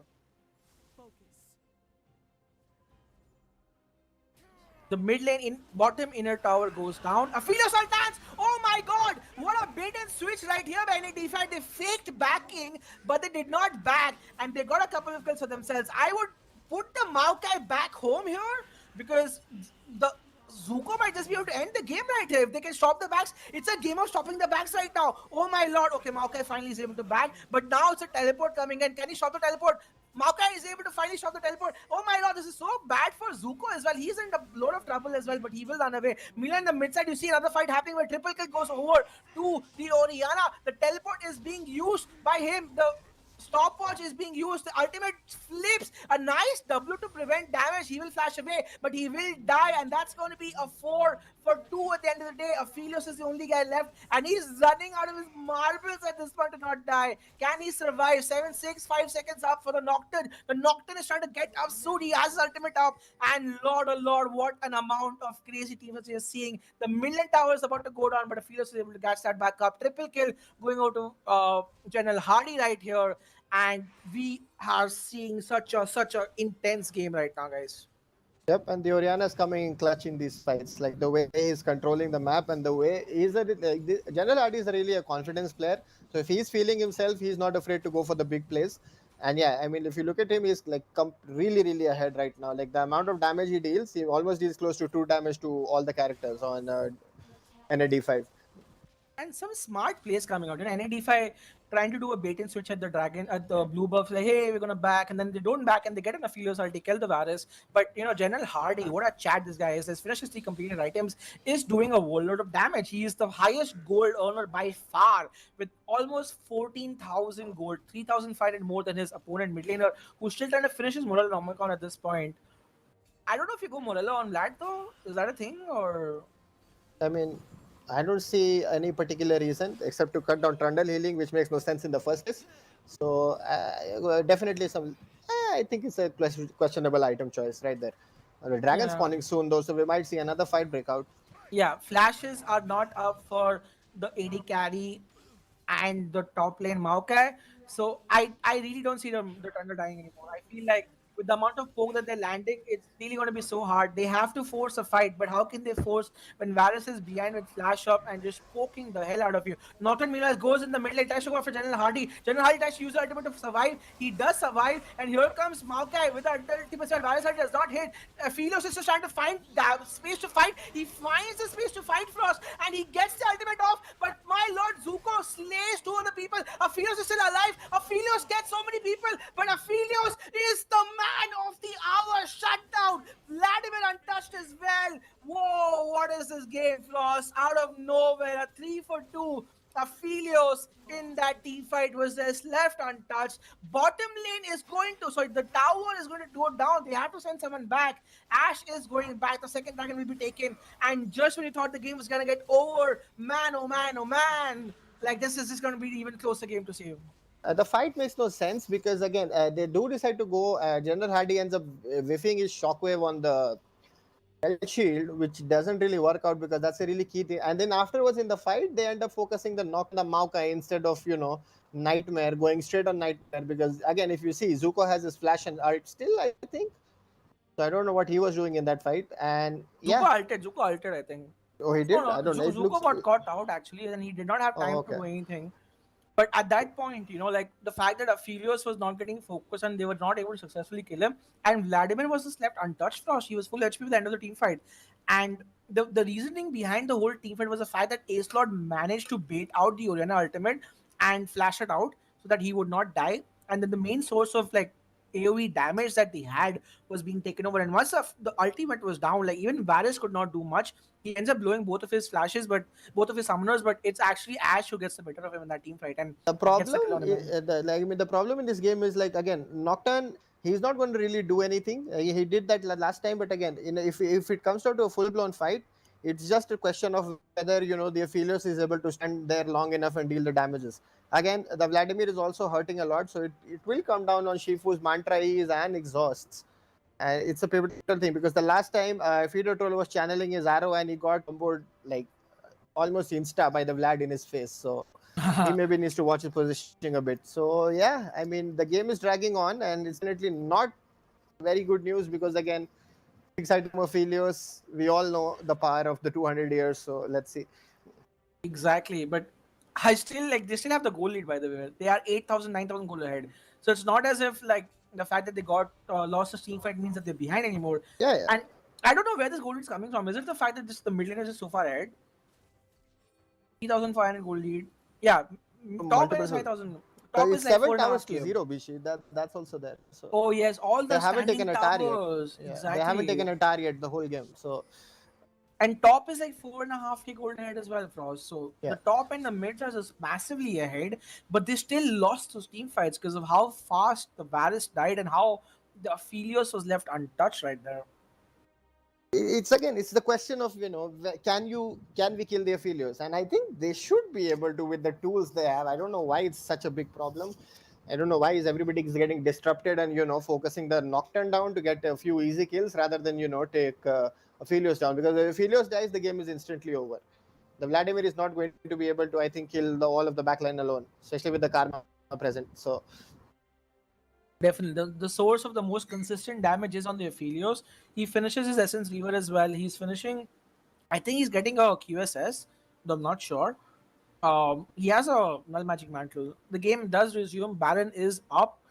E: The mid lane in bottom inner tower goes down. Aphelios ultans! Oh my my god! What a bait and switch right here by NAD5. They faked backing, but they did not back, and they got a couple of kills for themselves. I would put the Maokai back home here because the Zuko might just be able to end the game right here. If they can stop the backs, it's a game of stopping the backs right now. Oh my lord. Okay, Maokai finally is able to back, but now it's a teleport coming in. Can he stop the teleport? Maokai is able to finally stop the teleport. Oh my lord, this is so bad for Zuko as well. He's in a load of trouble as well, but he will run away. Mila in the mid side, you see another fight happening where triple kill goes over to the Oriana. The teleport is being used by him. The stopwatch is being used. The ultimate flips a nice W to prevent damage. He will flash away, but he will die, and that's going to be a 4 for 2 at the end of the day. Aphelios is the only guy left, and he's running out of his marbles at this point to not die. Can he survive? 7-6, 5 seconds up for the Nocturne. The Nocturne is trying to get up soon. He has his ultimate up, and Lord, oh Lord, what an amount of crazy teams that we are seeing. The million tower is about to go down, but Aphelios is able to catch that back up. Triple kill going out to General Hardy right here. And we are seeing such a intense game right now, guys.
B: Yep, and the Oriana is coming in clutch in these fights. Like the way he's controlling the map and the way General Hardy is really a confidence player. So if he's feeling himself, he's not afraid to go for the big plays. And yeah, I mean, if you look at him, he's like really ahead right now. Like the amount of damage he deals, he almost deals close to 2 damage to all the characters on NAD5.
E: And some smart plays coming out. NAD5 trying to do a bait and switch at the blue buff, like, hey, we're gonna back, and then they don't back, and they get an Aphelios ulti, kill the Varus. But General Hardy, what a chat this guy is. His finishes 3 completed items is doing a whole lot of damage. He is the highest gold earner by far, with almost 14,000 gold, 3,500 more than his opponent mid laner, who's still trying to finish his Morello and Omicron at this point. I don't know if you go Morello on Vlad though. Is that a thing, or?
B: I mean, I don't see any particular reason except to cut down Trundle healing, which makes no sense in the first place. So definitely I think it's a questionable item choice right there. The dragon spawning soon though, so we might see another fight break out.
E: Yeah, flashes are not up for the AD carry and the top lane Maokai. So I really don't see the Thunder dying anymore. I feel like with the amount of poke that they're landing, it's really going to be so hard. They have to force a fight, but how can they force when Varus is behind with flash up and just poking the hell out of you? Norton Milas goes in the middle, tries to go for General Hardy. General Hardy tries to use the ultimate to survive. He does survive, and here comes Maokai with the ultimate. Varus Hardy does not hit. Aphelios is just trying to find that space to fight. He finds the space to fight Frost, and he gets the ultimate off, but my lord, Zuko slays 2 other people. Aphelios is still alive. Aphelios gets so many people, but Aphelios is the man of the hour. Shut down. Vladimir untouched as well. Whoa, what is this game, Floss? Out of nowhere, a 3 for 2. Aphelios in that team fight was just left untouched. Bottom lane is going to, the tower is going to go down. They have to send someone back. Ash is going back. The second dragon will be taken. And just when you thought the game was going to get over, man, oh man, oh man. Like, this is just going to be even closer game to save.
B: The fight makes no sense because again, they do decide to go. General Hardy ends up whiffing his shockwave on the shield, which doesn't really work out because that's a really key thing. And then afterwards in the fight, they end up focusing the knock the Maokai instead of Nightmare, going straight on Nightmare. Because again, if you see, Zuko has his flash and art still, I think. So I don't know what he was doing in that fight. And
E: Zuko altered, I think.
B: Oh, he did?
E: No,
B: I don't know.
E: Zuko got caught out actually, and he did not have time to do anything. But at that point, like the fact that Aphelios was not getting focused and they were not able to successfully kill him, and Vladimir was just left untouched. Frost, he was full HP at the end of the team fight. And the reasoning behind the whole team fight was the fact that Acelot managed to bait out the Oriana ultimate and flash it out so that he would not die. And then the main source of AoE damage that they had was being taken over. And once the ultimate was down, even Varus could not do much. He ends up blowing both of his flashes, but both of his summoners, but it's actually Ash who gets the better of him in that team fight. And
B: the problem in this game is again, Nocturne, he's not going to really do anything. He did that last time, but again, if it comes down to a full-blown fight, it's just a question of whether the Aphelios is able to stand there long enough and deal the damages. Again, the Vladimir is also hurting a lot, so it will come down on Shifu's mantra is and exhausts. It's a pivotal thing because the last time Feeder Troll was channeling his arrow and he got on board almost insta by the Vlad in his face. So he maybe needs to watch his positioning a bit. So yeah, I mean the game is dragging on and it's definitely not very good news because again, exciting Aphelios, we all know the power of the 200 years. So let's see.
E: Exactly, but I still like they still have the goal lead by the way. They are 8,000, 9,000 goal ahead. So it's not as if like the fact that they got lost a team fight means that they're behind anymore.
B: Yeah, yeah.
E: And I don't know where this goal lead is coming from. Is it the fact that just the mid lane is just so far ahead? 3,500 goal lead. Yeah, top
B: Multiple
E: is
B: goal.
E: 5,000. Top
B: It's
E: is like
B: 7 towers to
E: 4.5K.
B: 0, Bishi. That's also there. So
E: Oh yes, all
B: they
E: the
B: haven't
E: standing
B: taken a target.
E: towers.
B: Yeah,
E: Exactly.
B: they haven't taken a target the whole game. So
E: And top is like 4.5K gold ahead as well, Frost. So
B: yeah.
E: the top and the mids are just massively ahead, but they still lost those team fights because of how fast the Varus died and how the Aphelios was left untouched right there.
B: It's the question of can we kill the Aphelios, and I think they should be able to with the tools they have. I don't know why it's such a big problem. I don't know why is everybody is getting disrupted and focusing the Nocturne down to get a few easy kills rather than take Aphelios down, because if Aphelios dies the game is instantly over. The Vladimir is not going to be able to, I think, kill all of the backline alone, especially with the Karma present. So
E: Definitely, the source of the most consistent damage is on the Aphelios. He finishes his Essence Reaver as well. He's finishing, I think he's getting a QSS, though I'm not sure. He has a Null Magic Mantle. The game does resume. Baron is up.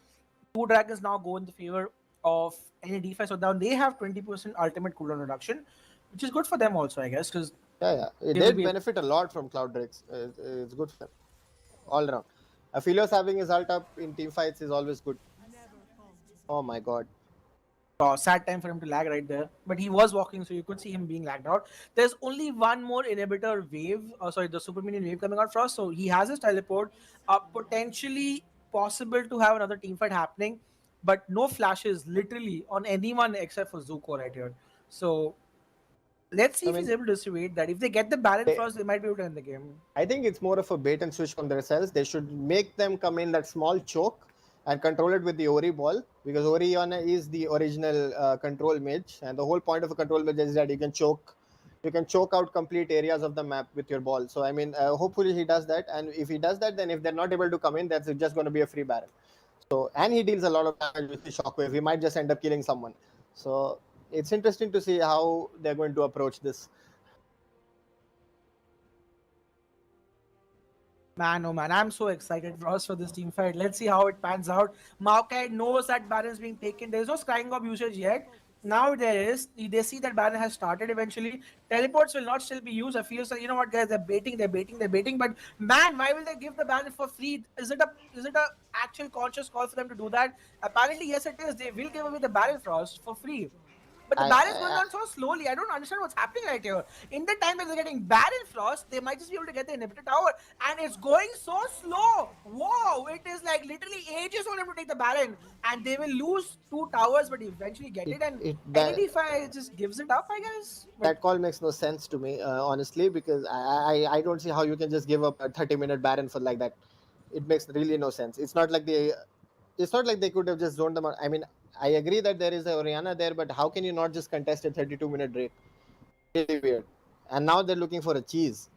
E: Two dragons now go in the favor of any defense. So down they have 20% ultimate cooldown reduction, which is good for them also, I guess, because
B: yeah,
E: they
B: they
E: will be
B: benefit a lot from Cloud Drakes. It's good for them all around. Aphelios having his ult up in team fights is always good. Oh my god.
E: sad time for him to lag right there. But he was walking, so you could see him being lagged out. There's only one more inhibitor wave, the super minion wave coming out for us. So he has his teleport. Potentially possible to have another team fight happening, but no flashes literally on anyone except for Zuko right here. So let's see if he's able to distribute that. If they get the Baron first, they might be able to end the game.
B: I think it's more of a bait and switch from themselves. They should make them come in that small choke and control it with the Ori ball, because Oriana is the original control mage, and the whole point of a control mage is that you can choke out complete areas of the map with your ball. So I mean, hopefully he does that, and if he does that, then if they're not able to come in, that's just going to be a free Baron. So, and he deals a lot of damage with the shockwave. He might just end up killing someone. So it's interesting to see how they're going to approach this.
E: Man, oh man, I'm so excited for us for this team fight. Let's see how it pans out. Maokai knows that Baron is being taken. There's no Scrying Orb usage yet. Now there is. They see that Baron has started eventually. Teleports will not still be used. I feel so, you know what, guys, they're baiting. But man, why will they give the Baron for free? Is it a actual conscious call for them to do that? Apparently, yes, it is. They will give away the Baron Frost for free. But the Baron is going on so slowly. I don't understand what's happening right here. In the time that they're getting Baron Frost, they might just be able to get the inhibitor tower. And it's going so slow. Whoa, it is like literally ages for them to take the Baron. And they will lose 2 towers, but eventually get it. And NAD5 just gives it up, I guess. But
B: that call makes no sense to me, honestly, because I don't see how you can just give up a 30-minute Baron for like that. It makes really no sense. It's not like they could have just zoned them out. I mean, I agree that there is a Oriana there, but how can you not just contest a 32-minute Drake? Really weird. And now they're looking for a cheese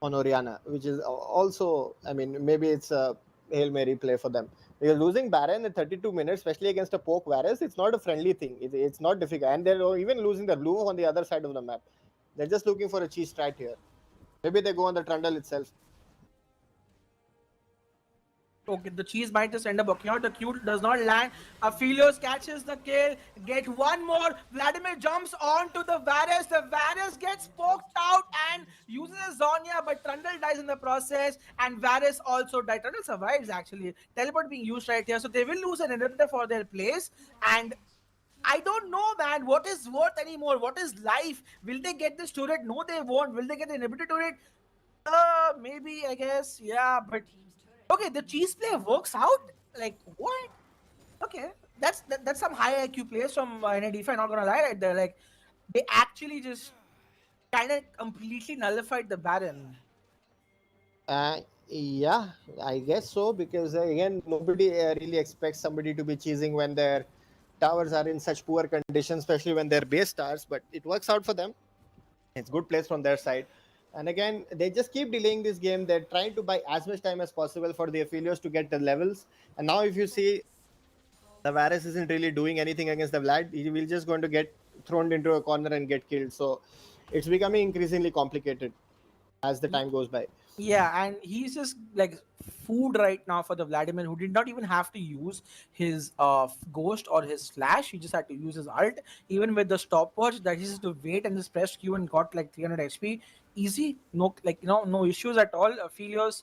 B: on Oriana, which is also, I mean, maybe it's a Hail Mary play for them. Because losing Baron in 32 minutes, especially against a poke Varus, it's not a friendly thing. It's not difficult. And they're even losing the blue on the other side of the map. They're just looking for a cheese strat here. Maybe they go on the Trundle itself.
E: okay, the cheese might just end up working out. The Q does not land. Aphelios catches the kill. Get one more. Vladimir jumps onto the Varus. The Varus gets poked out and uses a Zonya, but Trundle dies in the process. And Varus also dies. Trundle survives actually. Teleport being used right here. So they will lose an inhibitor for their place. And I don't know, man. What is worth anymore? What is life? Will they get this turret? No, they won't. Will they get the inhibitor turret? Maybe, I guess. Yeah, but okay, the cheese play works out. Like what? Okay, that's some high IQ players from NAD5. Not gonna lie, right there. Like they actually just kind of completely nullified the Baron.
B: Yeah, I guess so, because again, nobody really expects somebody to be cheesing when their towers are in such poor condition, especially when they're base stars. But it works out for them. It's good plays from their side. And again, they just keep delaying this game. They're trying to buy as much time as possible for the Aphelios to get the levels. And now if you see, the Varus isn't really doing anything against the Vlad. He will just going to get thrown into a corner and get killed. So it's becoming increasingly complicated. as the time goes by.
E: Yeah, and he's just like food right now for the Vladimir, who did not even have to use his ghost or his slash. He just had to use his ult. Even with the stopwatch, that he just to wait and just press Q and got like 300 HP. Easy, no no issues at all. Aphelios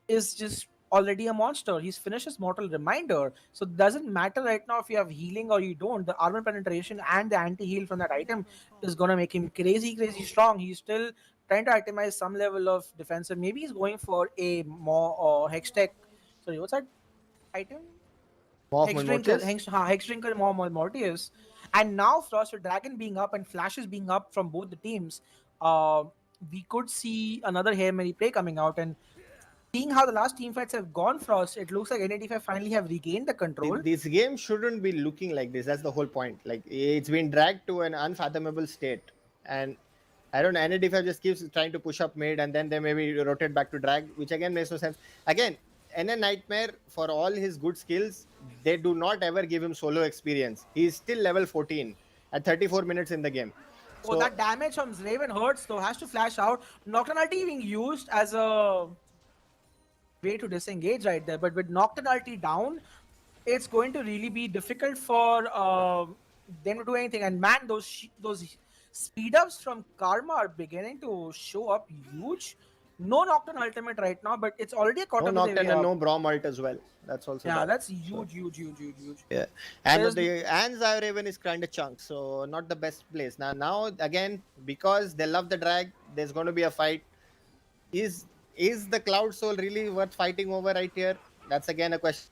E: is just already a monster. He's finished his mortal reminder. So it doesn't matter right now if you have healing or you don't. The armor penetration and the anti-heal from that item is gonna make him crazy, crazy strong. He's still trying to itemize some level of defensive. Maybe he's going for a more hex tech. Sorry, what's that item?
B: Morph
E: Hex
B: and
E: Drinker,
B: Mortis.
E: Hex Drinker, more Mortius. And now Frost Dragon being up and Flashes being up from both the teams, uh, we could see another Hail Mary play coming out. And seeing how the last team fights have gone, Frost, it looks like N85 finally have regained the control.
B: This game shouldn't be looking like this. That's the whole point. Like, it's been dragged to an unfathomable state, and I don't know. NA5 just keeps trying to push up mid, and then they maybe rotate back to drag, which again makes no sense. Again, NA Nightmare, for all his good skills, they do not ever give him solo experience. He's still level 14 at 34 minutes in the game.
E: Oh, that damage from Raven hurts though. Has to flash out. Nocturnality being used as a way to disengage right there, but with Nocturnality down, it's going to really be difficult for them to do anything. And man, those speed ups from Karma are beginning to show up huge. No Nocturne ultimate right now, but it's already a quarter.
B: No Nocturne and no Braum ult as well. That's also
E: yeah,
B: bad.
E: that's huge.
B: Yeah, and Zyro Raven is kind of chunk, so not the best place. Now again, because they love the drag, there's going to be a fight. Is the Cloud Soul really worth fighting over right here? That's again a question.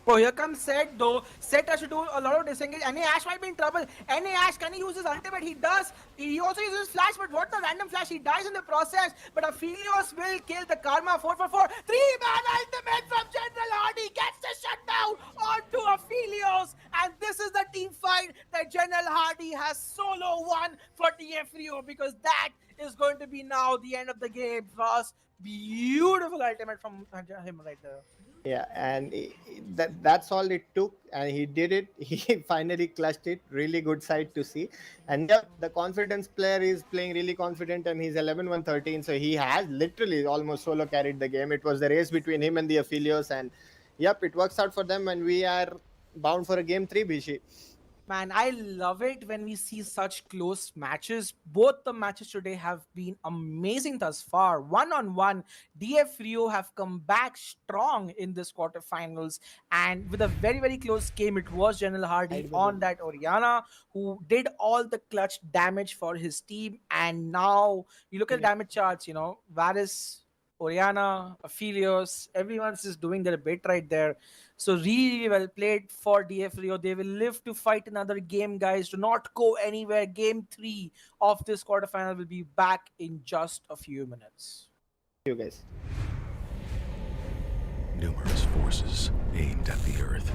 E: Oh, here comes Set though. Set has to do a lot of disengage. Any Ash might be in trouble. Any Ash, can he use his ultimate? He does. He also uses flash, but what the random flash? He dies in the process. But Aphelios will kill the Karma 444. 3-man ultimate from General Hardy gets the shutdown onto Aphelios. And this is the team fight that General Hardy has solo won for TF Rio, because that is going to be now the end of the game for us. Beautiful ultimate from him right there.
B: Yeah, and that's all it took, and he did it. He finally clutched it. Really good sight to see. And yeah, the confidence player is playing really confident, and he's 11-1-13, so he has literally almost solo carried the game. It was the race between him and the Aphelios, and yep, it works out for them, and we are bound for a game 3, Bishi.
E: Man, I love it when we see such close matches. Both the matches today have been amazing thus far. One-on-one, DF Rio have come back strong in this quarterfinals. And with a very, very close game, it was General Hardy on that Orianna who did all the clutch damage for his team. And now, you look at damage charts, you know, Varys, Orianna, Aphelios, everyone's just doing their bit right there. So really well played for DF Rio. They will live to fight another game, guys. Do not go anywhere. Game 3 of this quarterfinal will be back in just a few minutes.
B: Thank you, guys.
D: Numerous forces aimed at the Earth.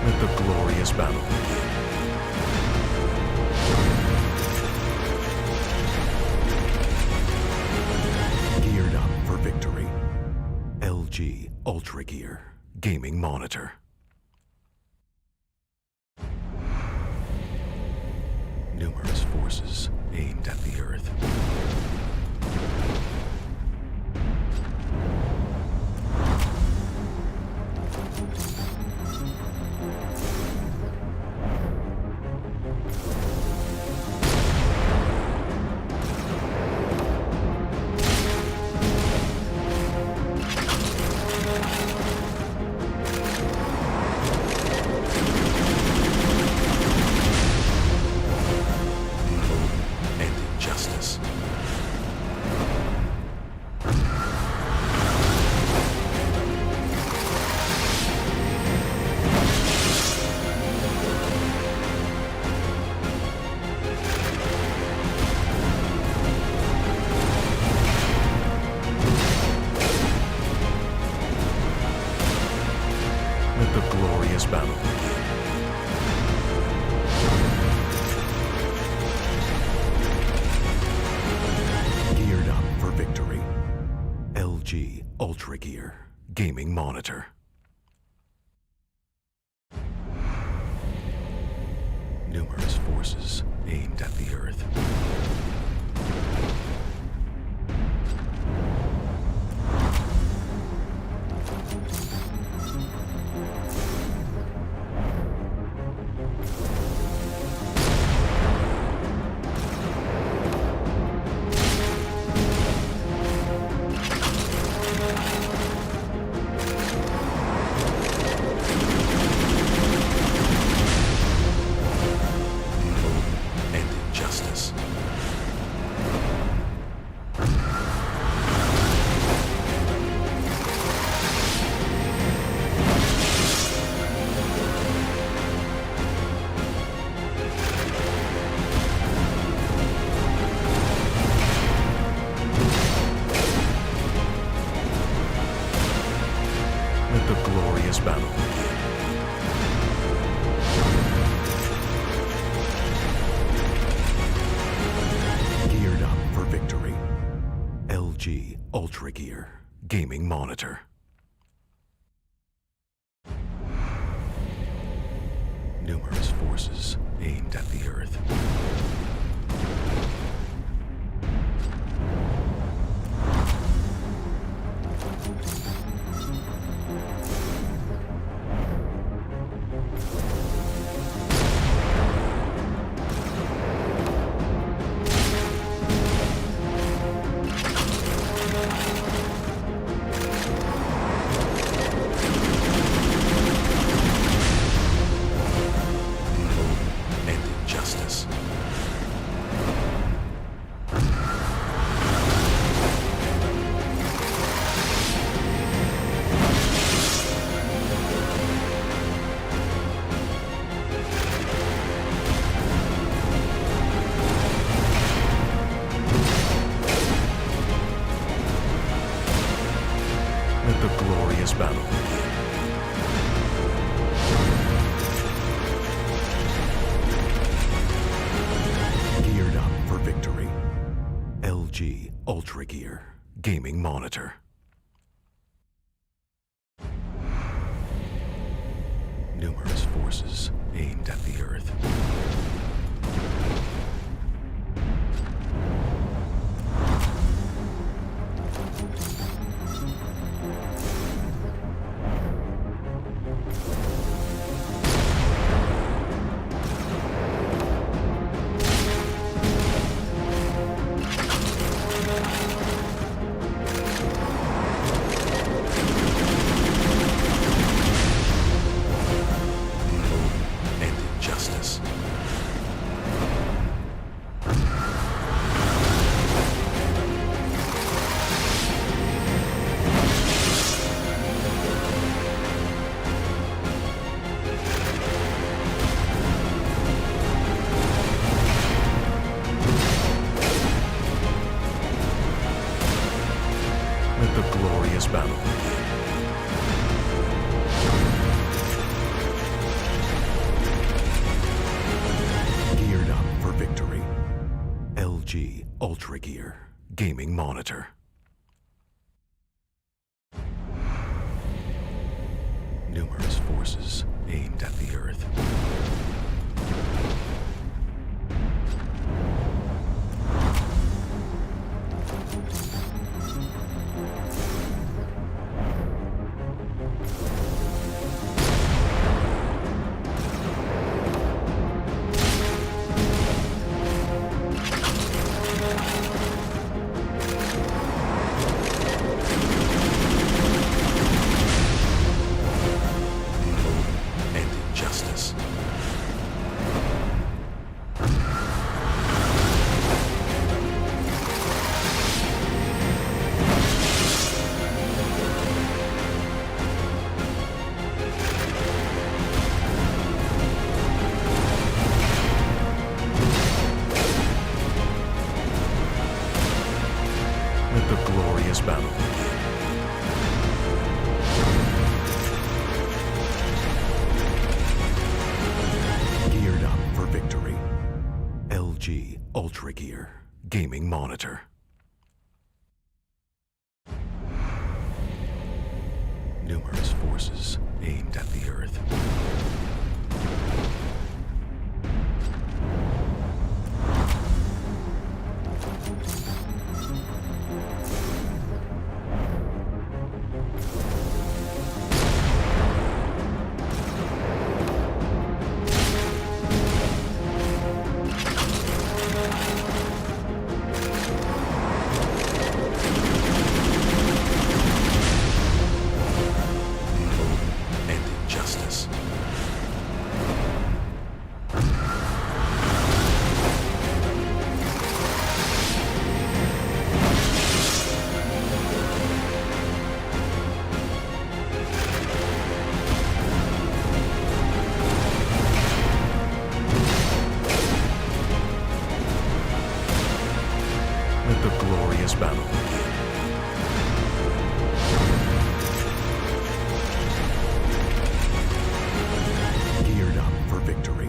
D: Let the glorious battle begin. Geared up for victory. LG UltraGear Gaming Monitor. Numerous forces aimed at the Earth. UltraGear gaming monitor. Numerous forces aimed at the Earth. Let the glorious battle begin. Geared up for victory. LG UltraGear gaming monitor. Numerous forces aimed at the Earth. Let the glorious battle begin. Geared up for victory. LG UltraGear gaming monitor. Numerous forces aimed at the Earth. Let the glorious battle begin. Geared up for victory. LG UltraGear gaming monitor. Numerous forces aimed at the Earth. Let the glorious battle begin. Geared up for victory. LG UltraGear gaming monitor. Numerous forces aimed at the Earth. Let the glorious battle begin. Geared up for victory.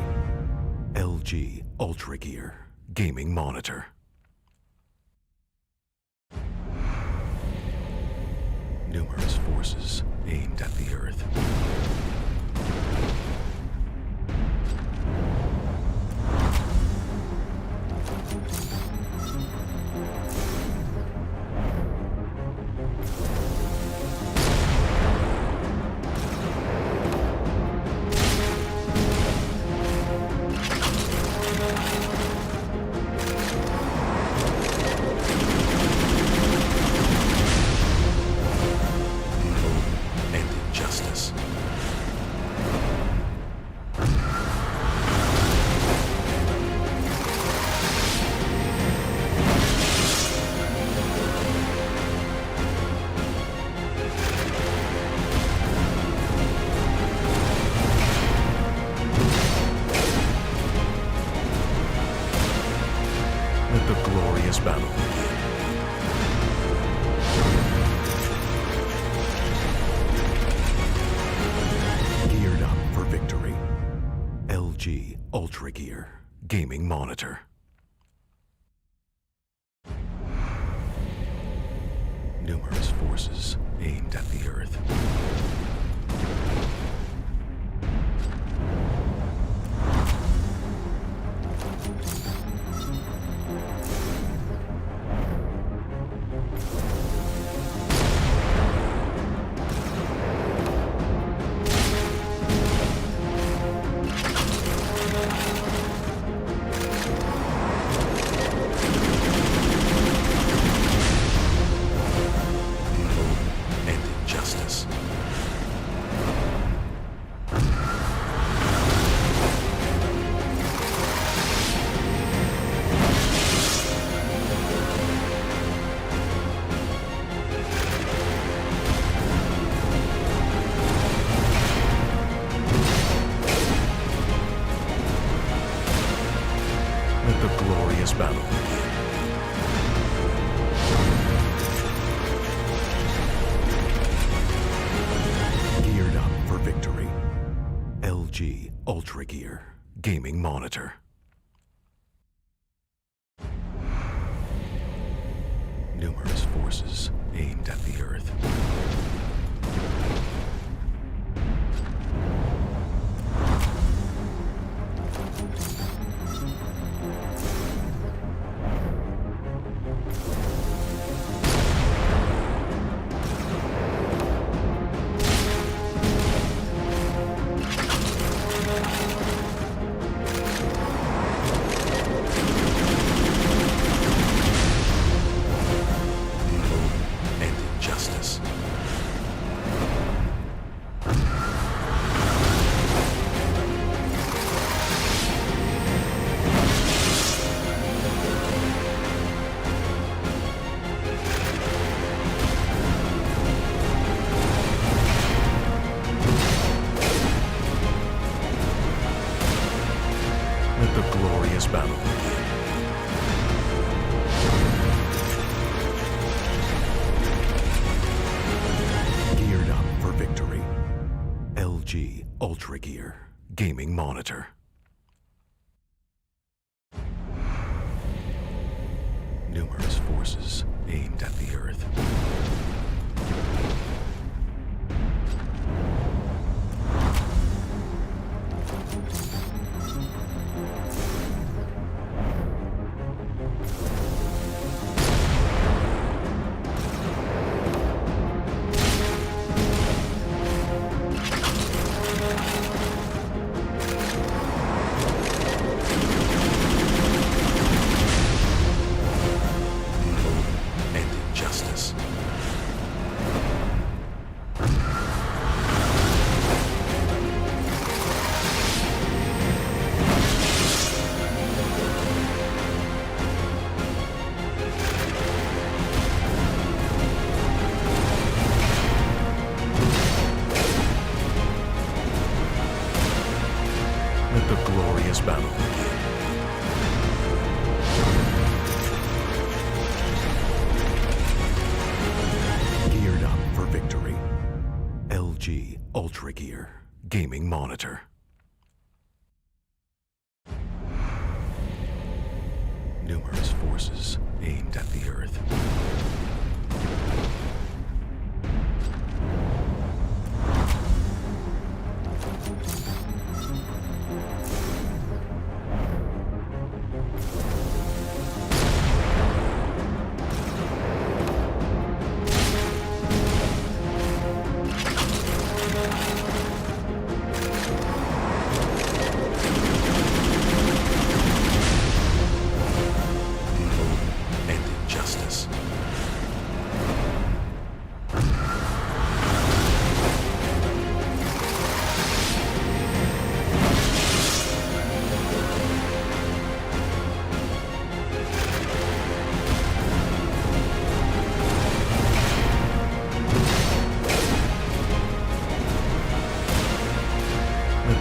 D: LG UltraGear Gaming Monitor. Numerous forces aimed at the Earth. Let the glorious battle begin. Geared up for victory. LG UltraGear Gaming Monitor. Numerous forces aimed at the Earth. Let the glorious battle begin. Geared up for victory. LG UltraGear Gaming Monitor. Numerous forces aimed at the Earth. Let the glorious battle begin. Geared up for victory. LG UltraGear Gaming Monitor. Numerous forces aimed at the Earth. battle begin. Geared up for victory. LG UltraGear gaming monitor. Numerous forces aimed at the Earth.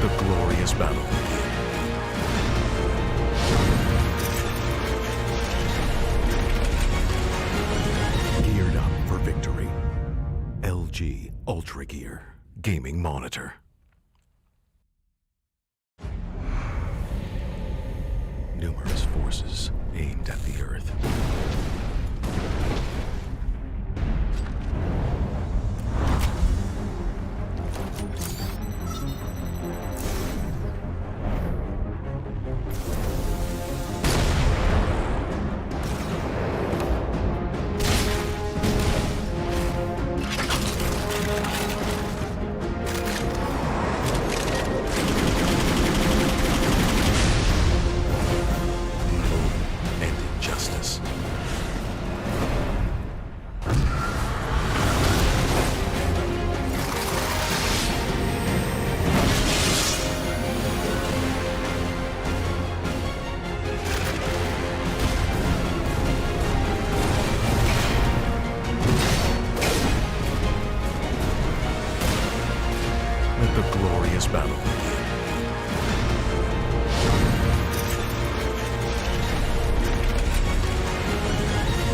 D: The glorious battle begin. Geared up for victory. LG UltraGear gaming monitor. Numerous forces aimed at the Earth. The glorious battle begin.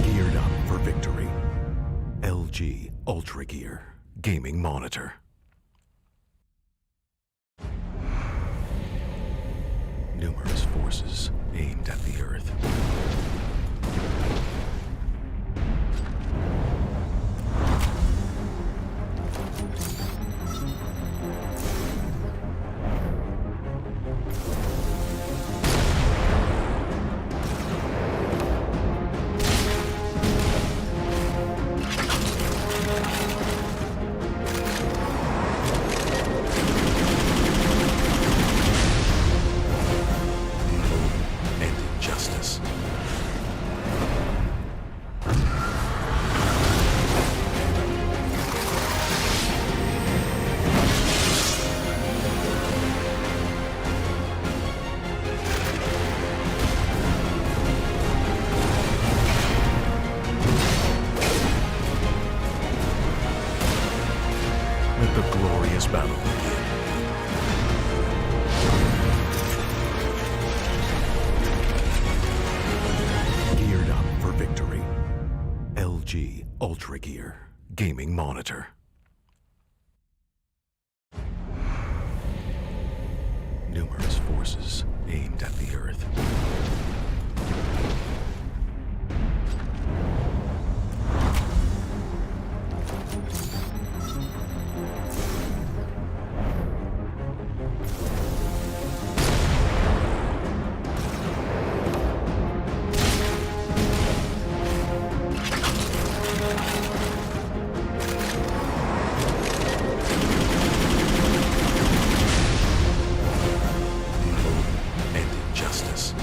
D: Geared up for victory. LG UltraGear gaming monitor. Numerous forces aimed at the Earth. The glorious battle begin. Geared up for victory. LG UltraGear gaming monitor. Numerous forces aimed at the Earth. And injustice.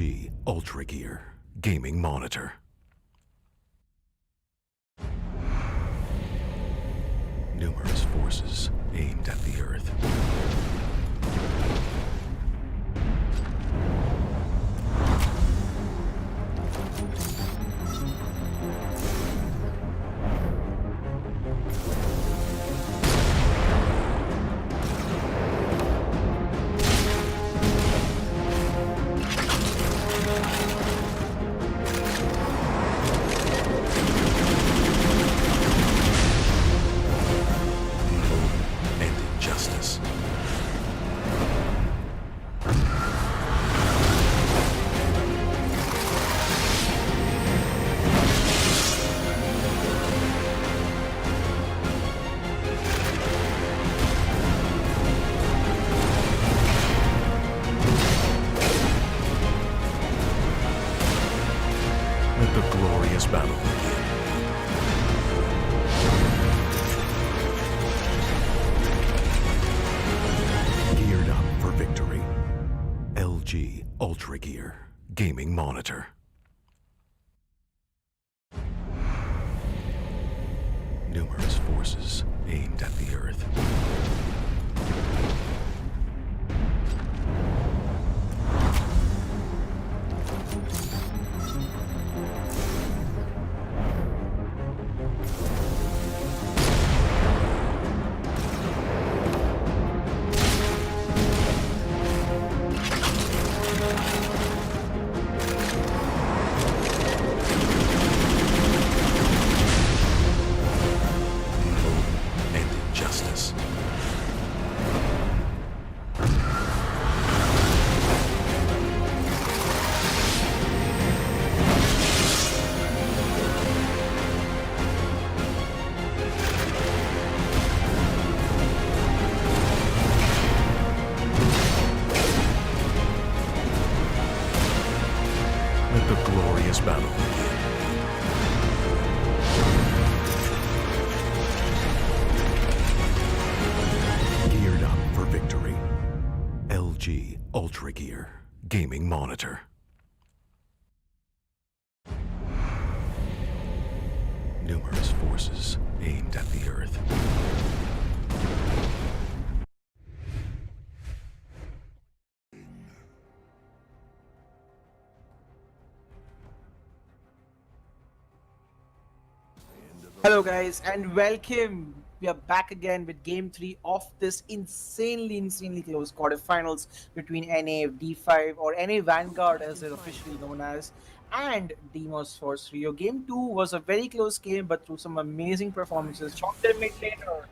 D: LG UltraGear gaming monitor. Numerous forces aimed at the Earth. And injustice. Let the glorious battle begin. Geared up for victory. LG UltraGear gaming monitor. Numerous forces aimed at the Earth. And injustice. Let the glorious battle begin. Geared up for victory. LG UltraGear gaming monitor. Numerous forces aimed at the Earth.
E: Hello guys and welcome. We are back again with game 3 of this insanely close quarterfinals between NA D5 or NA Vanguard as they're officially known as and Deimos Force Rio. Game 2 was a very close game but through some amazing performances. Chopped their mid laner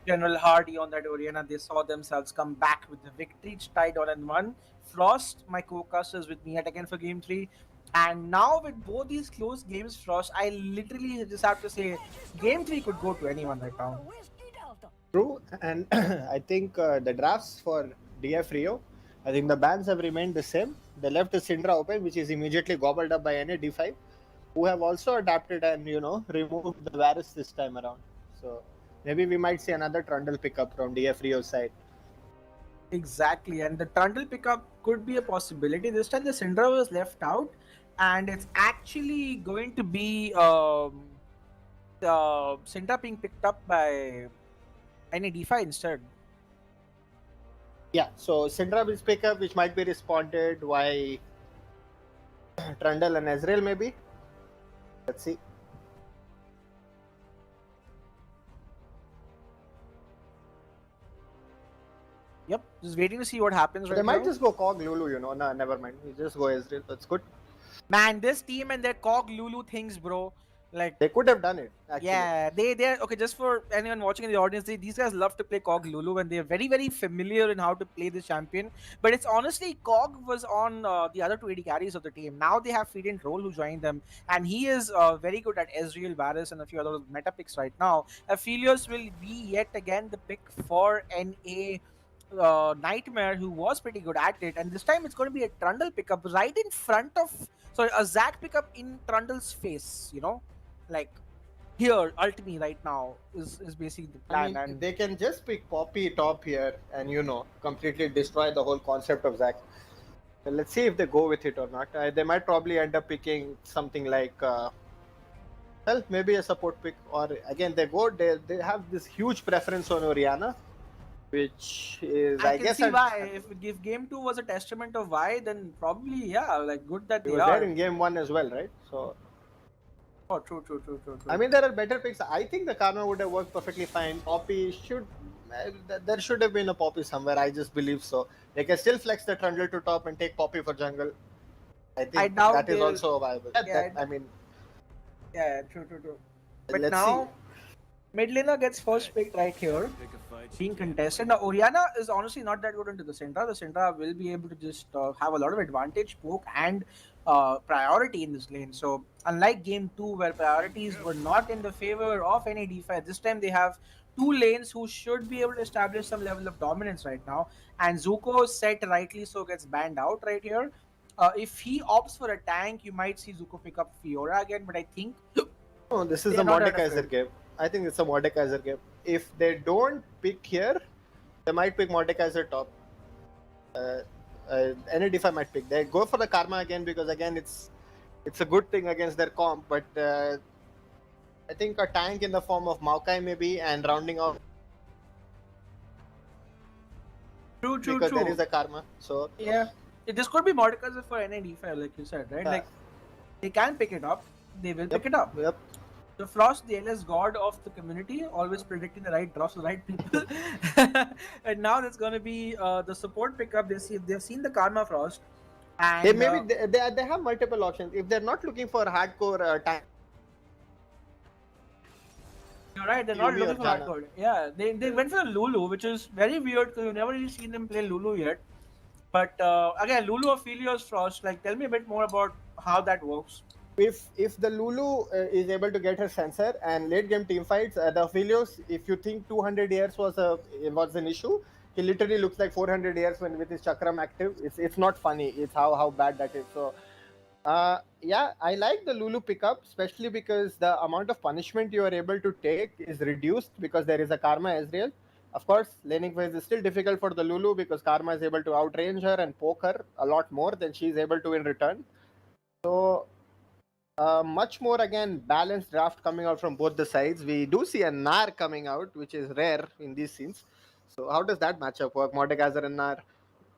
E: General Hardy on that arena. They saw themselves come back with the victory. It's tied all in one. Frost, my co-caster, is with me yet again for game 3. And now with both these close games, Frost, I literally just have to say, game 3 could go to anyone right now.
B: True, and I think the drafts for DF Rio, I think the bans have remained the same. They left the Syndra open, which is immediately gobbled up by NA D5, who have also adapted and removed the Varus this time around. So maybe we might see another Trundle pickup from DF Rio's side.
E: Exactly, and the Trundle pickup could be a possibility. This time the Syndra was left out, and it's actually going to be Syndra being picked up by NA D5 instead.
B: Yeah, so Syndra will pick up, which might be responded by Trundle and Ezreal maybe. Let's see.
E: Yep, just waiting to see what happens
B: They
E: right
B: might
E: now.
B: just go Cog Lulu, Nah, never mind. We just go Ezreal. That's good.
E: Man, this team and their Cog Lulu things, bro. Like,
B: They could have done it, actually.
E: yeah, they're okay. Just for anyone watching in the audience, these guys love to play Cog Lulu, and they're very familiar in how to play this champion. But it's honestly Cog was on the other two AD carries of the team. Now they have Feedent Roll who joined them, and he is very good at Ezreal, Varus, and a few other meta picks right now. Aphelios will be yet again the pick for NA. Nightmare, who was pretty good at it, and this time it's going to be a Trundle pickup right in front of, sorry, a Zac pickup in Trundle's face. Like here, Ultimi right now is basically the plan.
B: I mean,
E: And
B: they can just pick Poppy top here and completely destroy the whole concept of Zac. Let's see if they go with it or not. They might probably end up picking something like, well, maybe a support pick, or again they have this huge preference on Oriana, which is
E: I
B: I
E: can
B: guess
E: see why. If game 2 was a testament of why, then probably yeah, like good that
B: he
E: they
B: was there
E: are.
B: in game 1 as well, right? So
E: Oh, true.
B: I mean, there are better picks. I think the Karma would have worked perfectly fine. Poppy should. There should have been a Poppy somewhere. I just believe so. They can still flex the Trundle to top and take Poppy for jungle. I
E: I
B: think
E: doubt
B: that is
E: they'll.
B: also viable.
E: Yeah,
B: I mean,
E: yeah, true. But
B: let's see.
E: now mid laner gets first picked right here, being contested. Now Oriana is honestly not that good into the Syndra. The Syndra will be able to just have a lot of advantage, poke, and priority in this lane. So unlike game 2 where priorities were not in the favor of any DeFi, this time they have two lanes who should be able to establish some level of dominance right now. And Zuko set rightly so gets banned out right here. If he opts for a tank, you might see Zuko pick up Fiora again, but I think
B: No, this is
E: they're
B: a
E: not that
B: Mordekaiser
E: afraid.
B: game. I think it's a Mordekaiser game. If they don't pick here, they might pick Mordekaiser top. Any DeFi might pick. They go for the Karma again because again it's a good thing against their comp, but I think a tank in the form of Maokai maybe and rounding off
E: True.
B: because there is a Karma. So
E: Yeah, this could be Mordekaiser for any DeFi, like you said, right? Like they can pick it up, they will pick it up.
B: yep.
E: The Frost, the LS god of the community, always predicting the right drops, the right people. And now that's going to be the support pickup. They've seen the Karma Frost, and
B: They maybe they have multiple options. If they're not looking for hardcore tank,
E: you're right. They're not
B: Yumi
E: looking
B: or
E: for
B: Janna.
E: hardcore. Yeah, they went for the Lulu, which is very weird because you've never really seen them play Lulu yet. But again, Lulu or Philios Frost. Like, tell me a bit more about how that works.
B: if the Lulu is able to get her sensor and late game team fights, the Aphelios, if you think 200 years was an issue, he literally looks like 400 years when with his chakram active. It's not funny. It's how bad that is. So yeah, I like the Lulu pickup, especially because the amount of punishment you are able to take is reduced because there is a Karma Ezreal. Of course, laning phase is still difficult for the Lulu because Karma is able to outrange her and poke her a lot more than she is able to in return. So much more again balanced draft coming out from both the sides. We do see a Nar coming out, which is rare in these scenes. So how does that matchup work, Mordekaiser and Nar?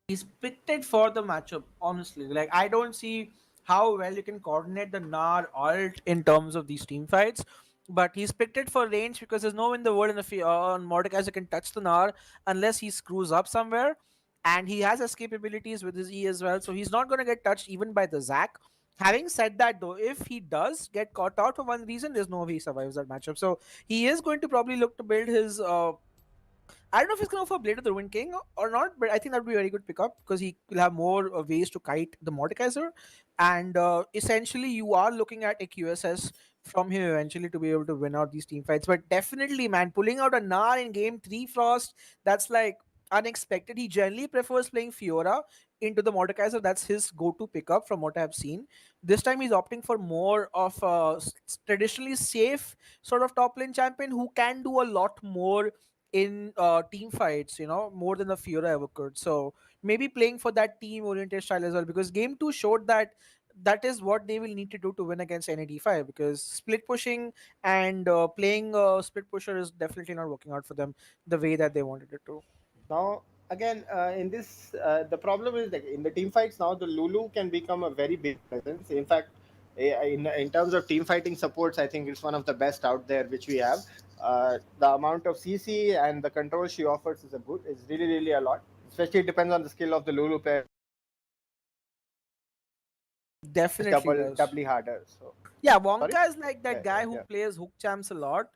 E: He's picked it for the matchup, honestly. Like, I don't see how well you can coordinate the Nar alt in terms of these team fights. But he's picked it for range because there's no one in the world on Mordekaiser that can touch the Nar unless he screws up somewhere. And he has escape abilities with his E as well. So he's not going to get touched even by the Zac. Having said that, though, if he does get caught out for one reason, there's no way he survives that matchup. So he is going to probably look to build his I don't know if he's going to go for Blade of the Ruined King or not, but I think that would be a very good pickup because he will have more ways to kite the Mordekaiser. And essentially, you are looking at a QSS from him eventually to be able to win out these team fights. But definitely, man, pulling out a Nar in game 3 Frost, that's like unexpected. He generally prefers playing Fiora into the Mordekaiser. That's his go to pickup from what I've seen. This time, he's opting for more of a traditionally safe sort of top lane champion who can do a lot more in team fights, more than the Fiora ever could. So maybe playing for that team oriented style as well, because game 2 showed that that is what they will need to do to win against any D5, because split pushing and playing split pusher is definitely not working out for them the way that they wanted it to.
B: Now, again, in this, the problem is that in the team fights now, the Lulu can become a very big presence. In fact, in terms of team fighting supports, I think it's one of the best out there which we have. The amount of CC and the control she offers is really a lot. Especially it depends on the skill of the Lulu player.
E: Definitely does.
B: Doubly harder. So
E: Yeah, Wonka is like that
B: Yeah,
E: guy
B: yeah,
E: who
B: yeah.
E: plays hook champs a lot.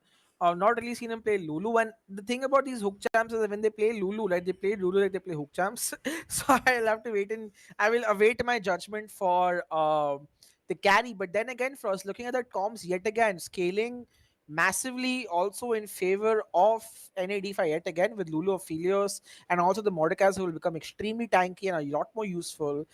E: I've not really seen him play Lulu. And the thing about these hook champs is that when they play Lulu, like they play Lulu like they play hook champs. So I'll have to wait and I will await my judgment for the carry. But then again, for us looking at that comms yet again, scaling massively also in favor of NAD5 yet again with Lulu Aphelios and also the Mordekaiser who will become extremely tanky and a lot more useful.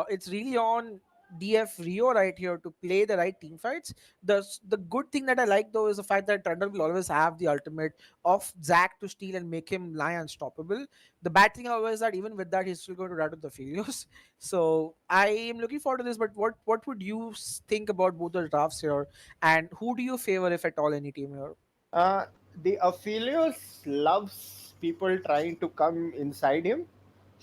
E: It's really on DF Rio right here to play the right team fights. The good thing that I like though is the fact that Trundle will always have the ultimate of Zack to steal and make him lie unstoppable. The bad thing, however, is that even with that, he's still going to run to the Filios. So I am looking forward to this. But what would you think about both the drafts here, and who do you favor, if at all, any team here?
B: Uh, the Aphelios loves people trying to come inside him.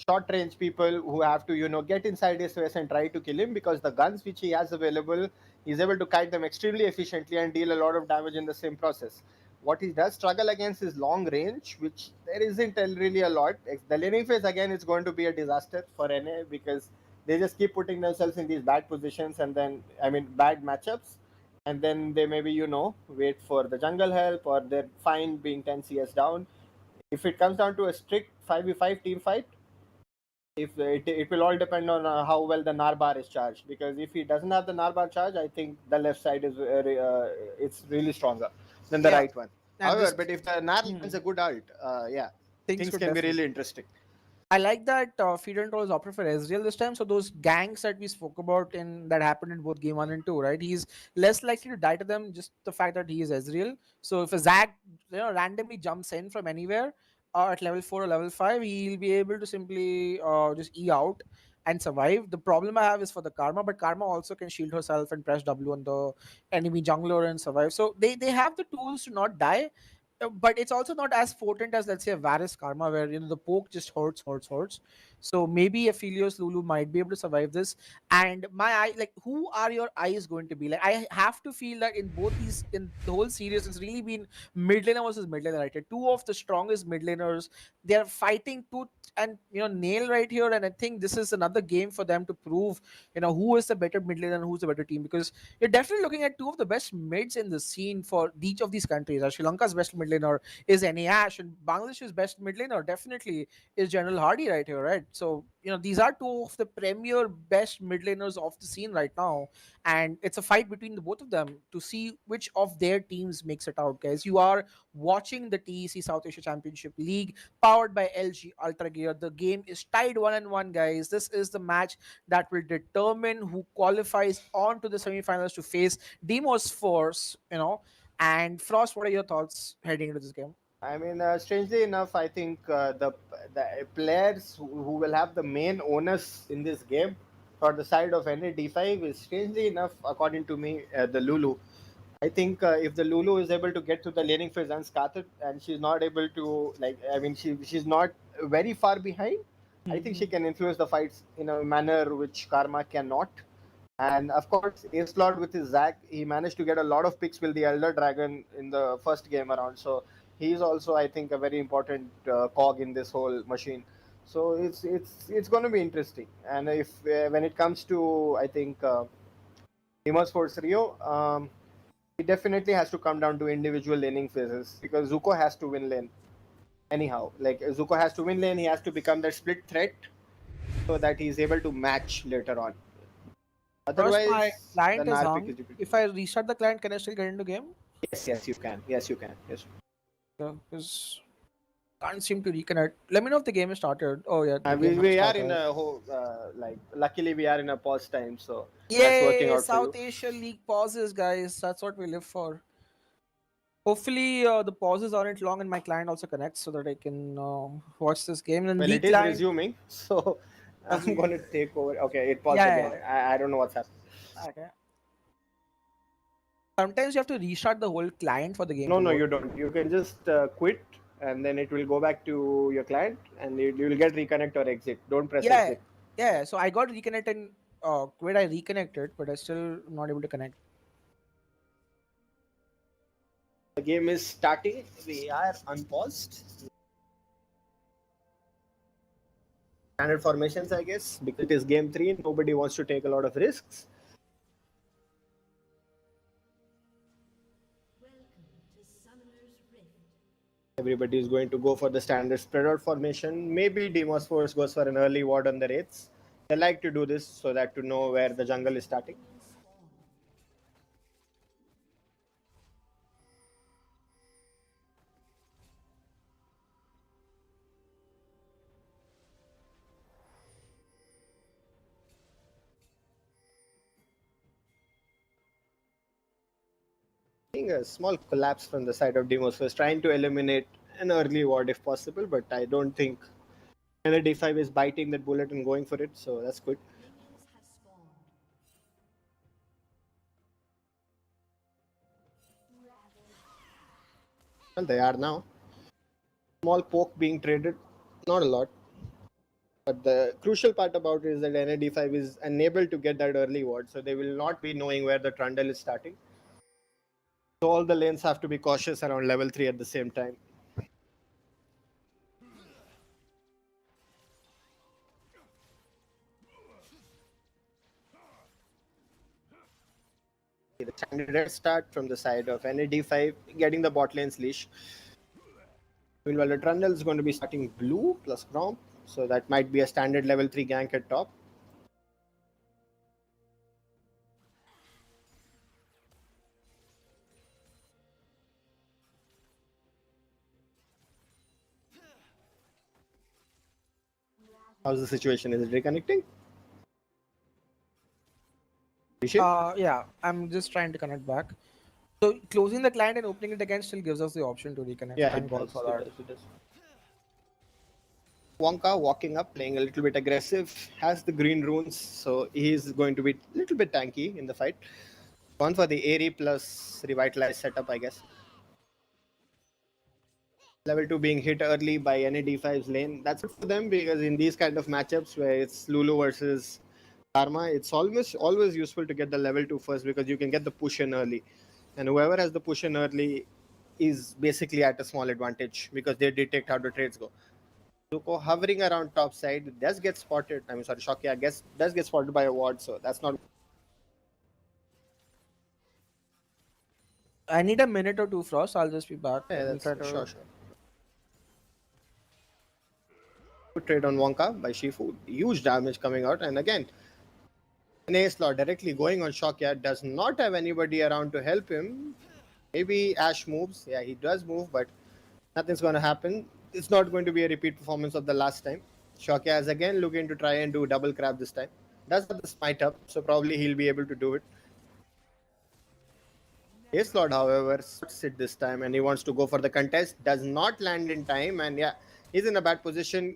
B: Short range people who have to, get inside his face and try to kill him, because the guns which he has available, he's able to kite them extremely efficiently and deal a lot of damage in the same process. What he does struggle against is long range, which there isn't really a lot. The laning phase again is going to be a disaster for NA, because they just keep putting themselves in these bad positions, and then bad matchups, and then they maybe wait for the jungle help, or they're fine being 10 CS down. If it comes down to a strict 5v5 team fight, if it will all depend on how well the Narbar is charged, because if he doesn't have the Narbar charge, I think the left side is it's really stronger than the
E: Yeah,
B: right one.
E: and
B: However,
E: this
B: but if the Nar is a good ult,
E: things
B: things
E: could
B: can be
E: definitely.
B: really interesting.
E: I like that feed and roll is opted for Ezreal this time. So those ganks that we spoke about in that happened in both game 1 and 2, right? He's less likely to die to them, just the fact that he is Ezreal. So if a Zag randomly jumps in from anywhere at level 4 or level 5, he'll be able to simply just E out and survive. The problem I have is for the Karma, but Karma also can shield herself and press W on the enemy jungler and survive. So they have the tools to not die, but it's also not as potent as, let's say, a Varus Karma, where the poke just hurts. So maybe a Philios Lulu might be able to survive this. And my eye, like, who are your eyes going to be? Like, I have to feel that in both these, in the whole series, it's really been mid laner versus mid laner, right? Two of the strongest mid laners, they're fighting tooth and nail right here. And I think this is another game for them to prove, who is the better mid laner and who's the better team, because you're definitely looking at two of the best mids in the scene for each of these countries. Sri Lanka's best mid laner is NA Ash, and Bangladesh's best mid laner definitely is General Hardy right here, right? So, these are two of the premier best mid laners of the scene right now. And it's a fight between the both of them to see which of their teams makes it out, guys. You are watching the TEC South Asia Championship League powered by LG UltraGear. The game is tied 1-1, guys. This is the match that will determine who qualifies on to the semifinals to face Deimos Force, And Frost, what are your thoughts heading into this game?
B: Strangely enough, I think the players who will have the main onus in this game for the side of NA D5 is, strangely enough, according to me, the Lulu. I think if the Lulu is able to get to the laning phase unscathed, and she's not able to, she's not very far behind, I think she can influence the fights in a manner which Karma cannot. And of course, Ace Lord with his Zac, he managed to get a lot of picks with the Elder Dragon in the first game around. So he's also, I think, a very important cog in this whole machine. So it's going to be interesting. And if when it comes to, I think, Deimos Force Rio, it definitely has to come down to individual laning phases, because Zuko has to win lane. Anyhow, like Zuko has to win lane, he has to become that split threat so that he's able to match later on.
E: First, my
B: Otherwise, the
E: client is
B: NAR pick
E: hung.
B: is defeated.
E: If I restart the client, can I still get into game?
B: Yes, you can. Yes, you can. Yes.
E: Because can't seem to reconnect. Let me know if the game is started. Oh yeah, the game has
B: We are
E: started.
B: in a whole, luckily we are in a pause time, so that's working
E: Yay!
B: out for
E: South
B: you.
E: Asia League pauses, guys. That's what we live for. Hopefully, the pauses aren't long and my client also connects so that I can watch this game. And
B: Well,
E: the
B: it is
E: client,
B: resuming, so I'm going to take over. Okay, it paused
E: yeah,
B: again. I don't know what's happening.
E: okay. Sometimes you have to restart the whole client for the game
B: No,
E: to
B: no,
E: load.
B: you don't. You can just quit, and then it will go back to your client, and you will get reconnect or exit. Don't press
E: Yeah,
B: exit.
E: yeah. So I got reconnected and quit. I reconnected, but I still not able to connect.
B: The game is starting. We are unpaused. Standard formations, I guess, because it is game 3. Nobody wants to take a lot of risks. Everybody is going to go for the standard spread out formation. Maybe Deimos Force goes for an early ward on the wraiths. They like to do this so that to know where the jungle is starting. Seeing a small collapse from the side of Deimos Force, trying to eliminate an early ward if possible, but I don't think D5 is biting that bullet and going for it, so that's good. Well, they are now. Small poke being traded, not a lot. But the crucial part about it is that NAD5 is unable to get that early ward, so they will not be knowing where the Trundle is starting. So all the lanes have to be cautious around level 3 at the same time. The standard red start from the side of NAD5, getting the bot lane's leash. Meanwhile, the Trundle is going to be starting blue plus Chrome, so that might be a standard level 3 gank at top. How's the situation? Is it reconnecting?
E: Yeah, I'm just trying to connect back. So closing the client and opening it again still gives us the option to reconnect.
B: Yeah,
E: Thank
B: it
E: God
B: does,
E: for
B: it
E: that.
B: does, it does. Wonka walking up, playing a little bit aggressive, has the green runes, so he's going to be a little bit tanky in the fight. Gone for the Airy plus Revitalize setup, I guess. Level 2 being hit early by NAD5's lane. That's good for them because in these kind of matchups where it's Lulu versus Karma, it's almost always useful to get the level 2 first because you can get the push in early. And whoever has the push in early is basically at a small advantage because they detect how the trades go. Zuko hovering around top side does get spotted. I mean, sorry, Shocky, I guess, does get spotted by a ward, so that's not.
E: I need a minute or two, Frost. I'll just be back.
B: Yeah,
E: Let me
B: that's
E: try to...
B: sure. Good trade on Wonka by Shifu. Huge damage coming out, and again, an ace law directly going on Shockyard does not have anybody around to help him. Maybe Ash moves. Yeah, he does move, but nothing's going to happen. It's not going to be a repeat performance of the last time. Shockyard is again looking to try and do double crab this time. Does have the smite up, so probably he'll be able to do it. Ace Lord, however, spots it this time and he wants to go for the contest. Does not land in time, and yeah, he's in a bad position.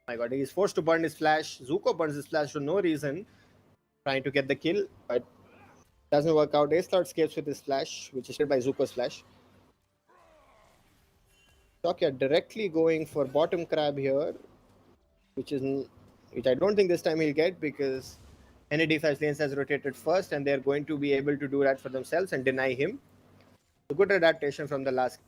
B: My god, he's forced to burn his flash. Zuko burns his flash for no reason, trying to get the kill, but doesn't work out. Ace Lord escapes with his flash, which is hit by Zuko's flash. Shockyard directly going for bottom crab here, which I don't think this time he'll get because NAD5 lanes has rotated first and they're going to be able to do that for themselves and deny him. A good adaptation from the last.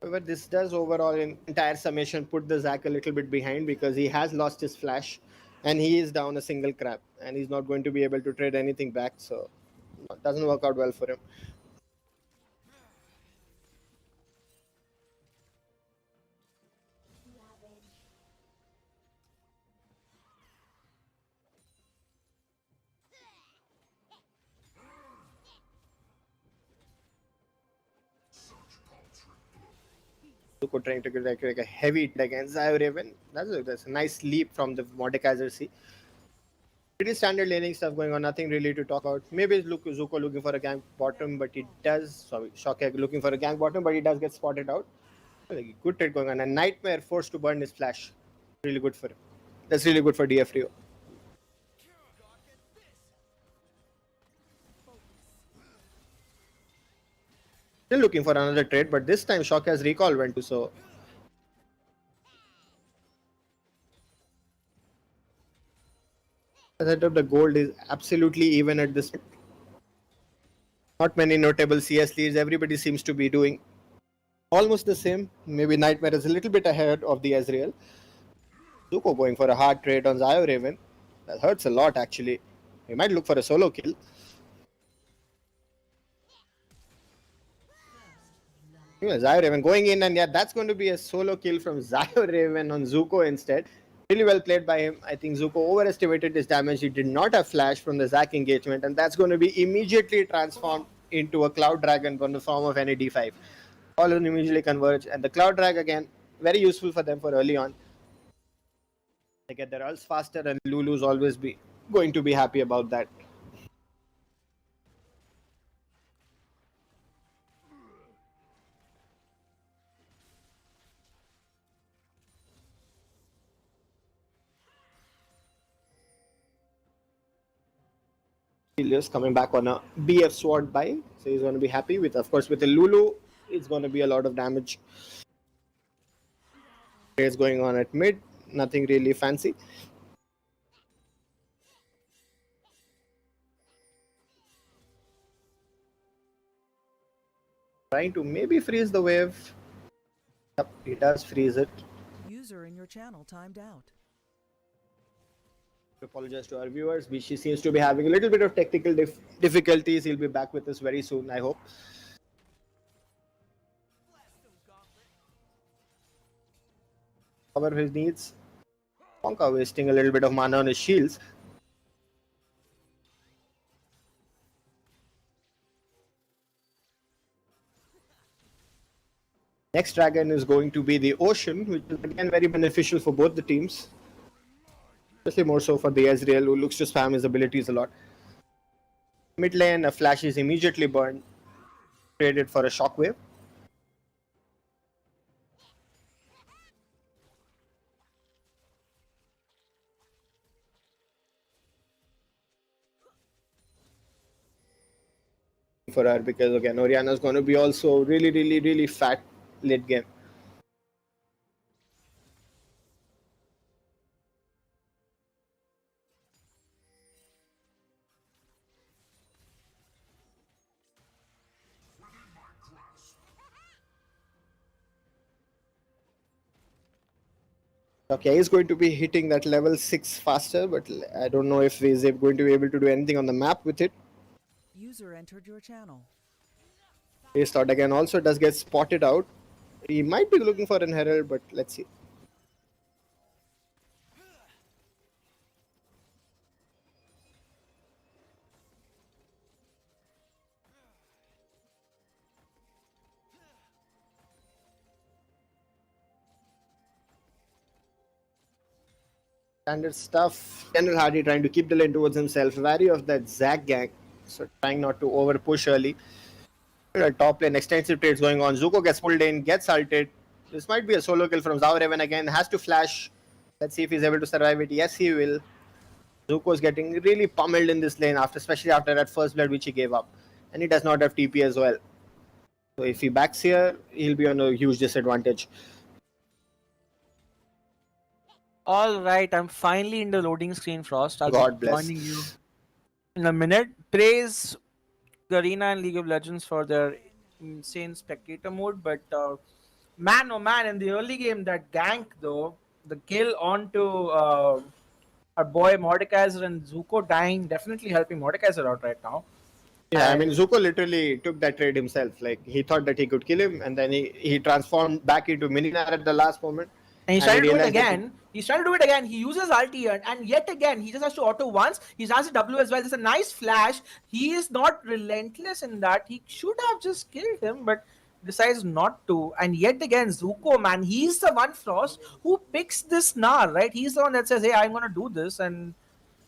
B: However, this does overall in entire summation put the Zac a little bit behind because he has lost his flash and he is down a single crab and he's not going to be able to trade anything back, so it doesn't work out well for him. Zuko trying to get like a heavy hit against Zio Raven. That's a nice leap from the Mordekaiser C. Pretty standard laning stuff going on, nothing really to talk about. Maybe Zuko looking for a gank bottom, but he does. Sorry, Shocker looking for a gank bottom, but he does get spotted out. Good trade going on. And Nightmare forced to burn his flash. Really good for him. That's really good for DF Rio. Still looking for another trade, but this time Shocker's recall went to, so setup, the gold is absolutely even at this. Not many notable CS leads. Everybody seems to be doing almost the same. Maybe Nightmare is a little bit ahead of the Ezreal. Zuko going for a hard trade on Zio Raven. That hurts a lot actually. He might look for a solo kill. Yeah, Zio Raven going in, and yeah, that's going to be a solo kill from Zio Raven on Zuko instead. Really well played by him. I think Zuko overestimated his damage. He did not have flash from the Zac engagement, and that's going to be immediately transformed into a Cloud Dragon from the form of NAD5. All will immediately converge, and the Cloud Drag again, very useful for them for early on. They get their ults faster, and Lulu's always be going to be happy about that. Helios coming back on a BF sword buy, so he's going to be happy with, of course, with the Lulu. It's going to be a lot of damage. It's going on at mid, nothing really fancy. Trying to maybe freeze the wave. Yep, he does freeze it.
C: User in your channel timed out.
B: Apologize to our viewers. Bishi seems to be having a little bit of technical difficulties. He'll be back with us very soon, I hope. Cover his needs. Ponka wasting a little bit of mana on his shields. Next dragon is going to be the Ocean, which is again very beneficial for both the teams. Especially more so for the Ezreal, who looks to spam his abilities a lot. Mid lane, a flash is immediately burned. Traded for a shockwave. For her, because again, Orianna is going to be also really fat late game. Okay, he's going to be hitting that level 6 faster, but I don't know if he's going to be able to do anything on the map with it.
C: User entered your channel.
B: His thought again also does get spotted out. He might be looking for an Herald, but let's see. Standard stuff. General Hardy trying to keep the lane towards himself. Wary of that Zac gank. So trying not to over push early. Top lane, extensive trades going on. Zuko gets pulled in, gets ulted. This might be a solo kill from Zaureven again. Has to flash. Let's see if he's able to survive it. Yes, he will. Zuko is getting really pummeled in this lane, especially after that first blood which he gave up. And he does not have TP as well. So if he backs here, he'll be on a huge disadvantage.
E: All right, I'm finally in the loading screen, Frost. I'll
B: God
E: be
B: bless.
E: joining you in a minute. Praise Garena and League of Legends for their insane spectator mode, but man, oh man, in the early game, that gank though, the kill onto our boy Mordekaiser and Zuko dying, definitely helping Mordekaiser out right now.
B: Yeah, I mean, Zuko literally took that trade himself. Like, he thought that he could kill him, and then he transformed back into Mininar at the last moment.
E: And he's trying to do it again. He's trying to do it again. He uses ulti and yet again, he just has to auto once. He has a W as well. There's a nice flash. He is not relentless in that. He should have just killed him, but decides not to. And yet again, Zuko, man, he's the one, Frost, who picks this Gnar, right? He's the one that says, hey, I'm going to do this, and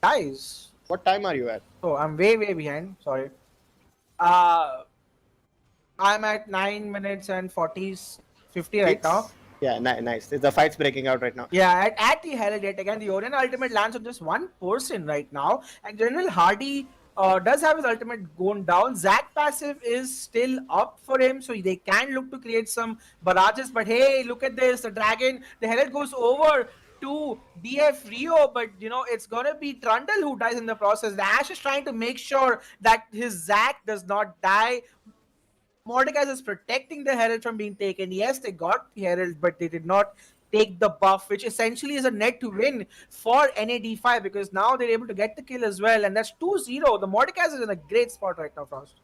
E: dies.
B: What time are you at?
E: Oh, I'm way behind. Sorry. I'm at 9 minutes and 50 right now.
B: Yeah, nice. The fight's breaking out right now.
E: Yeah, at the Herald yet again, the Orion ultimate lands on just one person right now. And General Hardy does have his ultimate going down. Zac passive is still up for him, so they can look to create some barrages. But hey, look at this. The Dragon, the Herald goes over to BF Rio, but you know, it's gonna be Trundle who dies in the process. The Ash is trying to make sure that his Zac does not die. Mordekaiser is protecting the Herald from being taken. Yes, they got the Herald, but they did not take the buff, which essentially is a net to win for NAD5 because now they're able to get the kill as well, and that's 2-0. The Mordekaiser is in a great spot right now, Frost.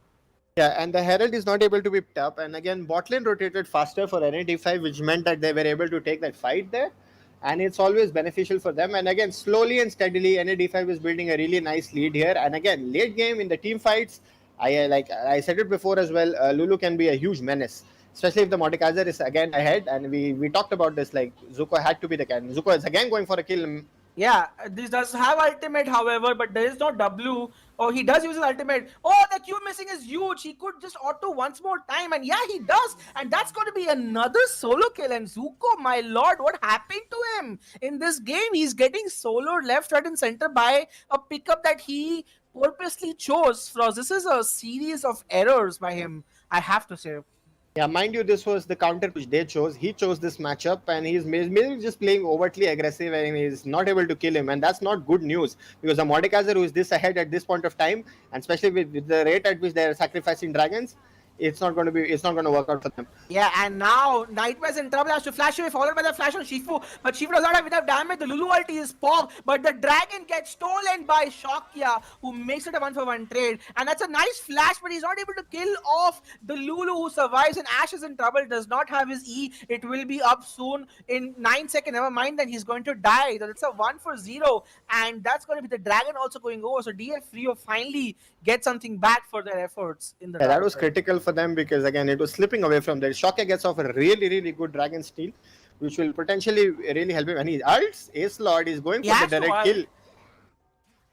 B: Yeah, and the Herald is not able to be picked up, and again, bot lane rotated faster for NAD5, which meant that they were able to take that fight there, and it's always beneficial for them. And again, slowly and steadily, NAD5 is building a really nice lead here, and again, late game in the team fights, I said it before as well, Lulu can be a huge menace, especially if the Mordekaiser is again ahead. And we talked about this, like Zuko had to be the guy. Zuko is again going for a kill.
E: Yeah, this does have ultimate, however, but there is no W. Oh, he does use his ultimate. Oh, the Q missing is huge. He could just auto once more time, and yeah, he does. And that's going to be another solo kill. And Zuko, my lord, what happened to him in this game? He's getting soloed left, right, and center by a pickup that he purposely chose. Frost, this is a series of errors by him, I have to say.
B: Yeah, mind you, this was the counter which they chose. He chose this matchup, and he's maybe just playing overtly aggressive, and he's not able to kill him. And that's not good news because the Mordekaiser, who is this ahead at this point of time, and especially with the rate at which they're sacrificing dragons, it's not going to work out for them.
E: Yeah, and now Nightmare's in trouble, has to flash away, followed by the flash on Shifu. But Shifu does not have enough damage. The Lulu ulti is popped, but the dragon gets stolen by Shakya, who makes it a 1-for-1 trade. And that's a nice flash, but he's not able to kill off the Lulu, who survives. And Ash is in trouble, does not have his E. It will be up soon in 9 seconds. Never mind that he's going to die. So it's a 1-for-0, and that's going to be the dragon also going over. So DF Rio finally get something back for their efforts in the
B: that was critical for them because again it was slipping away from there. Shaka gets off a really good dragon steal, which will potentially really help him. And he ults Ace Lord is going for the direct kill.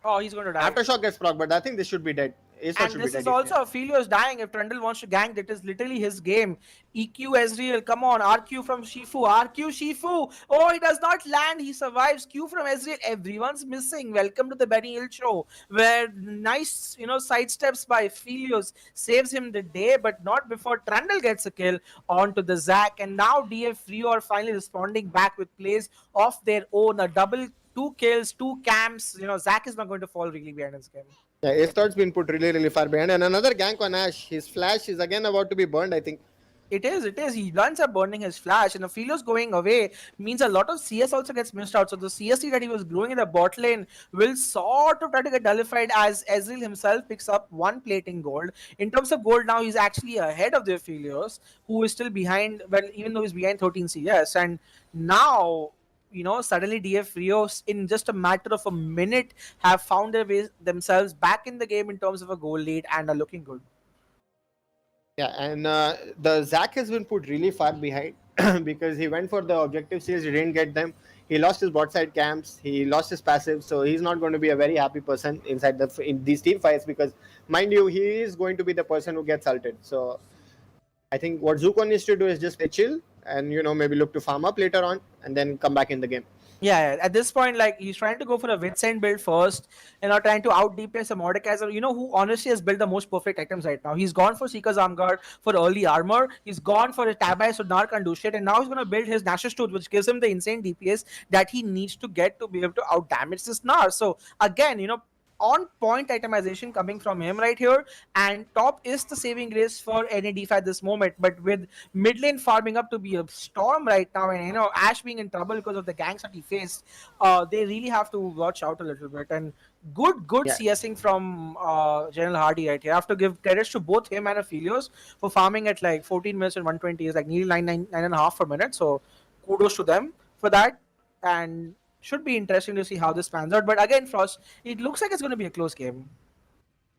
E: Oh, he's going to die.
B: Aftershock gets proc, but I think this should be dead.
E: And this is also Aphelios dying. If Trundle wants to gank, that is literally his game. EQ Ezreal, come on. RQ from Shifu. RQ Shifu. Oh, he does not land. He survives. Q from Ezreal. Everyone's missing. Welcome to the Benny Hill show, where nice, sidesteps by Aphelios saves him the day, but not before Trundle gets a kill onto the Zac. And now DF Rio are finally responding back with plays of their own. A double, 2 kills, 2 camps. Zac is not going to fall really behind his game.
B: Yeah, Ace been put really far behind. And another gank on Ash. His flash is again about to be burned, I think.
E: It is. He runs up burning his flash, and Aphelios going away means a lot of CS also gets missed out. So the CSC that he was growing in the bot lane will sort of try to get nullified as Ezreal himself picks up 1 plating gold. In terms of gold now, he's actually ahead of the Aphelios, who is still behind, well, even though he's behind 13 CS. And now, suddenly DF Rio, in just a matter of a minute, have found their way themselves back in the game in terms of a goal lead and are looking good.
B: Yeah, and the Zac has been put really far behind because he went for the objective seals, he didn't get them. He lost his bot side camps, he lost his passive, so he's not going to be a very happy person in these team fights because, mind you, he is going to be the person who gets ulted. So I think what Zuko needs to do is just chill and maybe look to farm up later on and then come back in the game.
E: Yeah, at this point, he's trying to go for a Witsend build first, trying to out DPS a Mordekaiser, who honestly has built the most perfect items right now. He's gone for Seeker's Armguard for early armor. He's gone for a Tabai so Nar can't do shit, and now he's going to build his Nash's Tooth, which gives him the insane DPS that he needs to get to be able to out damage this Nar. So again, on point itemization coming from him right here, and top is the saving grace for any DeFi at this moment. But with mid lane farming up to be a storm right now, and Ash being in trouble because of the ganks that he faced, they really have to watch out a little bit. And good CSing from General Hardy right here. I have to give credits to both him and Aphelios for farming at 14 minutes and 120 is nearly 9.5 per minute. So kudos to them for that. And should be interesting to see how this pans out. But again, Frost, it looks like it's going to be a close game.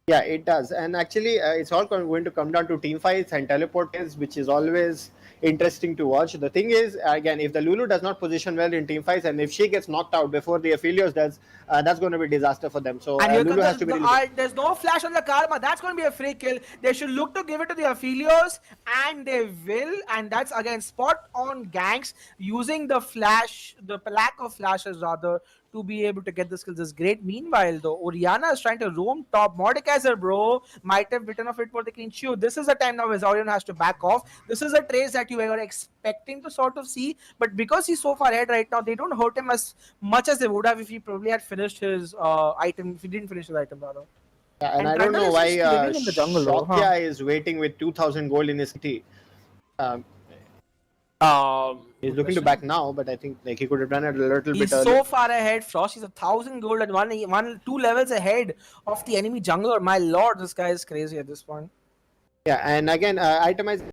B: Yeah, it does. And actually, it's all going to come down to team fights and teleporters, which is always interesting to watch. The thing is, again, if the Lulu does not position well in team fights and if she gets knocked out before the Aphelios does, that's going to be disaster for them. So Lulu has to be
E: there's no flash on the Karma. That's going to be a free kill. They should look to give it to the Aphelios, and they will. And that's, again, spot on ganks using the flash, the lack of flashes rather, to be able to get the skills is great. Meanwhile, though, Orianna is trying to roam top. Mordekaiser, bro, might have bitten off it for the clean shoot. This is the time now Orianna has to back off. This is a trace that you were expecting to sort of see, but because he's so far ahead right now, they don't hurt him as much as they would have if he probably had finished his item, if he didn't finish his item, rather.
B: Yeah, and I don't know why Shakya is waiting with 2,000 gold in his city. He's looking to back now, but I think he could have done it a little bit earlier.
E: He's so far ahead, Frost. He's 1,000 gold and 2 levels ahead of the enemy jungler. My lord, this guy is crazy at this point.
B: Yeah, and again, itemization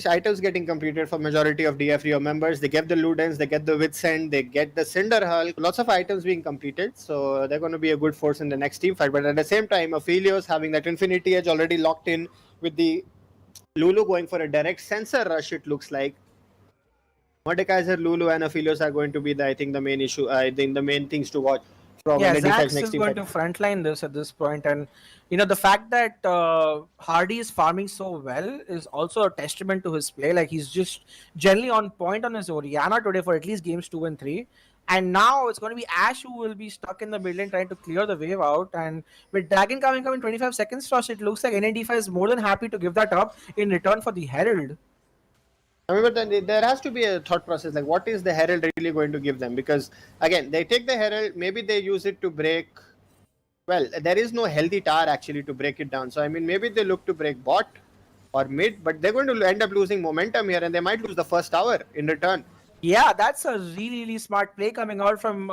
B: items getting completed for majority of DF Rio members. They get the Ludens, they get the Witsend, they get the Cinder Hulk. Lots of items being completed, so they're going to be a good force in the next team fight. But at the same time, Aphelios having that Infinity Edge already locked in with the Lulu going for a direct sensor rush, it looks like. Mordekaiser, Lulu, and Aphelios are going to be I think the main issue. I think the main things to watch from
E: Yeah,
B: NAD5's
E: Zax
B: next
E: is
B: team
E: going
B: fight.
E: to frontline this at this point, and the fact that Hardy is farming so well is also a testament to his play. Like he's just generally on point on his Oriana today for at least games 2 and 3. And now it's going to be Ash who will be stuck in the middle lane trying to clear the wave out. And with Dragon coming up in 25 seconds, Tosh, it looks like NAD5 is more than happy to give that up in return for the Herald.
B: However, then there has to be a thought process like what is the Herald really going to give them? Because again, they take the Herald, maybe they use it to break. Well, there is no healthy tower actually to break it down. So I mean, maybe they look to break bot or mid, but they're going to end up losing momentum here, and they might lose the first tower in return.
E: Yeah, that's a really, really smart play coming out from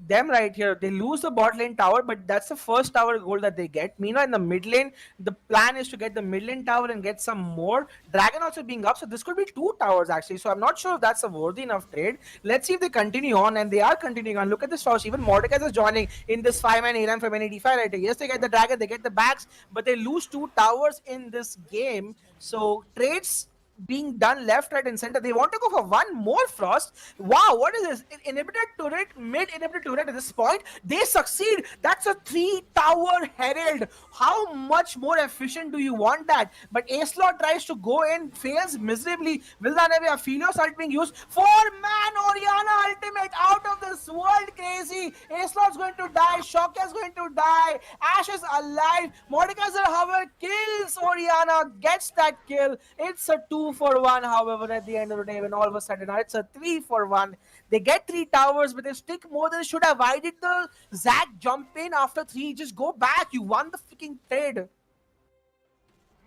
E: them right here. They lose the bot lane tower, but that's the first tower goal that they get. Meanwhile, in the mid lane, the plan is to get the mid lane tower and get some more. Dragon also being up, so this could be 2 towers actually. So I'm not sure if that's a worthy enough trade. Let's see if they continue on, and they are continuing on. Look at this toss. Even Mordekaiser is joining in this 5-man ARAM from NAD5 right here. Yes, they get the Dragon, they get the backs, but they lose 2 towers in this game. So trades being done left, right, and center. They want to go for one more Frost. Wow, what is this? Inhibitor turret, mid inhibitor turret at this point. They succeed. That's a 3-tower Herald. How much more efficient do you want that? But A-Slot tries to go in, fails miserably. Villaneve, Aphelios ult being used. 4-man Oriana ultimate out of this world crazy. A-Slot's going to die. Shocker's going to die. Ash is alive. Mordekaiser, however, kills Oriana, gets that kill. It's a 2-for-1, however, at the end of the day, when all of a sudden it's a 3-for-1. They get 3 towers, but they stick more than should have. Why did the Zac jump in after 3? Just go back. You won the freaking trade.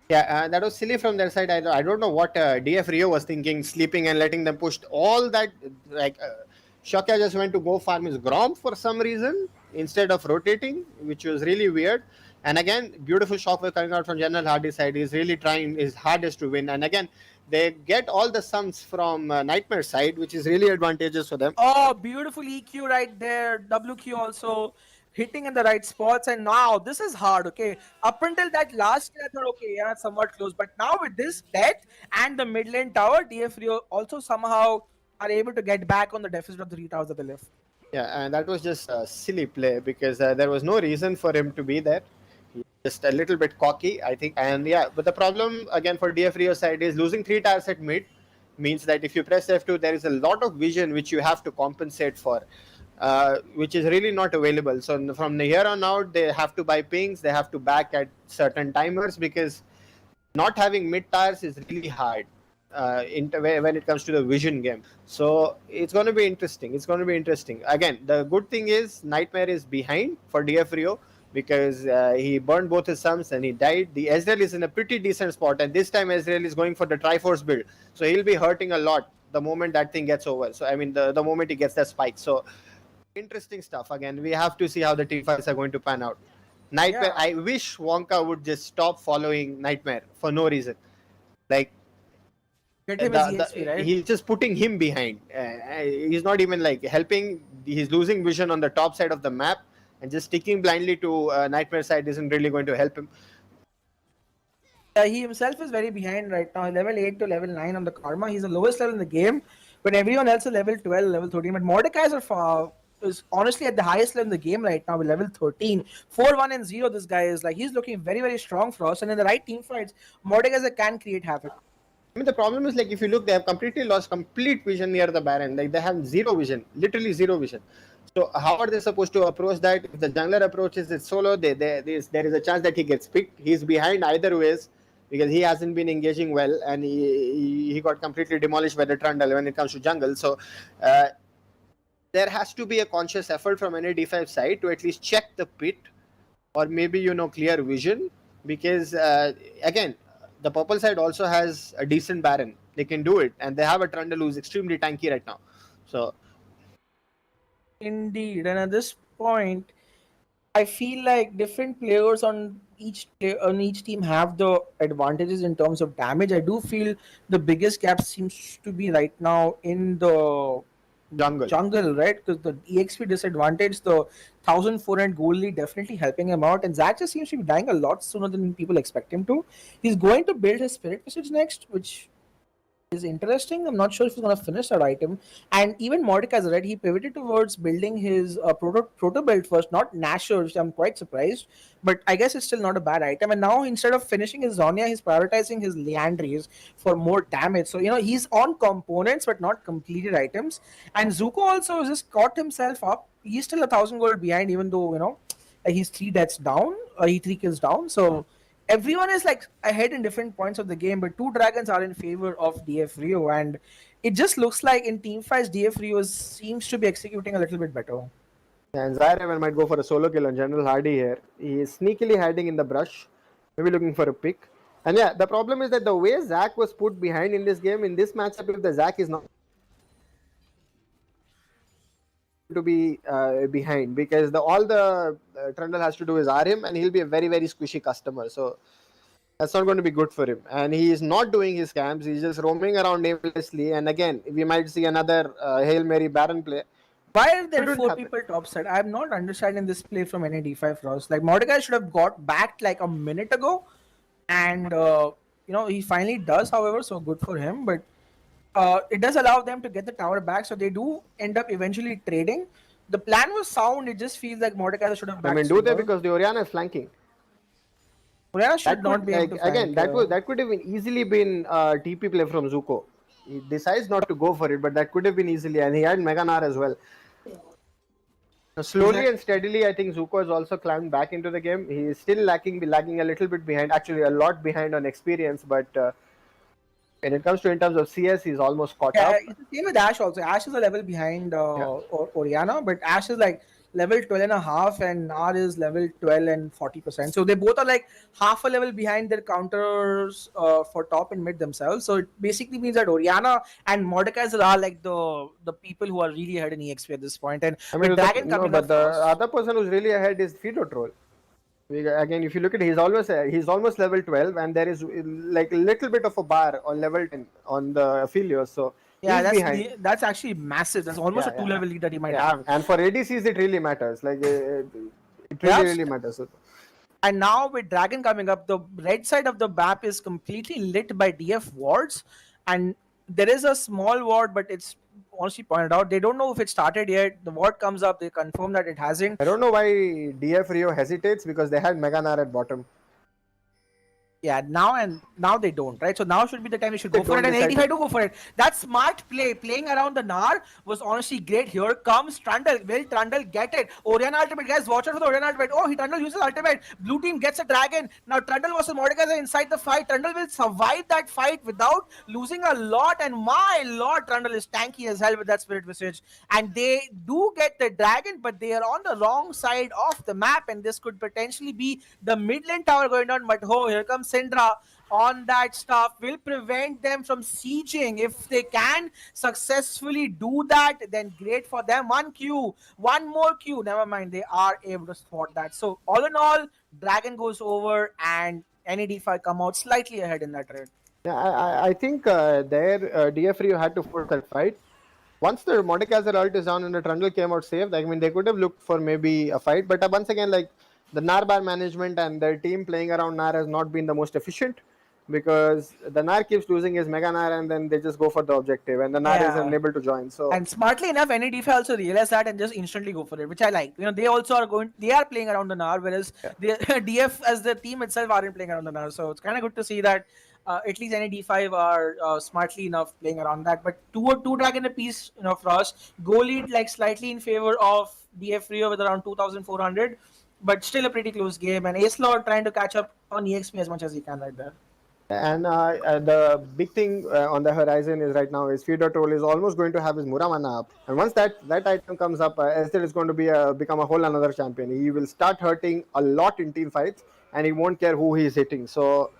B: Yeah, that was silly from their side. I don't know what DF Rio was thinking, sleeping and letting them push all that. Like, Shaka just went to go farm his Grom for some reason instead of rotating, which was really weird. And again, beautiful shockwave coming out from General Hardy's side. He's really trying his hardest to win. And again, they get all the sums from Nightmare's side, which is really advantageous for them.
E: Oh, beautiful EQ right there. WQ also hitting in the right spots. And now this is hard, okay? Up until that last I thought, okay, yeah, somewhat close. But now with this death and the mid lane tower, DF Rio also somehow are able to get back on the deficit of the 3 towers that they left.
B: Yeah, and that was just a silly play because there was no reason for him to be there. Just a little bit cocky, I think. And yeah, but the problem again for DF Rio side is losing 3 towers at mid means that if you press F2, there is a lot of vision which you have to compensate for, which is really not available. So from here on out, they have to buy pings, they have to back at certain timers because not having mid towers is really hard when it comes to the vision game. So it's going to be interesting. It's going to be interesting. Again, the good thing is Nightmare is behind for DF Rio, because he burned both his sums and he died. The Ezreal is in a pretty decent spot, and this time Ezreal is going for the Triforce build. So he'll be hurting a lot the moment that thing gets over. So I mean, the moment he gets that spike. So interesting stuff. Again, we have to see how the team fights are going to pan out. Nightmare, yeah. I wish Wonka would just stop following Nightmare for no reason. Like, right? He's just putting him behind. He's not even like helping. He's losing vision on the top side of the map. And just sticking blindly to Nightmare side isn't really going to help him.
E: He himself is very behind right now. Level 8 to level 9 on the Karma. He's the lowest level in the game. But everyone else is level 12, level 13. But Mordekaiser is honestly at the highest level in the game right now with level 13. 4-1-0 this guy is. Like, he's looking very, very strong for us. And in the right team fights, Mordekaiser can create havoc.
B: I mean, the problem is, like, if you look, they have completely lost complete vision near the Baron. Like, they have zero vision. Literally zero vision. So how are they supposed to approach that? If the jungler approaches it solo, there is a chance that he gets picked. He's behind either ways because he hasn't been engaging well, and he got completely demolished by the Trundle when it comes to jungle. So there has to be a conscious effort from NAD5 side to at least check the pit, or maybe clear vision, because again, the purple side also has a decent Baron. They can do it, and they have a Trundle who's extremely tanky right now. So.
E: Indeed, and at this point, I feel like different players on each team have the advantages in terms of damage. I do feel the biggest gap seems to be right now in the jungle, right? Because the EXP disadvantage, the 1400 gold lead definitely helping him out, and Zac just seems to be dying a lot sooner than people expect him to. He's going to build his Spirit Message next, which is interesting. I'm not sure if he's going to finish that item. And even Mordecai, right? He pivoted towards building his proto build first, not Nashor, which I'm quite surprised. But I guess it's still not a bad item. And now instead of finishing his Zonia, he's prioritizing his Leandries for more damage. So, he's on components, but not completed items. And Zuko also just caught himself up. He's still 1,000 gold behind, even though, he's 3 deaths down, he 3 kills down. So everyone is like ahead in different points of the game, but 2 dragons are in favor of DF Rio, and it just looks like in team fights DF Rio seems to be executing a little bit better.
B: And Zyraven might go for a solo kill on General Hardy here. He is sneakily hiding in the brush, maybe looking for a pick. And yeah, the problem is that the way Zac was put behind in this game, in this matchup, if the Zac is not to be behind, because all the Trundle has to do is R him, and he'll be a very, very squishy customer. So that's not going to be good for him. And he is not doing his camps. He's just roaming around aimlessly. And again, we might see another Hail Mary Baron play.
E: Why are there 4 people topside? I'm not understanding this play from any D5 Frost. Like, Mordecai should have got back like a minute ago. And, he finally does, however, so good for him. But it does allow them to get the tower back. So they do end up eventually trading. The plan was sound. It just feels like Mordecai should have back.
B: I mean, do they? Because the Orianna is flanking.
E: Orianna should not be able to
B: again, that could have been easily been TP play from Zuko. He decides not to go for it, but that could have been easily. And he had Mega Nar as well. Slowly and steadily, I think Zuko has also climbed back into the game. He is still lagging a little bit behind, actually a lot behind on experience, but when it comes to in terms of CS, he's almost caught up.
E: It's the same with Ash also. Ash is a level behind Orianna, but Ash is like level 12 and a half and Nar is level 12 and 40%. So they both are like half a level behind their counters for top and mid themselves. So it basically means that Orianna and Mordecai are like the people who are really ahead in EXP at this point. And
B: I mean,
E: Dragon coming
B: but
E: up
B: the
E: first,
B: other person who's really ahead is Fido Troll. Again, if you look at it, he's almost level 12, and there is like a little bit of a bar on level 10 on the Aphelios. So
E: yeah, that's actually massive. That's almost a 2-level lead that he might have.
B: And for ADCs, it really matters. Like it really matters.
E: And now with Dragon coming up, the red side of the map is completely lit by DF wards, and there is a small ward, but it's honestly pointed out. They don't know if it started yet. The ward comes up, they confirm that it hasn't.
B: I don't know why DF Rio hesitates, because they had Mega Nar at bottom.
E: Yeah, now they don't, right? So now should be the time you should go for it, and 85 do go for it. That smart play, playing around the Nar was honestly great. Here comes Trundle. Will Trundle get it? Orianna ultimate, guys, watch out for the Orianna ultimate. Oh, Trundle uses ultimate. Blue team gets a dragon. Now Trundle versus Mordecai are inside the fight. Trundle will survive that fight without losing a lot, and my lord, Trundle is tanky as hell with that Spirit Visage. And they do get the dragon, but they are on the wrong side of the map, and this could potentially be the mid lane tower going on. But here comes Syndra on that stuff, will prevent them from sieging. If they can successfully do that, then great for them. One more Q, never mind, they are able to spot that. So all in all, Dragon goes over and NAD5 come out slightly ahead in that trade.
B: Yeah, I think their DF Rio had to force that fight. Once the Mordekaiser ult is down and the Trundle came out safe, I mean, they could have looked for maybe a fight, but once again, like, the Nar bar management and their team playing around Nar has not been the most efficient, because the Nar keeps losing his Mega Nar and then they just go for the objective, and the Nar is unable to join. So,
E: and smartly enough, NADF also realize that and just instantly go for it, which I like. They also are playing around the Nar, whereas the DF as the team itself aren't playing around the Nar. So it's kind of good to see that at least NAD5 are smartly enough playing around that. But two dragon apiece, Frost. Goal lead like slightly in favor of DF Rio with around 2,400. But still a pretty close game, and Acelor trying to catch up on EXP as much as he can right there.
B: And the big thing on the horizon is right now is Fido Troll is almost going to have his Muramana up, and once that item comes up, Esther is going to become a whole another champion. He will start hurting a lot in team fights, and he won't care who he is hitting. So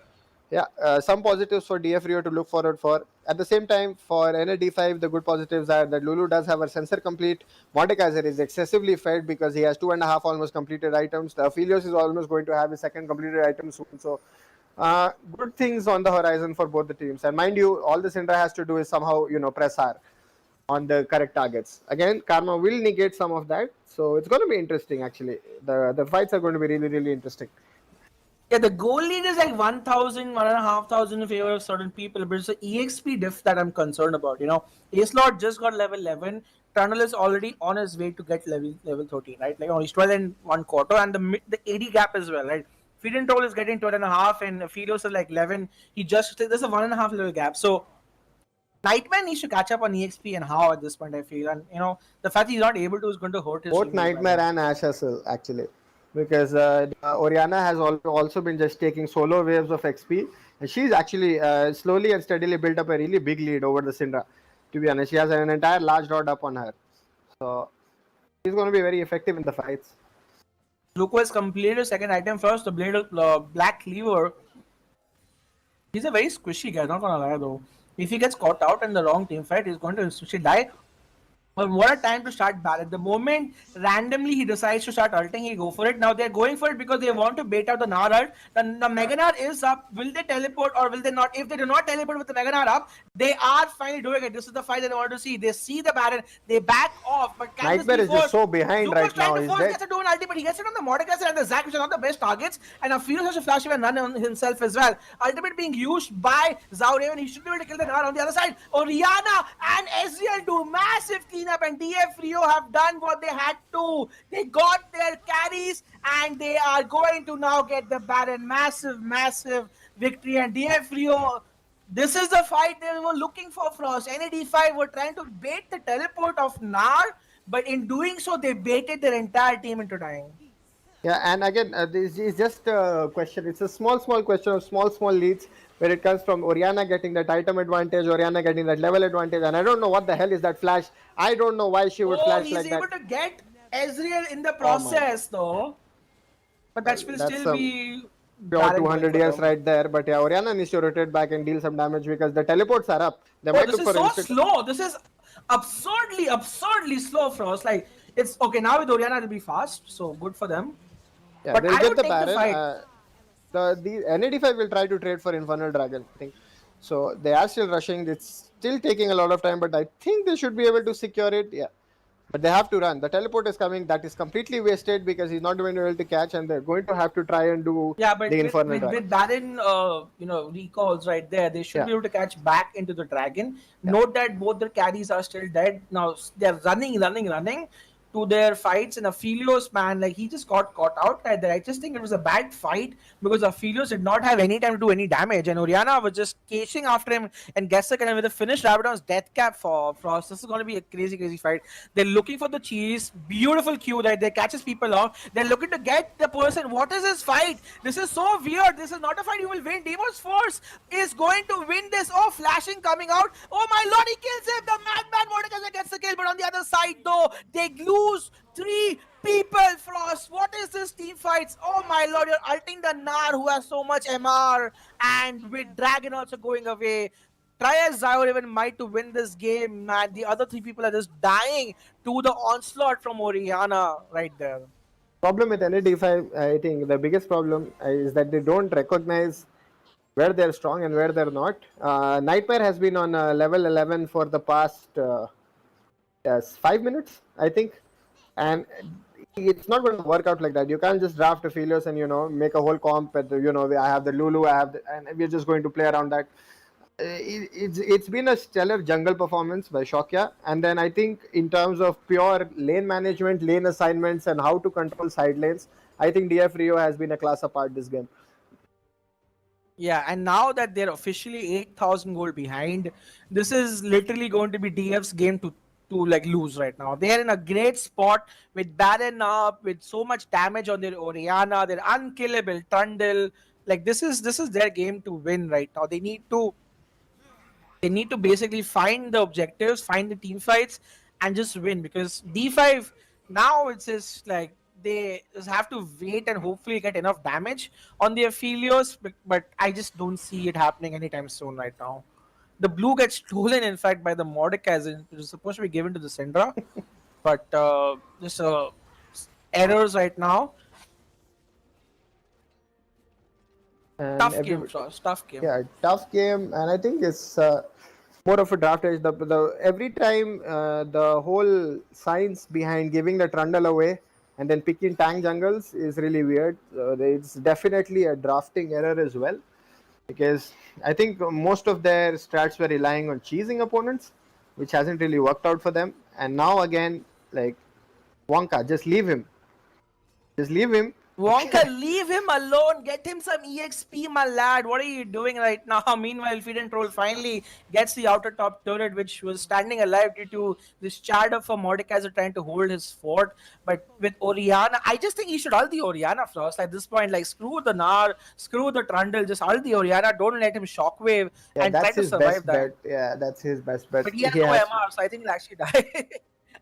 B: yeah, some positives for DF Rio to look forward for. At the same time, for NAD5, the good positives are that Lulu does have her sensor complete. Mordekaiser is excessively fed because he has 2.5 almost completed items. The Aphelios is almost going to have his second completed item soon. So good things on the horizon for both the teams. And mind you, all the Syndra has to do is somehow, press R on the correct targets. Again, Karma will negate some of that. So it's going to be interesting, actually. The fights are going to be really, really interesting.
E: Yeah, the goal lead is like 1,000, 1,500 in favor of certain people, but it's the EXP diff that I'm concerned about. You know, Acelot just got level 11. Tunnel is already on his way to get level 13, right? Like, he's 12 in one quarter, and the AD gap as well, right? Feed and Toll is getting 12 and a half, and Filos is like 11. There's a 1.5 level gap. So, Nightmare needs to catch up on EXP and how at this point, I feel. And, you know, the fact he's not able to is going to hurt his
B: Both
E: team.
B: Nightmare and Ash as well, actually. Because Oriana has also been just taking solo waves of XP. And she's actually slowly and steadily built up a really big lead over the Syndra. To be honest, she has an entire large dot up on her. So she's going to be very effective in the fights.
E: Luko has completed his second item first, the blade of Black Cleaver. He's a very squishy guy, not gonna lie though. If he gets caught out in the wrong team fight, he's going to instantly die. But what a time to start Ballad. The moment randomly he decides to start ulting, he go for it. Now they're going for it because they want to bait out the Gnar ult. The Mega Gnar is up. Will they teleport or will they not? If they do not teleport with the Mega Gnar up, they are finally doing it. This is the fight that they want to see. They see the Baron, they back off. But can
B: Nightmare
E: this
B: is
E: be
B: just
E: forced?
B: so behind
E: Zuko's
B: right
E: trying
B: now.
E: to force gets to do an ultimate. He gets it on the Mordekaiser and the Zac, which are not the best targets. And Aphelios has to flash him and run on himself as well. Ultimate being used by Zauraven. He should be able to kill the Gnar on the other side. Oriana and Ezreal do massive cleanup, and DF Rio have done what they had to. They got their carries and they are going to now get the Baron. Massive victory. And DF Rio, this is the fight they were looking for, Frost. NAD5 were trying to bait the teleport of Gnar, but in doing so, they baited their entire team into dying.
B: Yeah, and again, this is just a question. It's a small question of small leads where it comes from Oriana getting that item advantage, Oriana getting that level advantage, and I don't know what the hell is that flash. I don't know why she would flash like that.
E: He's able to get Ezreal in the process, though. But that will still be
B: pure 200 years right there. But yeah, Oriana needs to rotate back and deal some damage because the teleports are up. They might
E: this
B: look
E: is
B: for
E: so slow. This is absurdly slow, Frost. Like, it's okay now with Oriana, it'll be fast, so good for them.
B: Yeah,
E: but
B: they'll
E: I
B: get
E: would
B: the
E: take the
B: Baron.
E: fight.
B: The NAD5 will try to trade for Infernal Dragon, I think. So they are still rushing. It's still taking a lot of time, but I think they should be able to secure it. Yeah. But they have to run. The teleport is coming. That is completely wasted because he's not going to be able to catch, and they're going to have to try and do the Infernal Dragon.
E: With Baron, recalls right there, they should be able to catch back into the Dragon. Note that both their carries are still dead. Now they're running to their fights, and Aphelios, man, like, he just got caught out right there. I just think it was a bad fight because Aphelios did not have any time to do any damage, and Oriana was just chasing after him, and Gesek, and with the finished Rabadon's death cap for Frost, this is going to be a crazy fight. They're looking for the cheese. Beautiful Q right there, catches people off. They're looking to get the person. What is this fight? This is so weird. This is not a fight you will win. Deimos Force is going to win this. Oh, flashing coming out. Oh my lord, he kills him. The madman Mordekaiser gets the kill, but on the other side though, they lose 3 people, Frost. What is this team fights? Oh my lord, you're ulting the Gnar who has so much MR, and with Dragon also going away. Try as Zauraven might to win this game, man. The other 3 people are just dying to the onslaught from Oriana right there.
B: Problem with NAD5, I think the biggest problem is that they don't recognize where they're strong and where they're not. Nightmare has been on level 11 for the past 5 minutes, I think. And it's not going to work out like that. You can't just draft Aphelios and make a whole comp. I have the Lulu, and we're just going to play around that. It's been a stellar jungle performance by Shokya, and then I think in terms of pure lane management, lane assignments, and how to control side lanes, I think DF Rio has been a class apart this game.
E: Yeah, and now that they're officially 8,000 gold behind, this is literally going to be DF's game to like lose right now. They're in a great spot with Baron up, with so much damage on their Oriana, their unkillable Trundle. Like, this is their game to win right now. They need to basically find the objectives, find the team fights, and just win, because D5 now it's just like they just have to wait and hopefully get enough damage on their Aphelios, but I just don't see it happening anytime soon right now. The blue gets stolen, in fact, by the Mordekaiser, which is supposed to be given to the Syndra. But just errors right now.
B: And
E: Tough game, tough game.
B: Yeah, tough game, and I think it's more of a draft edge. Every time the whole science behind giving the Trundle away And then picking tank jungles is really weird. It's definitely a drafting error as well, because I think most of their strats were relying on cheesing opponents, which hasn't really worked out for them. And now again, like, Wonka, just leave him. Just leave him.
E: Wonka, leave him alone. Get him some EXP, my lad. What are you doing right now? Meanwhile, Feed and Troll finally gets the outer top turret, which was standing alive due to this Shadow for Mordekaiser trying to hold his fort. But with Orianna, I just think he should ult the Orianna first. At this point, like, screw the Gnar, screw the Trundle, just ult the Orianna. Don't let him shockwave and try to survive that.
B: Yeah, that's his best bet.
E: But he has no MR, so I think he'll actually die.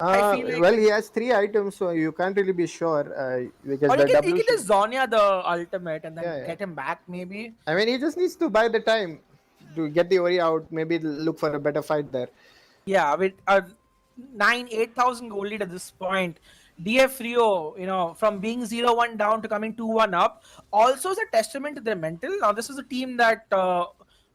E: I feel like...
B: Well, he has 3 items, so you can't really be sure. Because
E: or
B: the
E: you can just Zonya the ultimate and then get him back, maybe.
B: I mean, he just needs to buy the time to get the Ori out, maybe look for a better fight there.
E: Yeah, with 8,000 gold lead at this point, DF Rio, you know, from being 0-1 down to coming 2-1 up, also is a testament to their mental. Now, this is a team that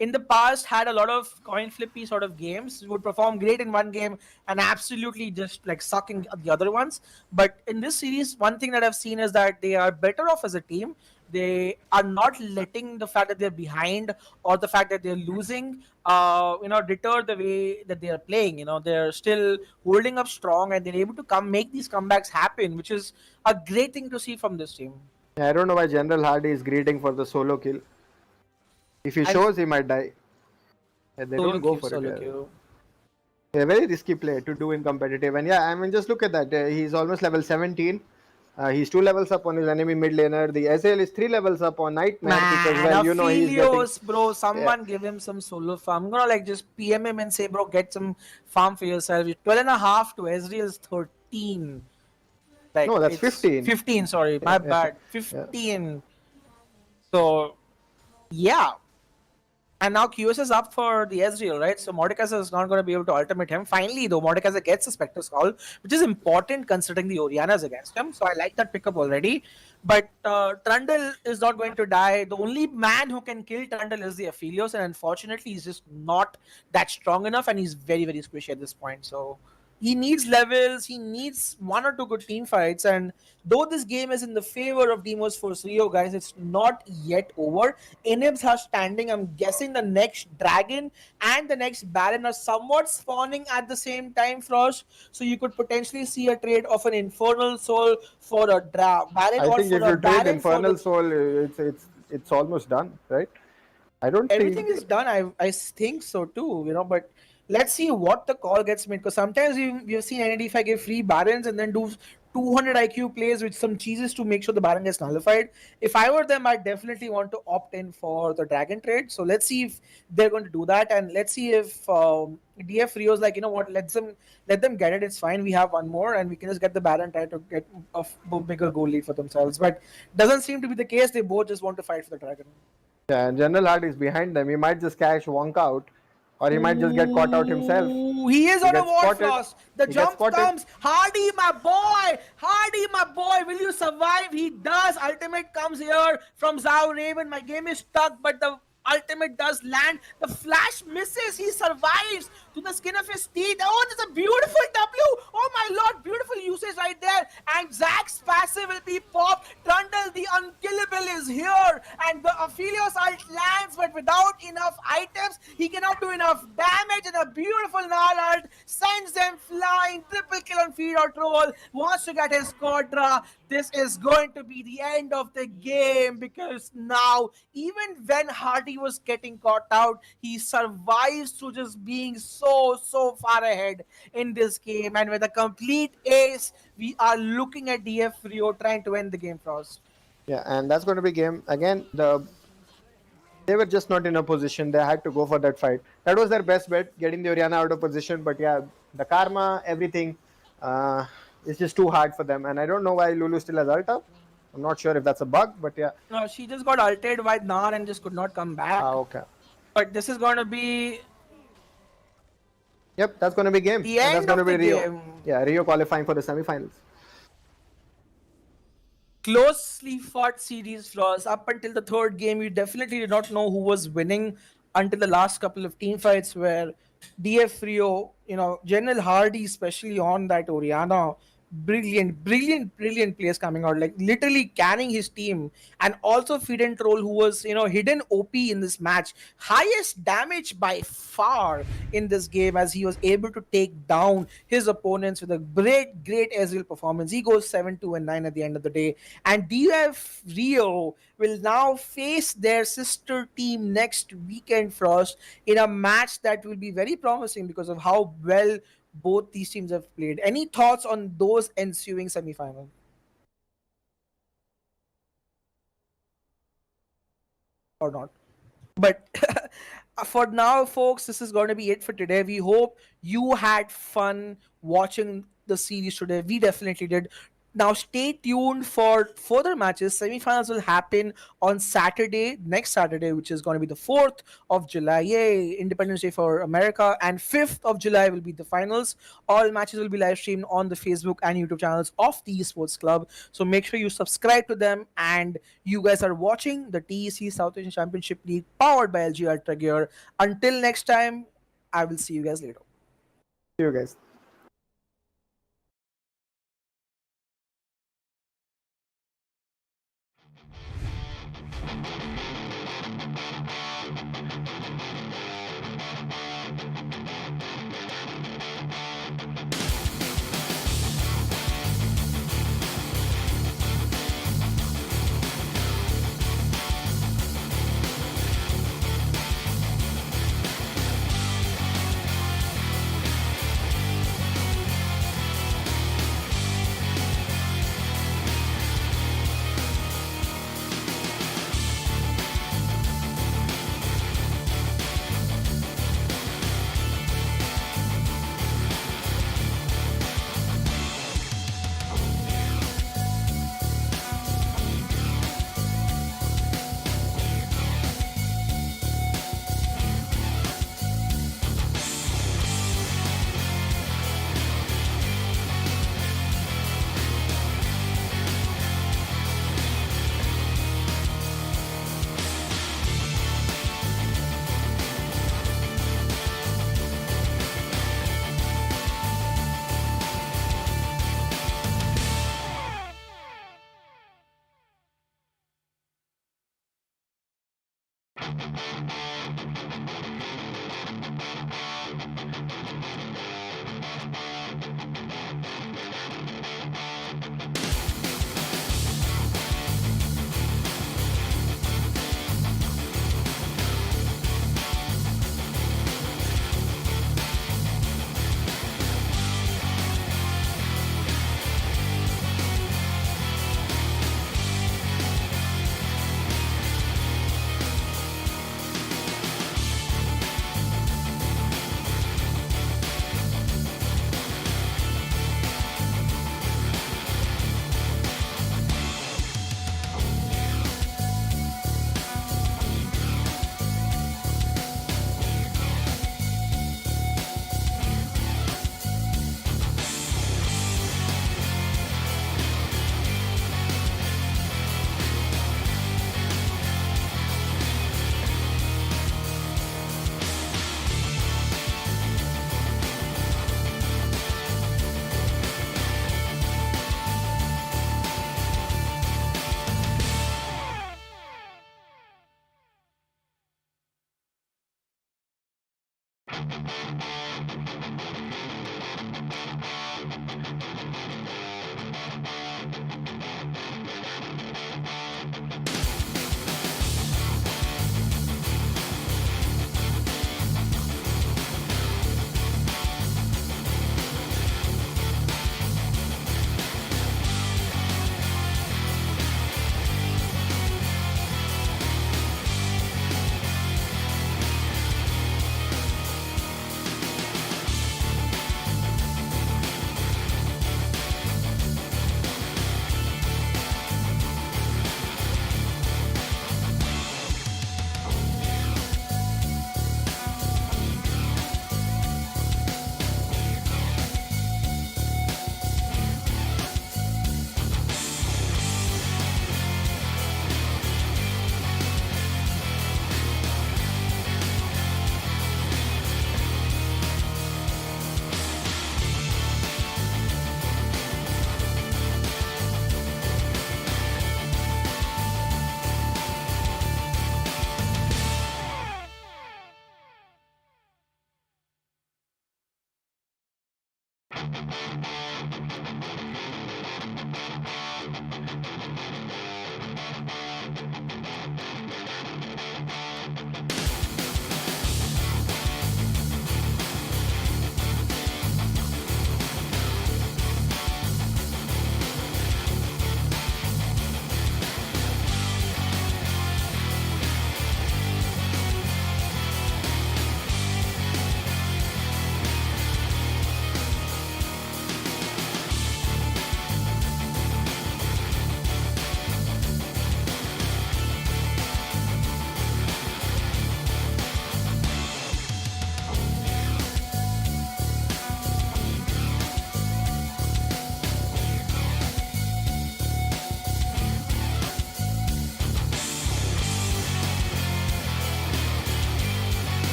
E: in the past had a lot of coin flippy sort of games, would perform great in one game and absolutely just like sucking the other ones. But in this series, one thing that I've seen is that they are better off as a team. They are not letting the fact that they're behind or the fact that they're losing, deter the way that they are playing. You know, they're still holding up strong and they're able to make these comebacks happen, which is a great thing to see from this team.
B: I don't know why General Hardy is greeting for the solo kill. If he shows, he might die. And they don't go for it. Yeah, very risky play to do in competitive. And yeah, I mean, just look at that. He's almost level 17. He's 2 levels up on his enemy mid laner. The Ezreal is 3 levels up on Nightmare. Because, well, you know, he's getting...
E: bro, someone give him some solo farm. I'm gonna like just PM him and say, bro, get some farm for yourself. 12.5 to Ezreal's 13. Like,
B: no, that's 15.
E: 15, sorry. My bad. 15. Yeah. So, yeah. And now QS is up for the Ezreal, right? So Mordekaiser is not going to be able to ultimate him. Finally, though, Mordekaiser gets the Spectre's Call, which is important considering the Orianna is against him. So I like that pickup already. But Trundle is not going to die. The only man who can kill Trundle is the Aphelios. And unfortunately, he's just not that strong enough. And he's very, very squishy at this point. So he needs levels. He needs 1 or 2 good team fights. And though this game is in the favor of Deimos Force Rio, guys, it's not yet over. Inhibs are standing. I'm guessing the next Dragon and the next Baron are somewhat spawning at the same time, Frost. So you could potentially see a trade of an Infernal Soul for a Baron.
B: I think if you trade Infernal Soul, it's almost done, right? I don't think...
E: Everything is done. I think so too, you know, but... Let's see what the call gets made, because sometimes we've seen NAD5 give free Barons and then do 200 IQ plays with some cheeses to make sure the Baron gets nullified. If I were them, I'd definitely want to opt in for the Dragon trade. So let's see if they're going to do that, and let's see if DF Rio's like, you know what, let them get it. It's fine. We have one more, and we can just get the Baron try to get a bigger goal lead for themselves. But doesn't seem to be the case. They both just want to fight for the Dragon.
B: Yeah, and General Hart is behind them. He might just cash Wonka out. Or he might just get caught out himself.
E: He is on a wall, Frost. The jump comes. Hardy, my boy. Will you survive? He does. Ultimate comes here from Zhao Raven. My game is stuck, but the ultimate does land. The flash misses. He survives to the skin of his teeth. Oh, there's a beautiful W. Oh my lord, beautiful usage right there. And Zack's passive will be popped. Trundle, the unkillable, is here. And the Aphelios ult lands, but without enough items, he cannot do enough damage. And a beautiful Gnar ult sends them flying. Triple kill on Feed or Troll. Wants to get his Quadra. This is going to be the end of the game, because now, even when Hardy was getting caught out, he survives through just being so far ahead in this game. And with a complete ace, we are looking at DF Rio trying to end the game, Frost.
B: Yeah, and that's going to be game. Again, they were just not in a position. They had to go for that fight. That was their best bet, getting the Orianna out of position. But yeah, the karma, everything, it's just too hard for them. And I don't know why Lulu still has ult up. I'm not sure if that's a bug, but yeah.
E: No, she just got ulted by Gnar and just could not come back.
B: Okay.
E: But this is going to be...
B: Yep, that's going to be game.
E: The end
B: that's going to be Rio.
E: Game.
B: Yeah, Rio qualifying for the semifinals.
E: Closely fought series, Frost. Up until the third game, we definitely did not know who was winning until the last couple of team fights, where DF Rio, General Hardy, especially on that Orianna, brilliant players coming out, like literally carrying his team. And also Fidel Troll, who was, hidden OP in this match, highest damage by far in this game, as he was able to take down his opponents with a great Ezreal performance. He goes 7-2-9 at the end of the day. And DF Rio will now face their sister team next weekend, Frost, in a match that will be very promising because of how well both these teams have played. Any thoughts on those ensuing semifinals? Or not? But for now, folks, this is going to be it for today. We hope you had fun watching the series today. We definitely did. Now, stay tuned for further matches. Semifinals will happen on Saturday, next Saturday, which is going to be the 4th of July. Yay, Independence Day for America. And 5th of July will be the finals. All matches will be live streamed on the Facebook and YouTube channels of the Esports Club. So make sure you subscribe to them. And you guys are watching the TEC South Asian Championship League powered by LG UltraGear. Until next time, I will see you guys later.
B: See you guys.